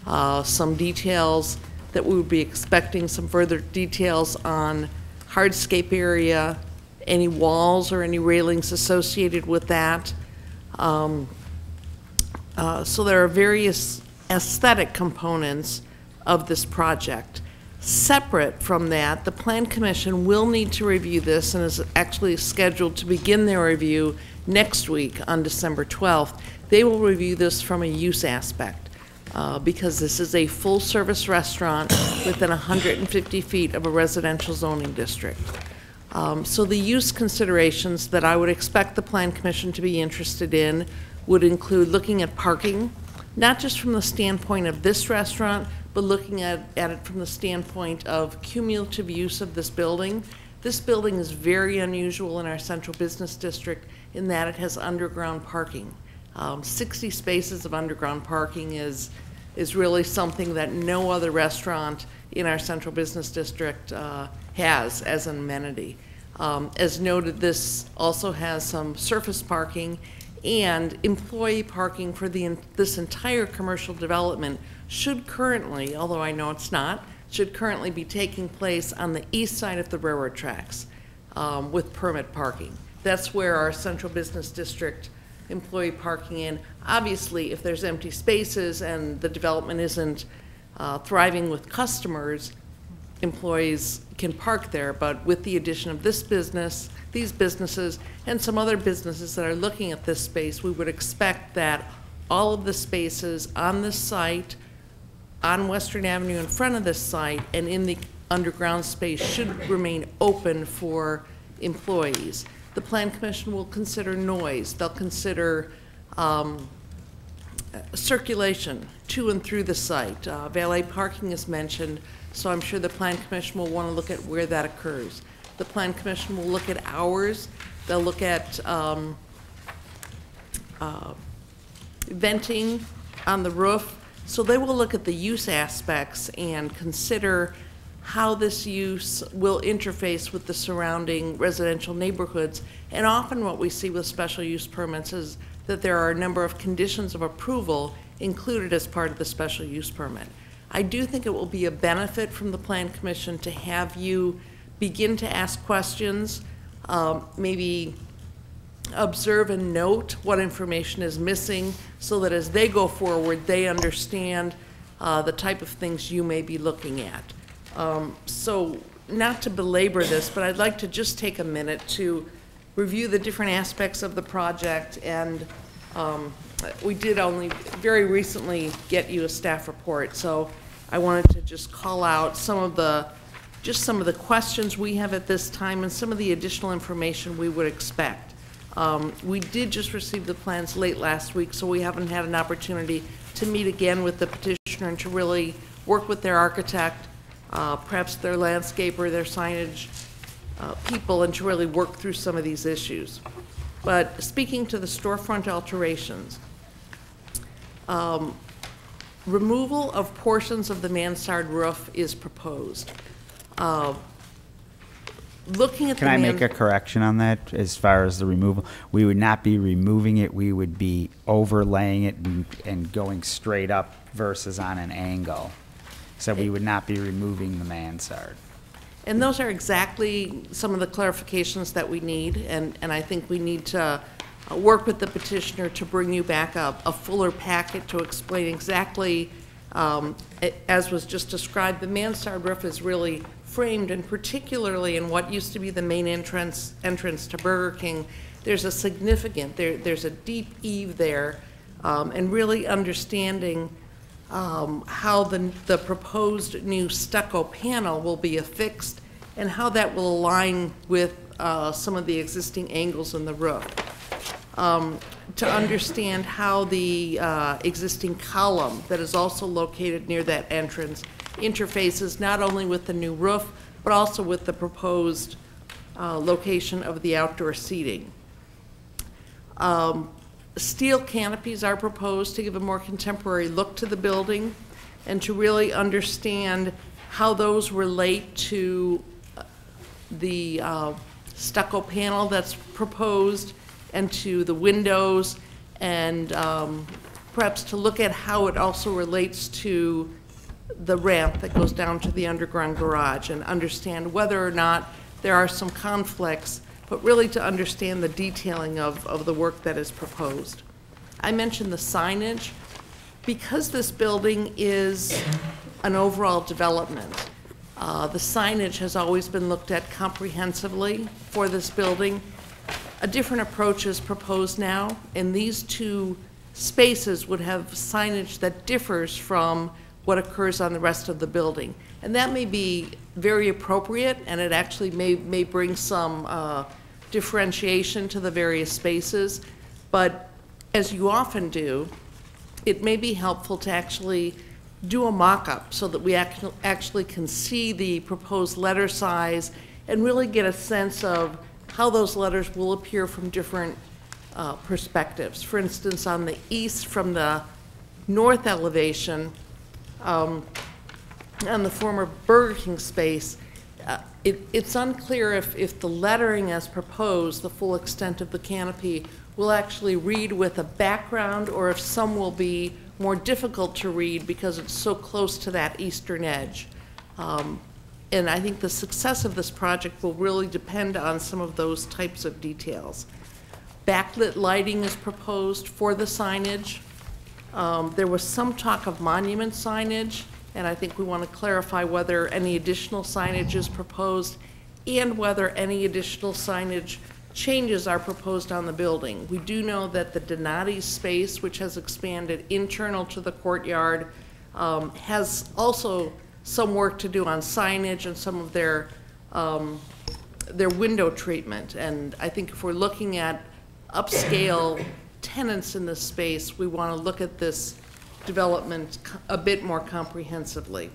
some details that we would be expecting, some further details on hardscape area, any walls or any railings associated with that. So there are various aesthetic components of this project. Separate from that, the Plan Commission will need to review this and is actually scheduled to begin their review next week on December 12th. They will review this from a use aspect because this is a full-service restaurant within 150 feet of a residential zoning district. So the use considerations that I would expect the Plan Commission to be interested in would include looking at parking, not just from the standpoint of this restaurant, but looking at it from the standpoint of cumulative use of this building. This building is very unusual in our central business district in that it has underground parking. 60 spaces of underground parking is really something that no other restaurant in our central business district has as an amenity. As noted, this also has some surface parking and employee parking for this entire commercial development should currently, although I know it's not, should currently be taking place on the east side of the railroad tracks with permit parking. That's where our central business district employee parking in. Obviously, if there's empty spaces and the development isn't thriving with customers, employees can park there, but with the addition of this business, these businesses, and some other businesses that are looking at this space, we would expect that all of the spaces on this site, on Western Avenue in front of this site, and in the underground space should remain open for employees. The Plan Commission will consider noise. They'll consider circulation to and through the site. Valet parking is mentioned, so I'm sure the Plan Commission will want to look at where that occurs. The Plan Commission will look at hours. They'll look at venting on the roof. So they will look at the use aspects and consider how this use will interface with the surrounding residential neighborhoods. And often what we see with special use permits is that there are a number of conditions of approval included as part of the special use permit. I do think it will be a benefit from the Plan Commission to have you begin to ask questions, maybe observe and note what information is missing so that as they go forward, they understand the type of things you may be looking at. So not to belabor this, but I'd like to just take a minute to review the different aspects of the project. And we did only very recently get you a staff report, so I wanted to just call out some of the questions we have at this time and some of the additional information we would expect. We did just receive the plans late last week, so we haven't had an opportunity to meet again with the petitioner and to really work with their architect, perhaps their landscaper, their signage people, and to really work through some of these issues. But speaking to the storefront alterations, removal of portions of the mansard roof is proposed. Looking at Can I make a correction on that as far as the removal? We would not be removing it, we would be overlaying it and going straight up versus on an angle. So we would not be removing the mansard. And those are exactly some of the clarifications that we need, and I think we need to work with the petitioner to bring you back a fuller packet to explain exactly, as was just described, the mansard roof is really framed, and particularly in what used to be the main entrance to Burger King, there's a significant, there's a deep eave there, and really understanding how the proposed new stucco panel will be affixed and how that will align with some of the existing angles in the roof. To understand how the existing column that is also located near that entrance interfaces not only with the new roof, but also with the proposed location of the outdoor seating. Steel canopies are proposed to give a more contemporary look to the building and to really understand how those relate to the stucco panel that's proposed and to the windows, and perhaps to look at how it also relates to the ramp that goes down to the underground garage, and understand whether or not there are some conflicts, but really to understand the detailing of the work that is proposed. I mentioned the signage. Because this building is an overall development, the signage has always been looked at comprehensively for this building. A different approach is proposed now, and these two spaces would have signage that differs from what occurs on the rest of the building. And that may be very appropriate, and it actually may bring some differentiation to the various spaces. But as you often do, it may be helpful to actually do a mock-up so that we actually can see the proposed letter size and really get a sense of how those letters will appear from different perspectives. For instance, on the east from the north elevation, on the former Burger King space, it's unclear if the lettering as proposed, the full extent of the canopy, will actually read with a background, or if some will be more difficult to read because it's so close to that eastern edge. And I think the success of this project will really depend on some of those types of details. Backlit lighting is proposed for the signage. There was some talk of monument signage, and I think we want to clarify whether any additional signage is proposed and whether any additional signage changes are proposed on the building. We do know that the Donati space, which has expanded internal to the courtyard, has also some work to do on signage and some of their window treatment. And I think if we're looking at upscale tenants in this space, we want to look at this development a bit more comprehensively.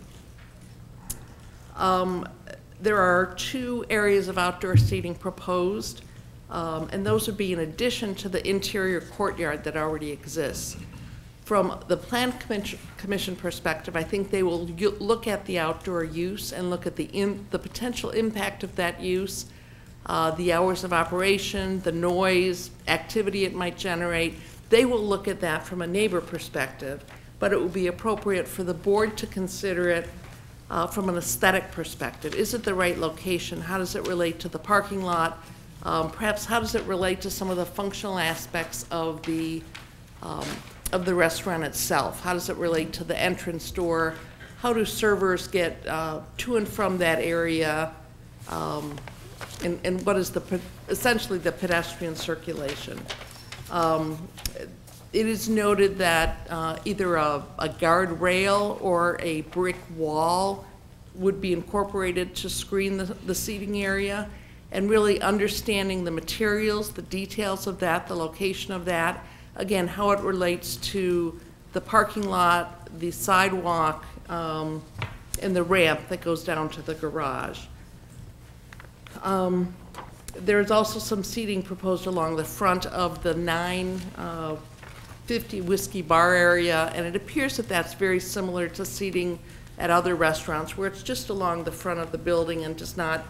There are 2 areas of outdoor seating proposed, and those would be in addition to the interior courtyard that already exists. from the Plan Commission perspective, I think they will look at the outdoor use and look at the potential impact of that use, the hours of operation, the noise, activity it might generate. They will look at that from a neighbor perspective, but it will be appropriate for the board to consider it from an aesthetic perspective. Is it the right location? How does it relate to the parking lot? Perhaps how does it relate to some of the functional aspects of the restaurant itself? How does it relate to the entrance door? How do servers get to and from that area? And what is essentially the pedestrian circulation? It is noted that either a guardrail or a brick wall would be incorporated to screen the seating area, and really understanding the materials, the details of that, the location of that, again, how it relates to the parking lot, the sidewalk, and the ramp that goes down to the garage. There's also some seating proposed along the front of the 950 Whiskey Bar area, and it appears that that's very similar to seating at other restaurants, where it's just along the front of the building and does not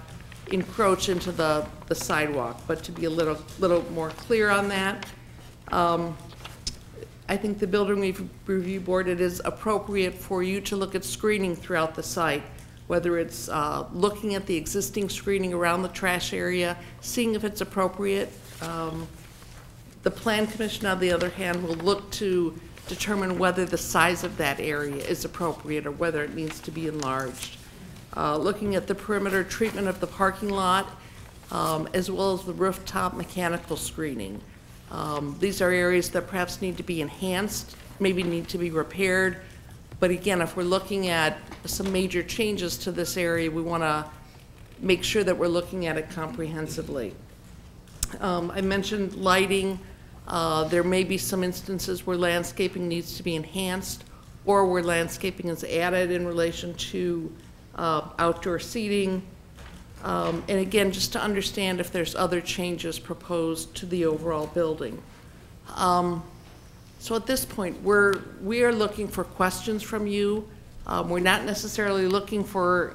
encroach into the sidewalk. But to be a little more clear on that, I think the Building Review Board, it is appropriate for you to look at screening throughout the site, whether it's looking at the existing screening around the trash area, seeing if it's appropriate. The Plan Commission, on the other hand, will look to determine whether the size of that area is appropriate or whether it needs to be enlarged. Looking at the perimeter treatment of the parking lot, as well as the rooftop mechanical screening. These are areas that perhaps need to be enhanced, maybe need to be repaired. But again, if we're looking at some major changes to this area, we want to make sure that we're looking at it comprehensively. I mentioned lighting. There may be some instances where landscaping needs to be enhanced or where landscaping is added in relation to outdoor seating. And again, just to understand if there's other changes proposed to the overall building. So at this point, we are looking for questions from you. We're not necessarily looking for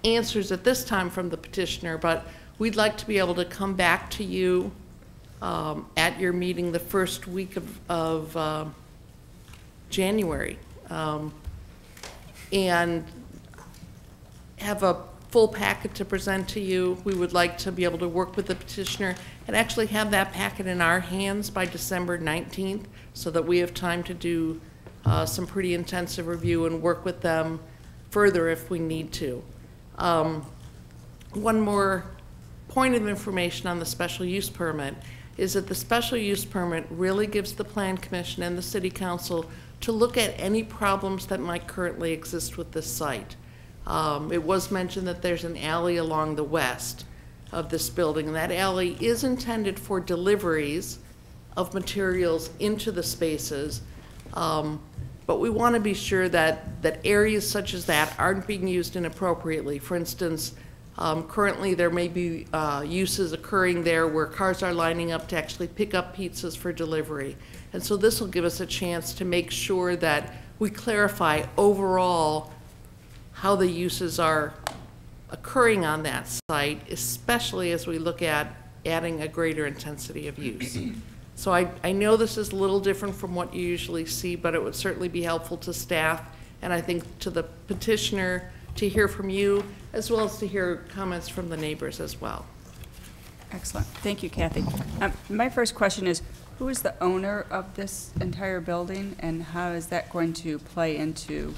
answers at this time from the petitioner, but we'd like to be able to come back to you at your meeting the first week of January and have a full packet to present to you. We would like to be able to work with the petitioner and actually have that packet in our hands by December 19th so that we have time to do some pretty intensive review and work with them further if we need to. One more point of information on the special use permit is that the special use permit really gives the Plan Commission and the City Council to look at any problems that might currently exist with this site. It was mentioned that there's an alley along the west of this building, and that alley is intended for deliveries of materials into the spaces, but we want to be sure that areas such as that aren't being used inappropriately. For instance, currently there may be uses occurring there where cars are lining up to actually pick up pizzas for delivery. And so this will give us a chance to make sure that we clarify overall how the uses are occurring on that site, especially as we look at adding a greater intensity of use. So I know this is a little different from what you usually see, but it would certainly be helpful to staff, and I think to the petitioner, to hear from you, as well as to hear comments from the neighbors as well. Excellent. Thank you, Kathy. My first question is, who is the owner of this entire building, and how is that going to play into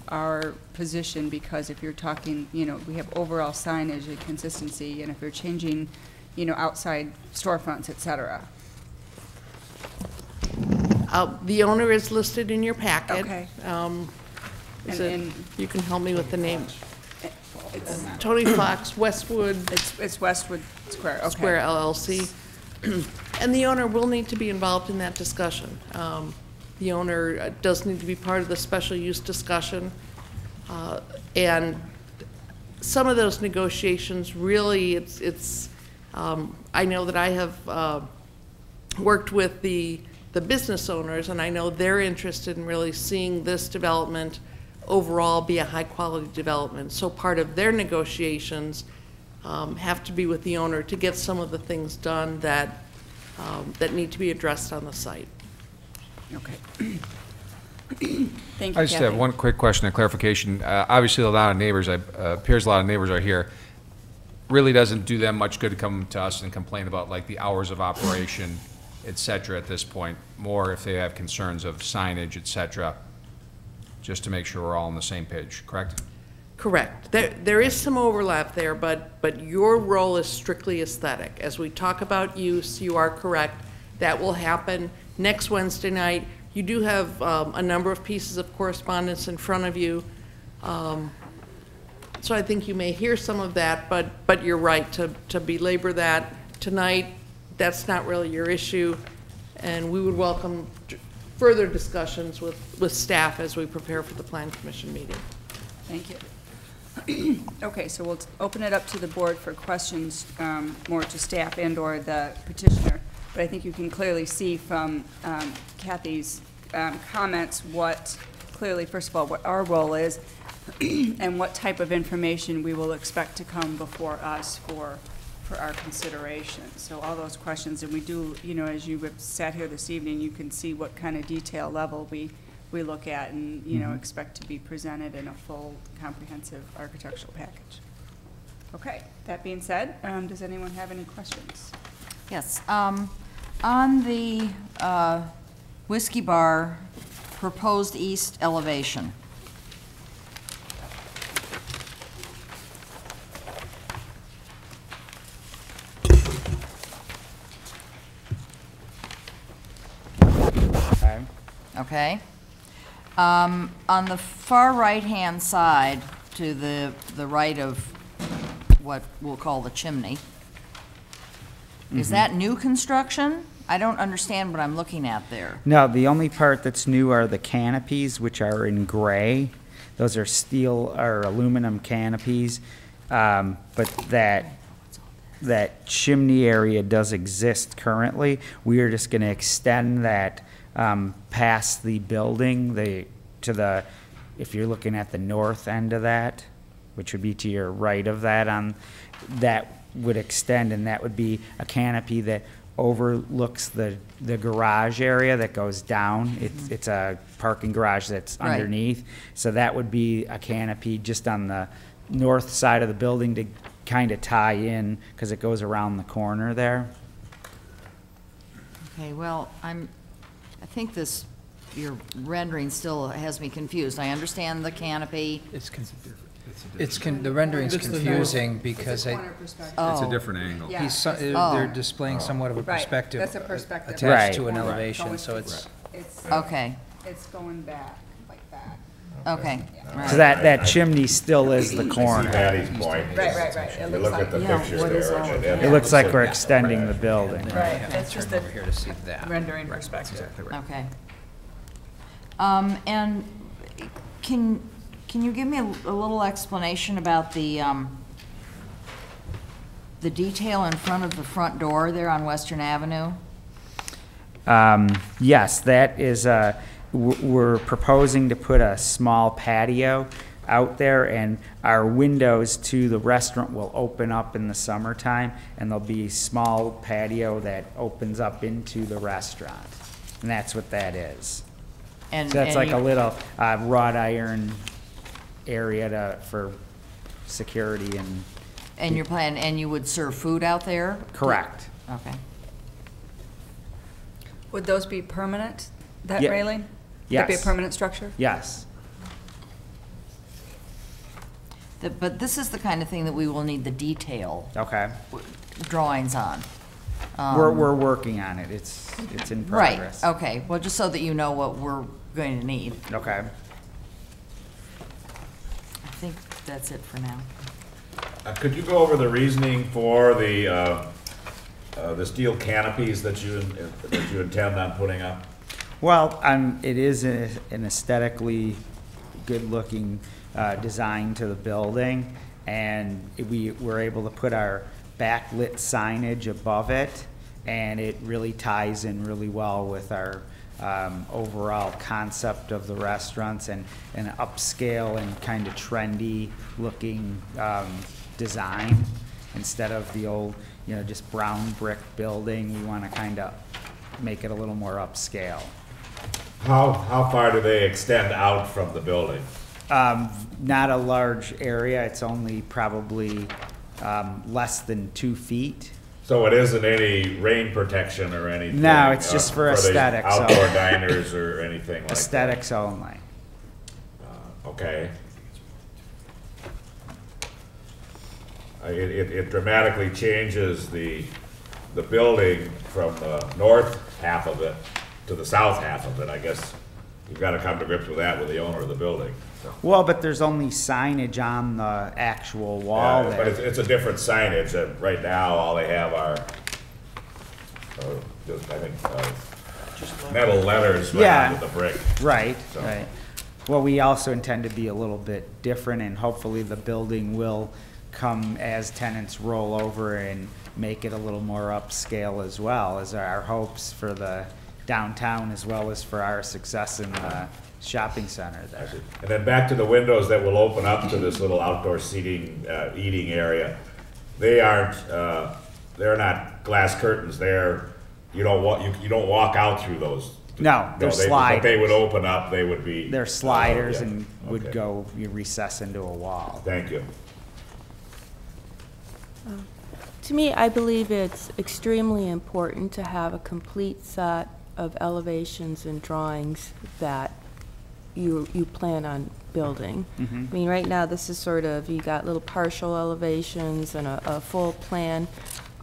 our position? Because if you're talking, you know, we have overall signage and consistency, and if you're changing, you know, outside storefronts, et cetera. The owner is listed in your packet. Okay. And you can help me with the name. It's Tony Fox, Westwood. It's Westwood Square. Okay. Square LLC. And the owner will need to be involved in that discussion. The owner does need to be part of the special use discussion. And some of those negotiations really, I know that I have worked with the the business owners, and I know they're interested in really seeing this development overall be a high-quality development. So part of their negotiations have to be with the owner to get some of the things done that, that need to be addressed on the site. Okay. Thank you, I just have Kathy. one quick question and clarification. Obviously, a lot of neighbors, appears a lot of neighbors are here. Really doesn't do them much good to come to us and complain about like the hours of operation, et cetera, at this point. More if they have concerns of signage, et cetera, just to make sure we're all on the same page, correct? Correct. There is some overlap there, but your role is strictly aesthetic. As we talk about use, you are correct. That will happen next Wednesday night. You do have a number of pieces of correspondence in front of you. So I think you may hear some of that, but you're right to belabor that tonight. That's not really your issue, and we would welcome further discussions with staff as we prepare for the Plan Commission meeting. Thank you. Okay, so we'll open it up to the board for questions, more to staff and/or the petitioner. But I think you can clearly see from Kathy's comments what clearly, first of all, what our role is and what type of information we will expect to come before us for our consideration. So all those questions, and we do, you know, as you have sat here this evening, you can see what kind of detail level we look at and, you know, expect to be presented in a full, comprehensive architectural package. Okay, that being said, does anyone have any questions? Yes. On the Whiskey Bar proposed east elevation, okay. On the far right-hand side, to the right of what we'll call the chimney, is that new construction? I don't understand what I'm looking at there. No, the only part that's new are the canopies, which are in gray. Those are steel or aluminum canopies, but that chimney area does exist currently. We are just going to extend that past the building, if you're looking at the north end of that, which would be to your right of that, that would extend, and that would be a canopy that overlooks the garage area that goes down. It's a parking garage that's Right. underneath. So that would be a canopy just on the north side of the building to kind of tie in, because it goes around the corner there. Okay, well, I think your rendering still has me confused. I understand the canopy. The rendering's confusing because It's a different angle. Yeah. they're displaying somewhat of a Right, perspective. that's a perspective. Attached to Right. an Going elevation, so to- it's, Okay, It's going back like that. okay. Right. So that chimney still is the I see corner. Patty's point. Right. It You looks look like, at the Yeah, picture what is there. all of and It looks like we're extending the building. right, that's just the over here to see that. rendering perspective. Okay. And can you give me a little explanation about the detail in front of the front door there on Western Avenue? Yes, that is, we're proposing to put a small patio out there, and our windows to the restaurant will open up in the summertime, and there'll be a small patio that opens up into the restaurant. And that's what that is. And So that's like a you- little wrought iron area for security and. And your plan, and you would serve food out there? Correct. Okay. Would those be permanent, that Yeah. railing? Would that be a Yes. permanent structure? Yes. But this is the kind of thing that we will need the detail Okay. drawings on. We're working on it. It's in progress. Right, okay. Well, just so that you know what we're going to need. Okay. I think that's it for now. Could you go over the reasoning for the steel canopies that you intend on putting up? Well, it is an aesthetically good-looking design to the building, and we were able to put our backlit signage above it, and it really ties in really well with our overall concept of the restaurants and an upscale and kind of trendy looking design instead of the old, you know, just brown brick building. We want to kind of make it a little more upscale. How far do they extend out from the building? Not a large area. It's only probably less than 2 feet. So it isn't any rain protection or anything? No, it's just for the aesthetics. Outdoor diners or anything like that? Aesthetics only. Okay. It dramatically changes the building from the north half of it to the south half of it. I guess you've got to come to grips with that with the owner of the building. So. Well, but there's only signage on the actual wall there. But it's a different signage. Right now, all they have are, just metal letters right onto the brick. Right, so. Right. Well, we also intend to be a little bit different, and hopefully the building will come as tenants roll over and make it a little more upscale as well, as our hopes for the downtown as well as for our success in the shopping center there. And then back to the windows that will open up to this little outdoor seating, eating area. They aren't, they're not glass curtains. You don't walk out through those. No, they're sliders. But they would open up. They would be. They're sliders and would go, you recess into a wall. Thank you. To me, I believe it's extremely important to have a complete set of elevations and drawings that you plan on building. Mm-hmm. I mean, right now, this is sort of, you got little partial elevations and a full plan.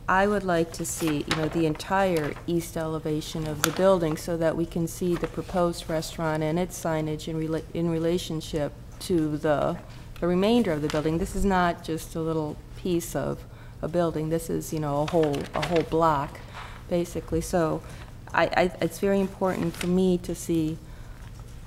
I would like to see, you know, the entire east elevation of the building so that we can see the proposed restaurant and its signage in relationship to the remainder of the building. This is not just a little piece of a building. This is, you know, a whole block, basically. So it's very important for me to see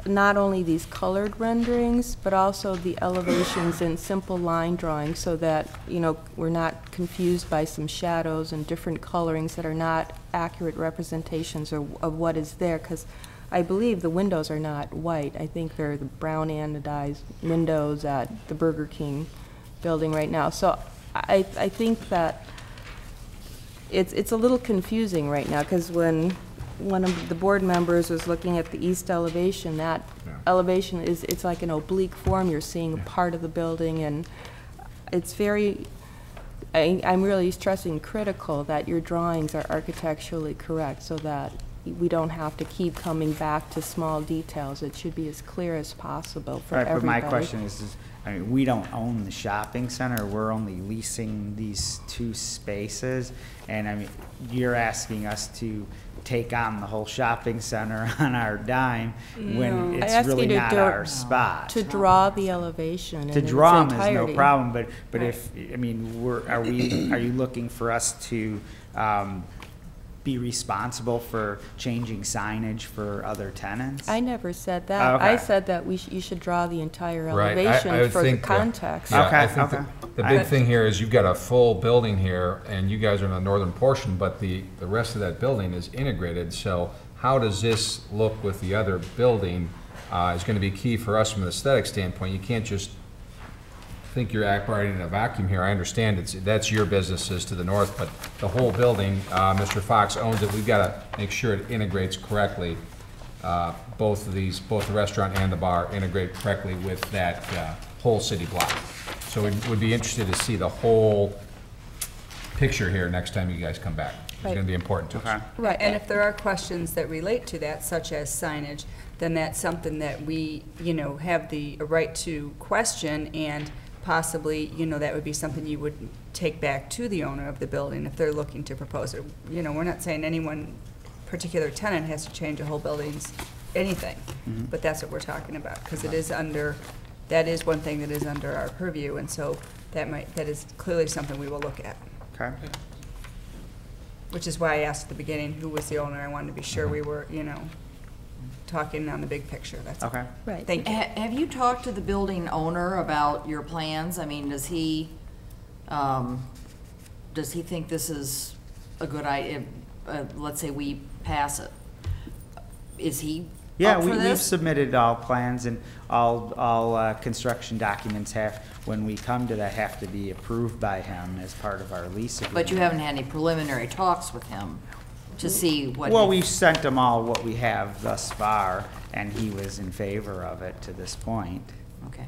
not only these colored renderings, but also the elevations in simple line drawings so that, you know, we're not confused by some shadows and different colorings that are not accurate representations of what is there, because I believe the windows are not white. I think they're the brown anodized windows at the Burger King building right now. So I think that it's a little confusing right now, because when one of the board members was looking at the east elevation, that elevation it's like an oblique form. You're seeing a part of the building, and it's very, I'm really stressing critical that your drawings are architecturally correct so that we don't have to keep coming back to small details. It should be as clear as possible for everybody. But my question is, I mean, we don't own the shopping center. We're only leasing these 2 spaces. And I mean, you're asking us to take on the whole shopping center on our dime when it's really not our spot. To draw the elevation. To draw them is no problem, but if, I mean, are you looking for us to be responsible for changing signage for other tenants? I never said that. Okay. I said that you should draw the entire elevation for the context. I think the big thing here is you've got a full building here, and you guys are in the northern portion, but the rest of that building is integrated. So how does this look with the other building is going to be key for us from an aesthetic standpoint. You can't just think you're operating in a vacuum here. I understand that's your businesses to the north, but the whole building, Mr. Fox owns it. We've got to make sure it integrates correctly. Both the restaurant and the bar integrate correctly with that whole city block. So we would be interested to see the whole picture here next time you guys come back. It's going to be important to us. Right, and if there are questions that relate to that, such as signage, then that's something that we, you know, have the right to question, and possibly, you know, that would be something you would take back to the owner of the building if they're looking to propose it. You know, we're not saying any one particular tenant has to change a whole building's anything, but that's what we're talking about, because it is under, that is one thing that is under our purview, and so that is clearly something we will look at. Okay. Which is why I asked at the beginning who was the owner. I wanted to be sure we were, you know, talking on the big picture. That's okay. Right. Thank you. Have you talked to the building owner about your plans? I mean, does he think this is a good idea? let's say we pass it. Is he Yeah, up for we've this? submitted all plans, and all construction documents when we come to that, have to be approved by him as part of our lease agreement. But you haven't had any preliminary talks with him to see what? Well, we've sent him all what we have thus far, and he was in favor of it to this point. Okay.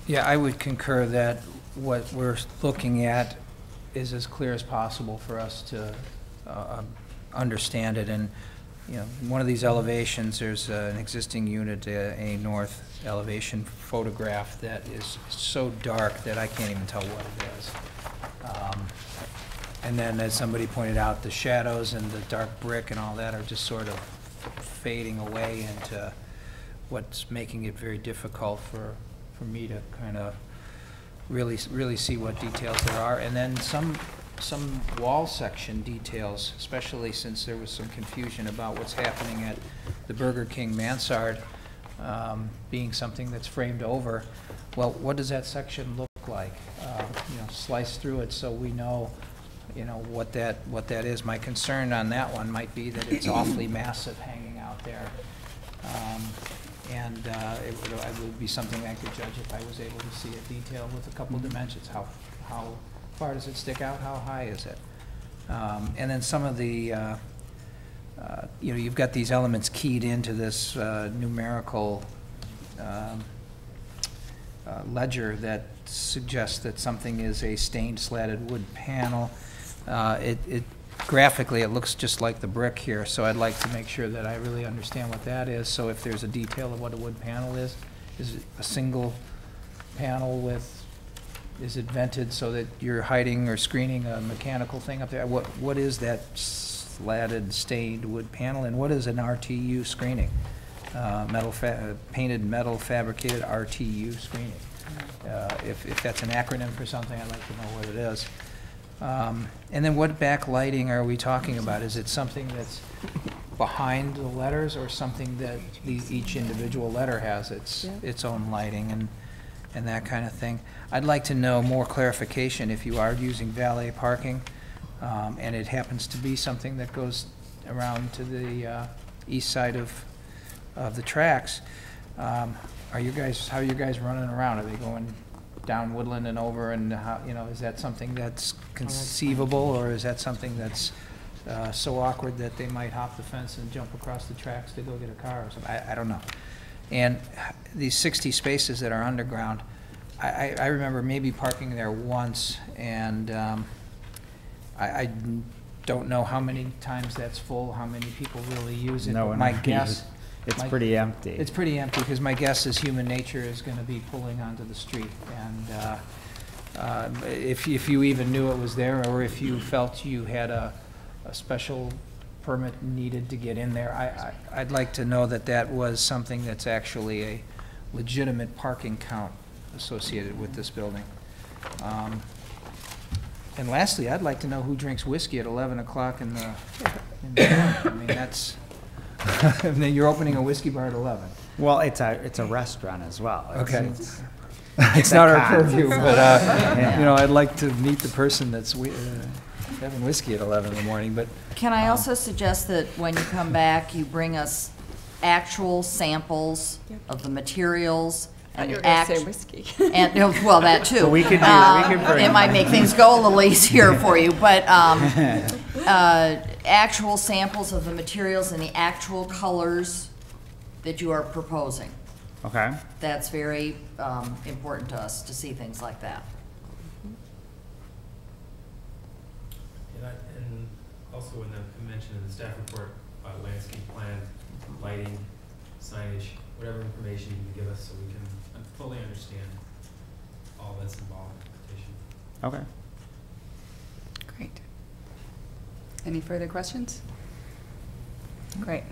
Yeah, I would concur that what we're looking at is as clear as possible for us to understand it. And, you know, one of these elevations, there's an existing unit, a north elevation photograph that is so dark that I can't even tell what it is. And then, as somebody pointed out, the shadows and the dark brick and all that are just sort of fading away into what's making it very difficult for me to kind of really see what details there are. And then some wall section details, especially since there was some confusion about what's happening at the Burger King mansard, being something that's framed over. Well, what does that section look like? You know, slice through it so we know, you know, what that is. My concern on that one might be that it's awfully massive hanging out there. It would be something I could judge if I was able to see it detailed with a couple dimensions. How far does it stick out? How high is it? And then some of the, you know, you've got these elements keyed into this numerical ledger that suggests that something is a stained slatted wood panel. Graphically, it looks just like the brick here, so I'd like to make sure that I really understand what that is. So if there's a detail of what a wood panel is it a single panel with, is it vented so that you're hiding or screening a mechanical thing up there? What is that slatted stained wood panel, and what is an RTU screening? Painted metal fabricated RTU screening. If that's an acronym for something, I'd like to know what it is. And then what backlighting are we talking about? Is it something that's behind the letters, or something that each individual letter has its own lighting and that kind of thing? I'd like to know more clarification if you are using valet parking, and it happens to be something that goes around to the east side of the tracks. How are you guys running around? Are they going down Woodland and over, and how, you know, is that something that's conceivable, or is that something that's so awkward that they might hop the fence and jump across the tracks to go get a car or something? I don't know. And these 60 spaces that are underground, I remember maybe parking there once, and I don't know how many times that's full, how many people really use it. No, my guess, it's pretty empty. It's pretty empty, because my guess is human nature is going to be pulling onto the street. And if you even knew it was there, or if you felt you had a special permit needed to get in there, I'd like to know that was something that's actually a legitimate parking count associated with this building. And lastly, I'd like to know who drinks whiskey at 11 o'clock in the morning. I mean, that's... And then you're opening a whiskey bar at 11. Well, it's a restaurant as well. Okay. It's not our purview, but you know, I'd like to meet the person that's having whiskey at 11 in the morning. But can I also suggest that when you come back, you bring us actual samples of the materials and say whiskey. And well, that too. Well, we could bring it might make things go a little easier for you, but actual samples of the materials and the actual colors that you are proposing. Okay. That's very important to us to see things like that. And also in the mention in the staff report, landscape plan, lighting, signage, whatever information you can give us so we can fully understand all that's involved in the petition. Okay. Great. Any further questions? Great.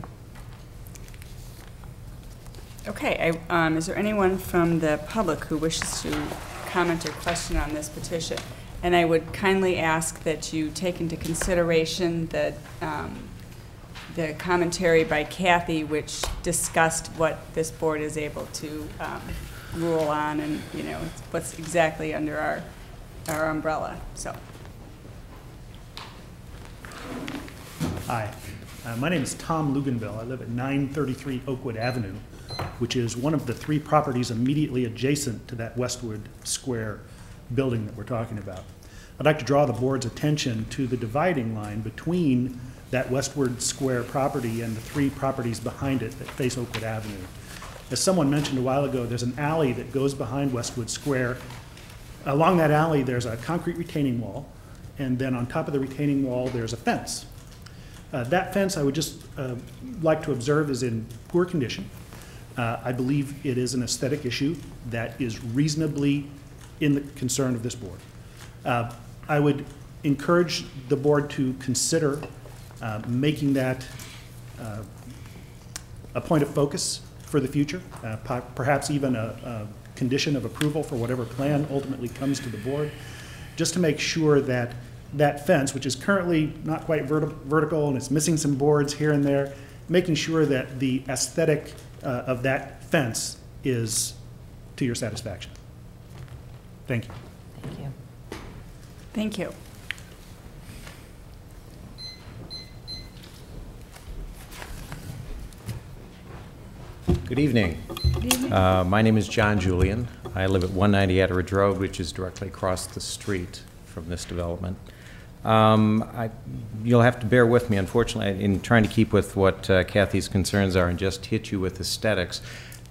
Okay, is there anyone from the public who wishes to comment or question on this petition? And I would kindly ask that you take into consideration that the commentary by Kathy, which discussed what this board is able to rule on, and you know what's exactly under our our umbrella, so. Hi, my name is Tom Luganville. I live at 933 Oakwood Avenue, which is one of the 3 properties immediately adjacent to that Westwood Square building that we're talking about. I'd like to draw the board's attention to the dividing line between that Westwood Square property and the 3 properties behind it that face Oakwood Avenue. As someone mentioned a while ago, there's an alley that goes behind Westwood Square. Along that alley, there's a concrete retaining wall, and then on top of the retaining wall, there's a fence. That fence, I would just like to observe, is in poor condition. I believe it is an aesthetic issue that is reasonably in the concern of this board. I would encourage the board to consider making that a point of focus for the future, perhaps even a condition of approval for whatever plan ultimately comes to the board, just to make sure that that fence, which is currently not quite vertical and it's missing some boards here and there, making sure that the aesthetic of that fence is to your satisfaction. Thank you. Thank you. Thank you. Good evening. Good evening. My name is John Julian. I live at 190 Edgewood Road, which is directly across the street from this development. You'll have to bear with me, unfortunately, in trying to keep with what Kathy's concerns are and just hit you with aesthetics.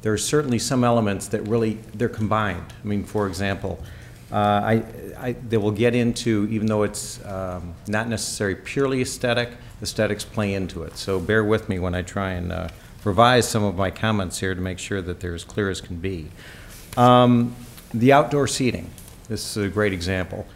There are certainly some elements that really, they're combined. I mean, for example, they will get into, even though it's not necessarily purely aesthetic, aesthetics play into it. So bear with me when I try and revise some of my comments here to make sure that they're as clear as can be. The outdoor seating, this is a great example.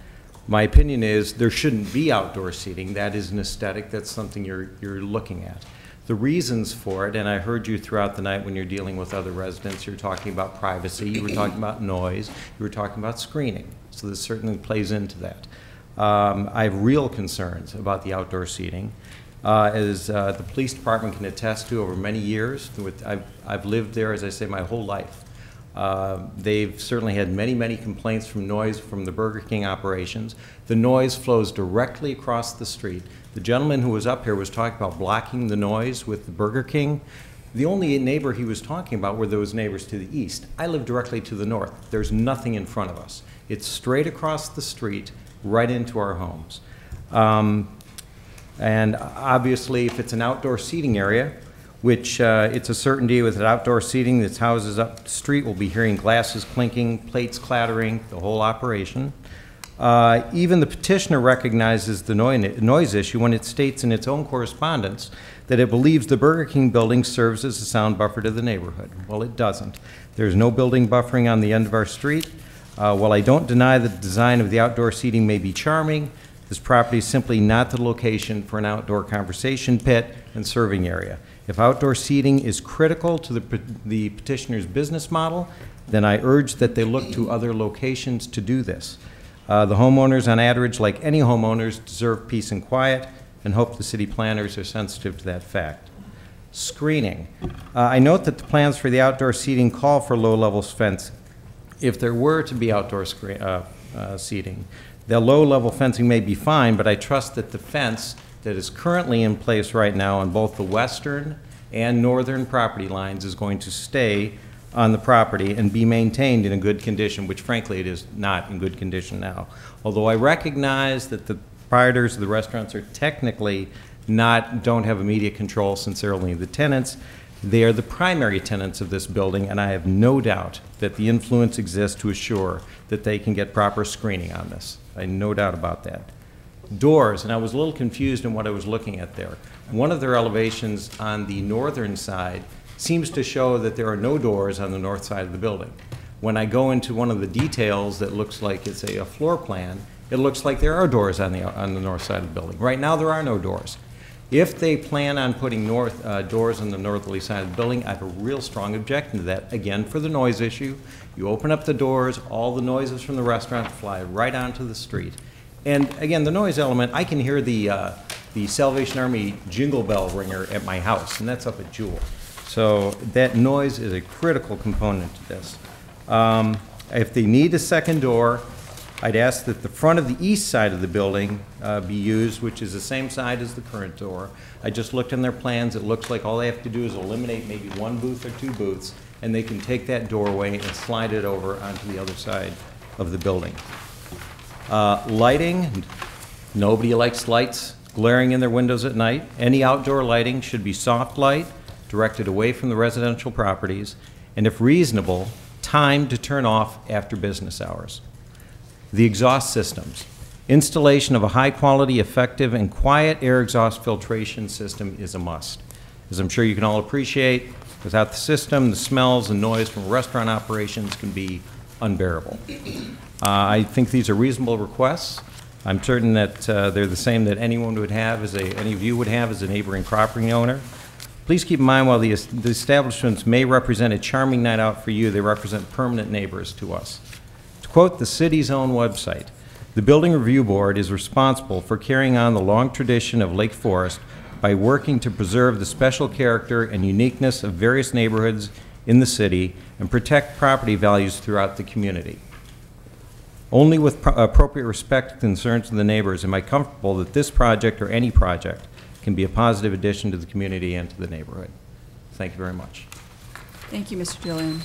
My opinion is there shouldn't be outdoor seating. That is an aesthetic. That's something you're looking at. The reasons for it, and I heard you throughout the night when you're dealing with other residents, you're talking about privacy, you were talking about noise, you were talking about screening. So this certainly plays into that. I have real concerns about the outdoor seating. As the police department can attest to over many years, I've lived there, as I say, my whole life. They've certainly had many, many complaints from noise from the Burger King operations. The noise flows directly across the street. The gentleman who was up here was talking about blocking the noise with the Burger King. The only neighbor he was talking about were those neighbors to the east. I live directly to the north. There's nothing in front of us. It's straight across the street, right into our homes. And obviously, if it's an outdoor seating area, which it's a certainty with outdoor seating that's houses up the street, we'll be hearing glasses clinking, plates clattering, the whole operation. Even the petitioner recognizes the noise issue when it states in its own correspondence that it believes the Burger King building serves as a sound buffer to the neighborhood. Well, it doesn't. There's no building buffering on the end of our street. While I don't deny that the design of the outdoor seating may be charming, this property is simply not the location for an outdoor conversation pit and serving area. If outdoor seating is critical to the petitioner's business model, then I urge that they look to other locations to do this. The homeowners on Atteridge, like any homeowners, deserve peace and quiet, and hope the city planners are sensitive to that fact. Screening. I note that the plans for the outdoor seating call for low-level fence. If there were to be outdoor seating, the low-level fencing may be fine, but I trust that the fence that is currently in place right now on both the western and northern property lines is going to stay on the property and be maintained in a good condition, which frankly it is not in good condition now. Although I recognize that the proprietors of the restaurants are technically don't have immediate control since they're only the tenants, they are the primary tenants of this building, and I have no doubt that the influence exists to assure that they can get proper screening on this. I have no doubt about that. Doors, and I was a little confused in what I was looking at there. One of their elevations on the northern side seems to show that there are no doors on the north side of the building. When I go into one of the details that looks like it's a floor plan, it looks like there are doors on the north side of the building. Right now there are no doors. If they plan on putting doors on the northerly side of the building, I have a real strong objection to that. Again, for the noise issue, you open up the doors, all the noises from the restaurant fly right onto the street. And again, the noise element, I can hear the Salvation Army jingle bell ringer at my house, and that's up at Jewel. So that noise is a critical component to this. If they need a second door, I'd ask that the front of the east side of the building be used, which is the same side as the current door. I just looked in their plans. It looks like all they have to do is eliminate maybe one booth or two booths, and they can take that doorway and slide it over onto the other side of the building. Lighting, nobody likes lights glaring in their windows at night. Any outdoor lighting should be soft light, directed away from the residential properties, and if reasonable, timed to turn off after business hours. The exhaust systems. Installation of a high-quality, effective, and quiet air exhaust filtration system is a must. As I'm sure you can all appreciate, without the system, the smells and noise from restaurant operations can be unbearable. I think these are reasonable requests. I'm certain that they're the same that anyone would have, any of you would have as a neighboring property owner. Please keep in mind, while the establishments may represent a charming night out for you, they represent permanent neighbors to us. To quote the city's own website, the Building Review Board is responsible for carrying on the long tradition of Lake Forest by working to preserve the special character and uniqueness of various neighborhoods in the city and protect property values throughout the community. Only with appropriate respect to concerns of the neighbors am I comfortable that this project or any project can be a positive addition to the community and to the neighborhood. Thank you very much. Thank you, Mr. Gillian.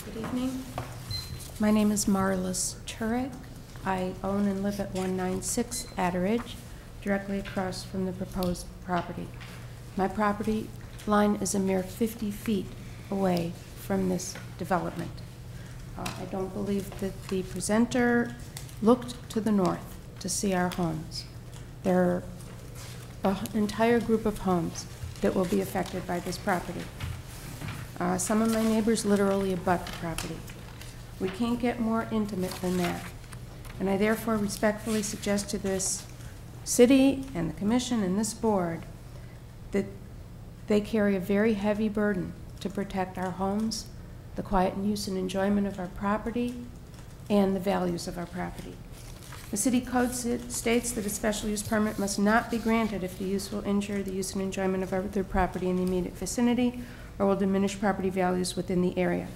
Good evening. My name is Marlis Turek. I own and live at 196 Atteridge, directly across from the proposed property. My property line is a mere 50 feet away from this development. I don't believe that the presenter looked to the north to see our homes. There are an entire group of homes that will be affected by this property. Some of my neighbors literally abut the property. We can't get more intimate than that. And I therefore respectfully suggest to this city and the commission and this board that they carry a very heavy burden to protect our homes, the quiet use and enjoyment of our property, and the values of our property. The city code states that a special use permit must not be granted if the use will injure the use and enjoyment of other property in the immediate vicinity or will diminish property values within the area.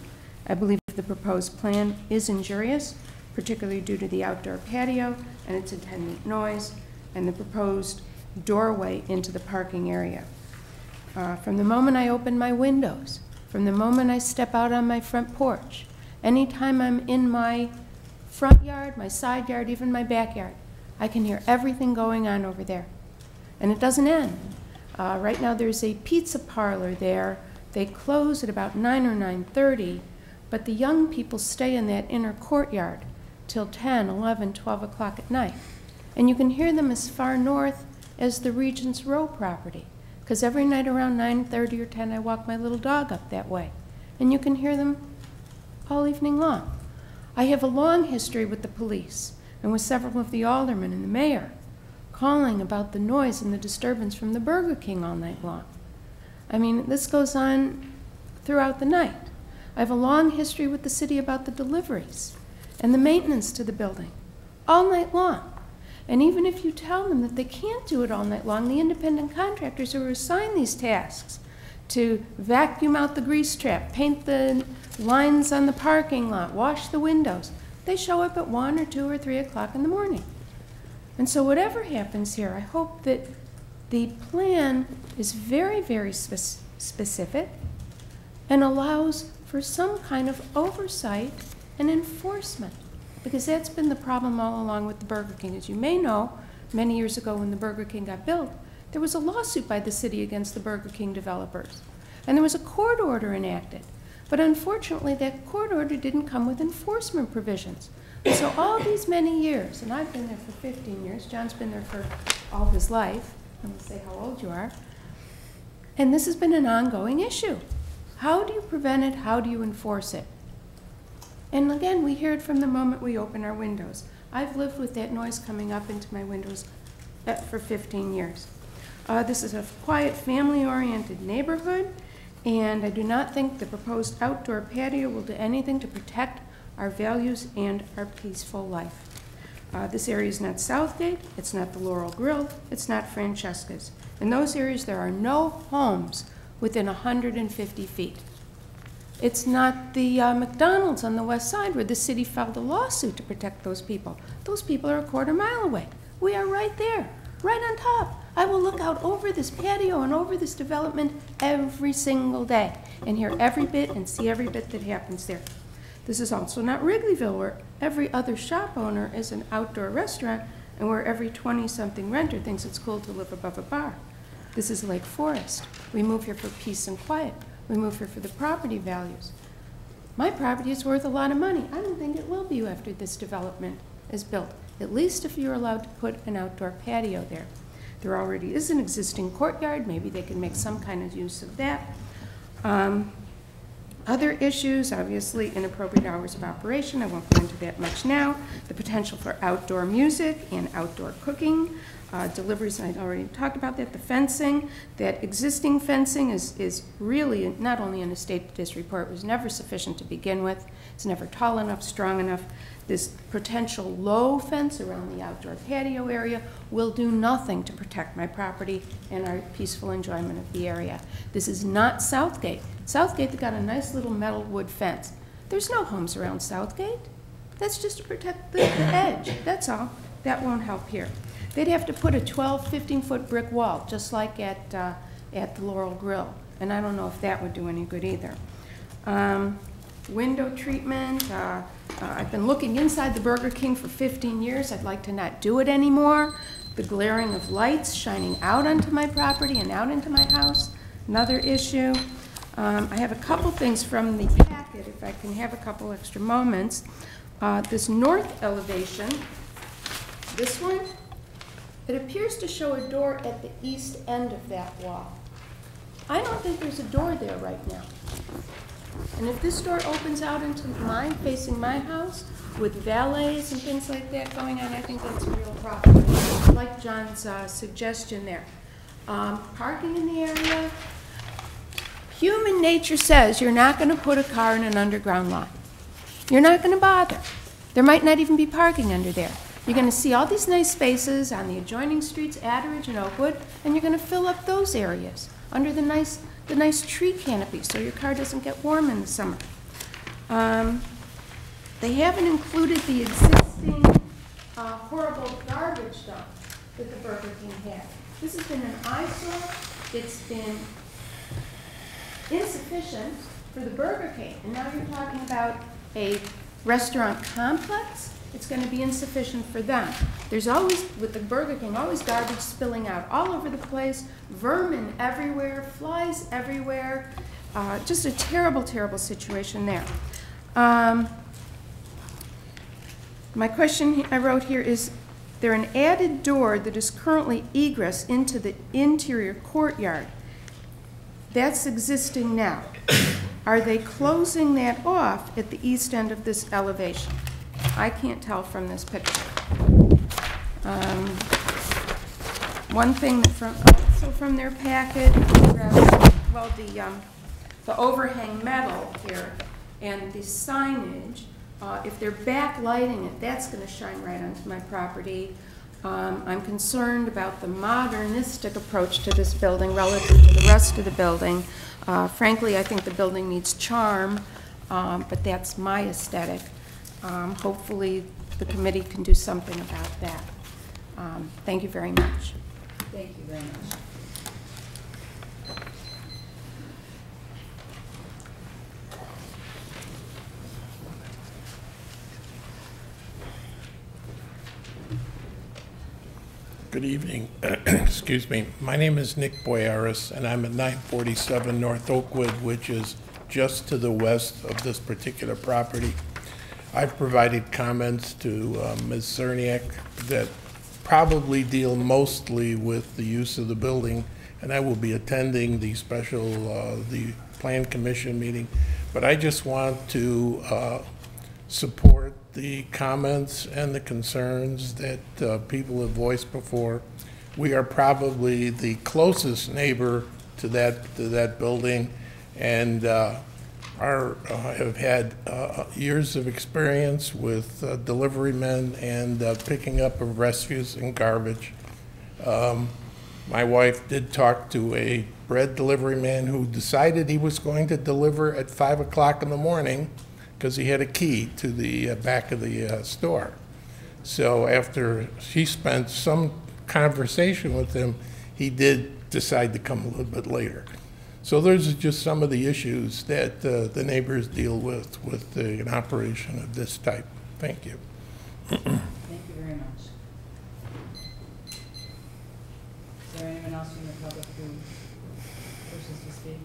I believe the proposed plan is injurious, particularly due to the outdoor patio and its attendant noise and the proposed doorway into the parking area. From the moment I open my windows, from the moment I step out on my front porch, anytime I'm in my front yard, my side yard, even my backyard, I can hear everything going on over there. And it doesn't end. Right now there's a pizza parlor there. They close at about 9 or 9:30, but the young people stay in that inner courtyard till 10, 11, 12 o'clock at night. And you can hear them as far north as the Regents Row property, because every night around 9:30 or 10 I walk my little dog up that way. And you can hear them all evening long. I have a long history with the police and with several of the aldermen and the mayor calling about the noise and the disturbance from the Burger King all night long. I mean, this goes on throughout the night. I have a long history with the city about the deliveries and the maintenance to the building all night long. And even if you tell them that they can't do it all night long, the independent contractors who are assigned these tasks to vacuum out the grease trap, paint the lines on the parking lot, wash the windows, they show up at 1 or 2 or 3 o'clock in the morning. And so whatever happens here, I hope that the plan is very, very specific and allows for some kind of oversight and enforcement, because that's been the problem all along with the Burger King. As you may know, many years ago when the Burger King got built, there was a lawsuit by the city against the Burger King developers, and there was a court order enacted. But unfortunately, that court order didn't come with enforcement provisions. And so all these many years, and I've been there for 15 years, John's been there for all his life, I'm going to say how old you are, and this has been an ongoing issue. How do you prevent it? How do you enforce it? And again, we hear it from the moment we open our windows. I've lived with that noise coming up into my windows for 15 years. This is a quiet, family-oriented neighborhood, and I do not think the proposed outdoor patio will do anything to protect our values and our peaceful life. This area is not Southgate, it's not the Laurel Grill, it's not Francesca's. In those areas, there are no homes within 150 feet. It's not the McDonald's on the west side where the city filed a lawsuit to protect those people. Those people are a quarter-mile away. We are right there, right on top. I will look out over this patio and over this development every single day and hear every bit and see every bit that happens there. This is also not Wrigleyville, where every other shop owner is an outdoor restaurant and where every 20-something renter thinks it's cool to live above a bar. This is Lake Forest. We move here for peace and quiet. We move here for the property values. My property is worth a lot of money. I don't think it will be after this development is built, at least if you're allowed to put an outdoor patio there. There already is an existing courtyard. Maybe they can make some kind of use of that. Other issues, obviously, inappropriate hours of operation. I won't go into that much now. The potential for outdoor music and outdoor cooking. Deliveries, I already talked about that. The fencing, that existing fencing is really, not only in the state report, was never sufficient to begin with. It's never tall enough, strong enough. This potential low fence around the outdoor patio area will do nothing to protect my property and our peaceful enjoyment of the area. This is not Southgate. Southgate, they got a nice little metal wood fence. There's no homes around Southgate. That's just to protect the edge, that's all. That won't help here. They'd have to put a 12, 15-foot brick wall, just like at the Laurel Grill, and I don't know if that would do any good either. Window treatment, I've been looking inside the Burger King for 15 years. I'd like to not do it anymore. The glaring of lights shining out onto my property and out into my house, another issue. I have a couple things from the packet, if I can have a couple extra moments. This north elevation, this one, it appears to show a door at the east end of that wall. I don't think there's a door there right now. And if this door opens out into mine, facing my house, with valets and things like that going on, I think that's a real problem. I like John's suggestion there. Parking in the area. Human nature says you're not going to put a car in an underground lot. You're not going to bother. There might not even be parking under there. You're going to see all these nice spaces on the adjoining streets, Atteridge and Oakwood, and you're going to fill up those areas under the nice tree canopy so your car doesn't get warm in the summer. They haven't included the existing horrible garbage dump that the Burger King had. This has been an eyesore. It's been insufficient for the Burger King, and now you're talking about a restaurant complex. It's going to be insufficient for them. There's always, with the Burger King, always garbage spilling out all over the place, vermin everywhere, flies everywhere. Just a terrible, terrible situation there. My question I wrote here is, there an added door that is currently egress into the interior courtyard? That's existing now. Are they closing that off at the east end of this elevation? I can't tell from this picture. One thing that also from their packet, well, the overhang metal here and the signage, if they're backlighting it, that's going to shine right onto my property. I'm concerned about the modernistic approach to this building relative to the rest of the building. Frankly, I think the building needs charm, but that's my aesthetic. Hopefully, the committee can do something about that. Thank you very much. Thank you very much. Good evening. Excuse me. My name is Nick Boyaris, and I'm at 947 North Oakwood, which is just to the west of this particular property. I've provided comments to Ms. Cerniak that probably deal mostly with the use of the building, and I will be attending the the Plan Commission meeting. But I just want to support the comments and the concerns that people have voiced before. We are probably the closest neighbor to that building, and have had years of experience with delivery men and picking up of refuse and garbage. My wife did talk to a bread delivery man who decided he was going to deliver at 5 o'clock in the morning because he had a key to the back of the store. So after she spent some conversation with him, he did decide to come a little bit later. So those are just some of the issues that the neighbors deal with an operation of this type. Thank you. Thank you very much. Is there anyone else from the public who wishes to speak?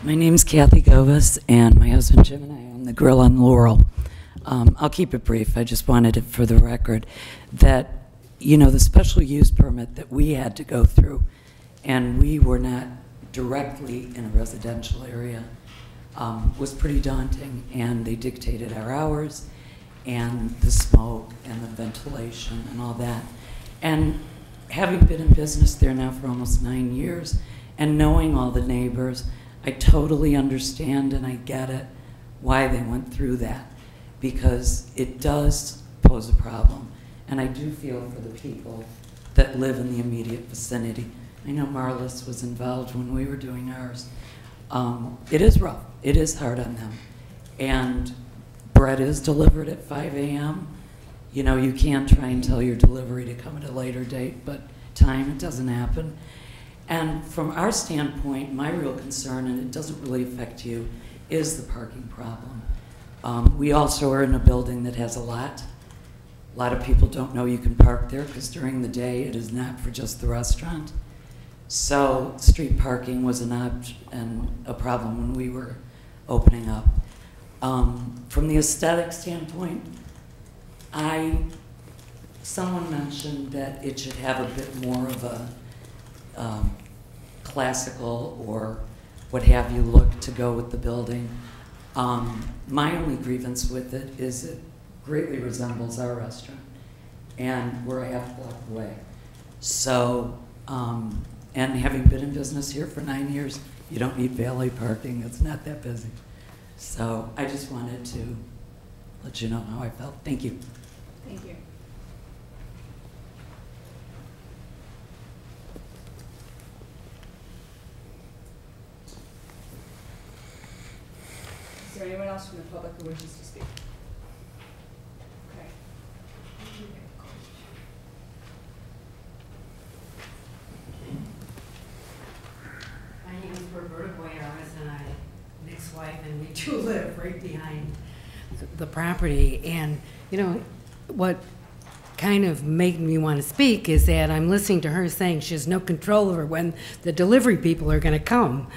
My name's Kathy Govas, and my husband Jim and I own the Grill on Laurel. I'll keep it brief. I just wanted it for the record that, you know, the special use permit that we had to go through, and we were not directly in a residential area, was pretty daunting, and they dictated our hours and the smoke and the ventilation and all that. And having been in business there now for almost 9 years and knowing all the neighbors, I totally understand and I get it why they went through that, because it does pose a problem. And I do feel for the people that live in the immediate vicinity. I know Marlis was involved when we were doing ours. It is rough. It is hard on them. And bread is delivered at 5 a.m. You know, you can try and tell your delivery to come at a later date, but time, it doesn't happen. And from our standpoint, my real concern, and it doesn't really affect you, is the parking problem. We also are in a building that has a lot. A lot of people don't know you can park there because during the day it is not for just the restaurant. So street parking was an option and a problem when we were opening up. From the aesthetic standpoint, someone mentioned that it should have a bit more of a classical or what have you look to go with the building. My only grievance with it is it greatly resembles our restaurant, and we're a half block away. So, and having been in business here for 9 years, you don't need valet parking. It's not that busy. So I just wanted to let you know how I felt. Thank you. Thank you. Is there anyone else from the public who wishes to speak? Okay. My name is Roberta Boyaris, and I'm Nick's wife, and we do live right behind the property. And, you know, what kind of made me want to speak is that I'm listening to her saying she has no control over when the delivery people are going to come.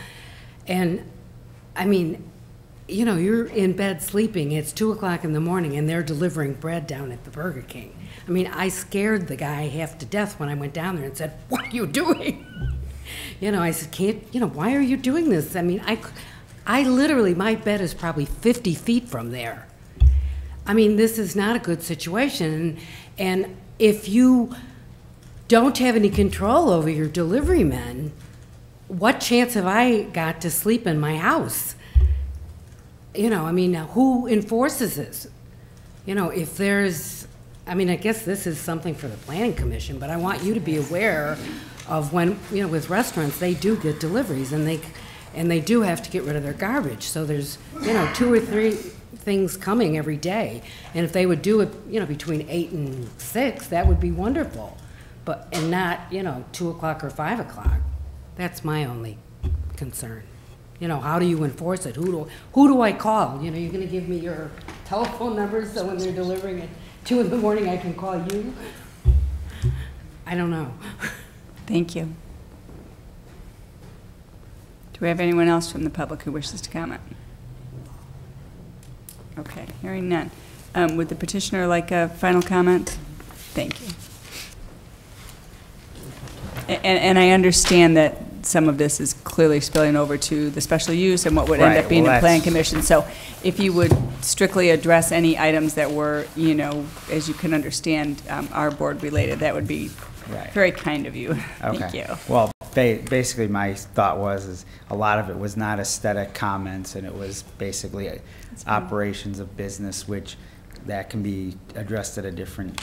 And, I mean, you know, you're in bed sleeping, it's 2 o'clock in the morning, and they're delivering bread down at the Burger King. I mean, I scared the guy half to death when I went down there and said, "What are you doing?" You know, I said, why are you doing this? I mean, I literally, my bed is probably 50 feet from there. I mean, this is not a good situation. And if you don't have any control over your delivery men, what chance have I got to sleep in my house? You know, I mean, who enforces this? You know, if there's, I mean, I guess this is something for the Planning Commission, but I want you to be aware of when, you know, with restaurants, they do get deliveries, and they do have to get rid of their garbage. So there's, you know, 2 or 3 things coming every day. And if they would do it, you know, between 8 and 6, that would be wonderful. But, and not, you know, 2 o'clock or 5 o'clock. That's my only concern. You know, how do you enforce it? Who do I call? You know, you're going to give me your telephone numbers so when they're delivering at 2 in the morning I can call you? I don't know. Thank you. Do we have anyone else from the public who wishes to comment? Okay, hearing none. Would the petitioner like a final comment? Thank you. And I understand that some of this is clearly spilling over to the special use and what would end up being the Planning Commission. So if you would strictly address any items that were, you know, as you can understand, our board related, that would be Right. Very kind of you. Okay. Thank you. Well, basically my thought is a lot of it was not aesthetic comments, and it was basically operations of business, which that can be addressed at a different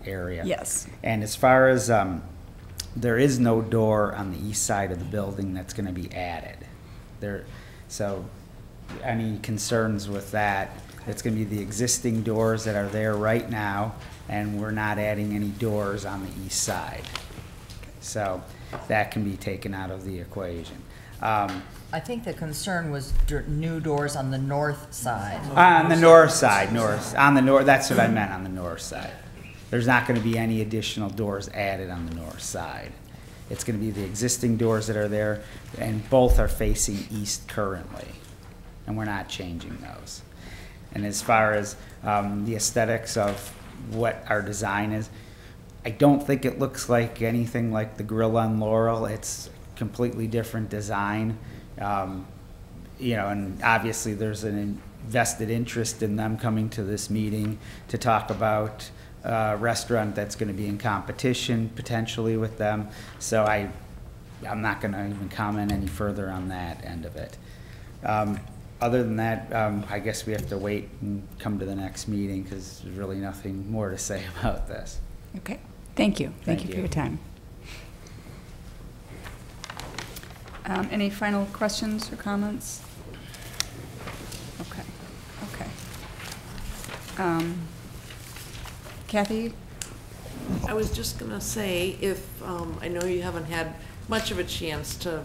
area. Yes. And as far as, there is no door on the east side of the building that's gonna be added. So any concerns with that, it's gonna be the existing doors that are there right now, and we're not adding any doors on the east side. So that can be taken out of the equation. I think the concern was new doors on the north side. On the north side, that's what I meant, on the north side. There's not gonna be any additional doors added on the north side. It's gonna be the existing doors that are there, and both are facing east currently, and we're not changing those. And as far as the aesthetics of what our design is, I don't think it looks like anything like the Grill on Laurel. It's completely different design. You know, and obviously there's an vested interest in them coming to this meeting to talk about a restaurant that's going to be in competition potentially with them. So I'm not going to even comment any further on that end of it. Other than that, I guess we have to wait and come to the next meeting because there's really nothing more to say about this. Okay. Thank you. Thank you for your time. Any final questions or comments? Okay. Okay. Kathy? I was just going to say, if I know you haven't had much of a chance to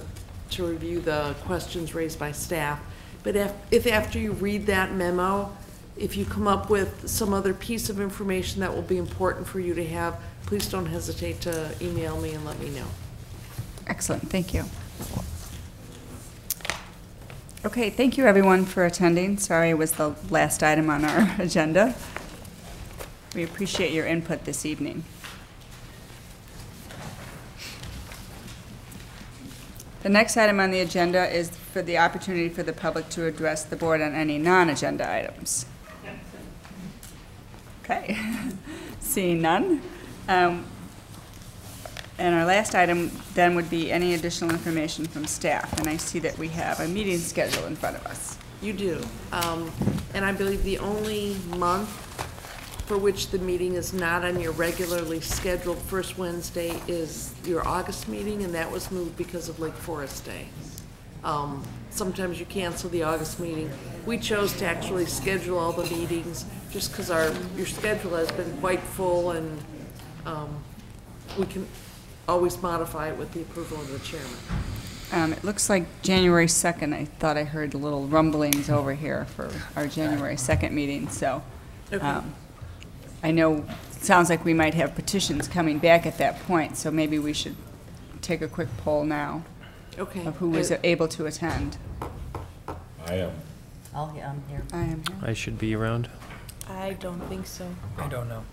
review the questions raised by staff, but if after you read that memo, if you come up with some other piece of information that will be important for you to have, please don't hesitate to email me and let me know. Excellent. Thank you. Okay, thank you everyone for attending. Sorry it was the last item on our agenda. We appreciate your input this evening. The next item on the agenda is for the opportunity for the public to address the board on any non-agenda items. Okay, seeing none. And our last item then would be any additional information from staff. And I see that we have a meeting schedule in front of us. You do. And I believe the only month for which the meeting is not on your regularly scheduled first Wednesday is your August meeting, and that was moved because of Lake Forest Day. Sometimes you cancel the August meeting. We chose to actually schedule all the meetings just because your schedule has been quite full, and we can always modify it with the approval of the chairman. It looks like January 2nd. I thought I heard little rumblings over here for our January 2nd meeting. So Okay. I know it sounds like we might have petitions coming back at that point. So maybe we should take a quick poll now of who was able to attend. I am. I'm here. I am here. I should be around. I don't think so. I don't know.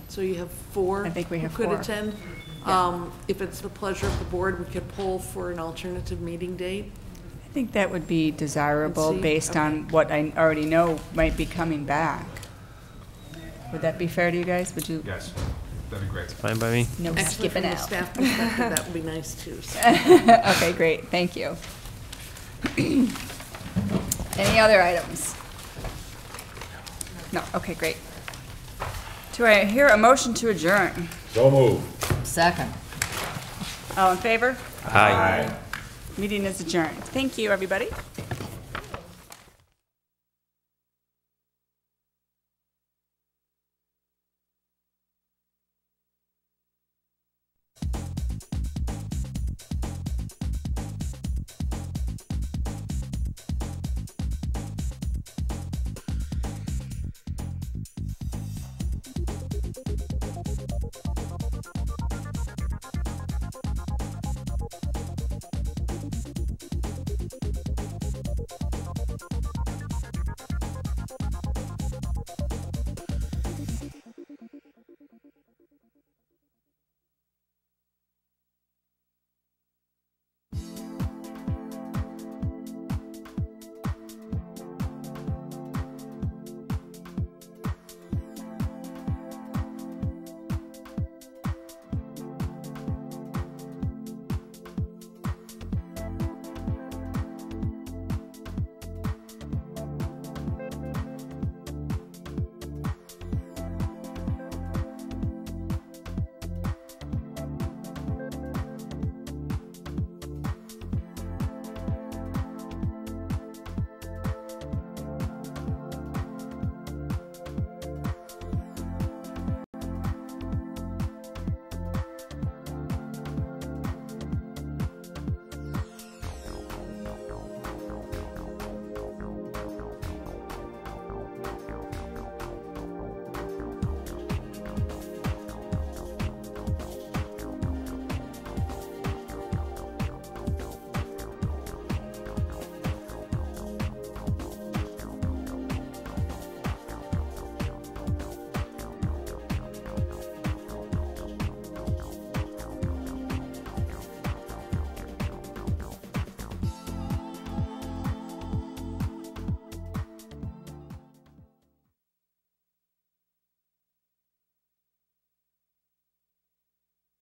So you have four I think we have who could four. attend. If it's the pleasure of the board, we could poll for an alternative meeting date. I think that would be desirable Let's see. based on what I already know might be coming back. Would that be fair to you guys? Would you? Yes, that'd be great. Fine by me. No Actually, skipping from a out. staff perspective, that would be nice too. So. Okay, great. Thank you. Any other items? No. Okay, great. Do I hear a motion to adjourn? So moved. Second. All in favor? Aye. Meeting is adjourned. Thank you, everybody.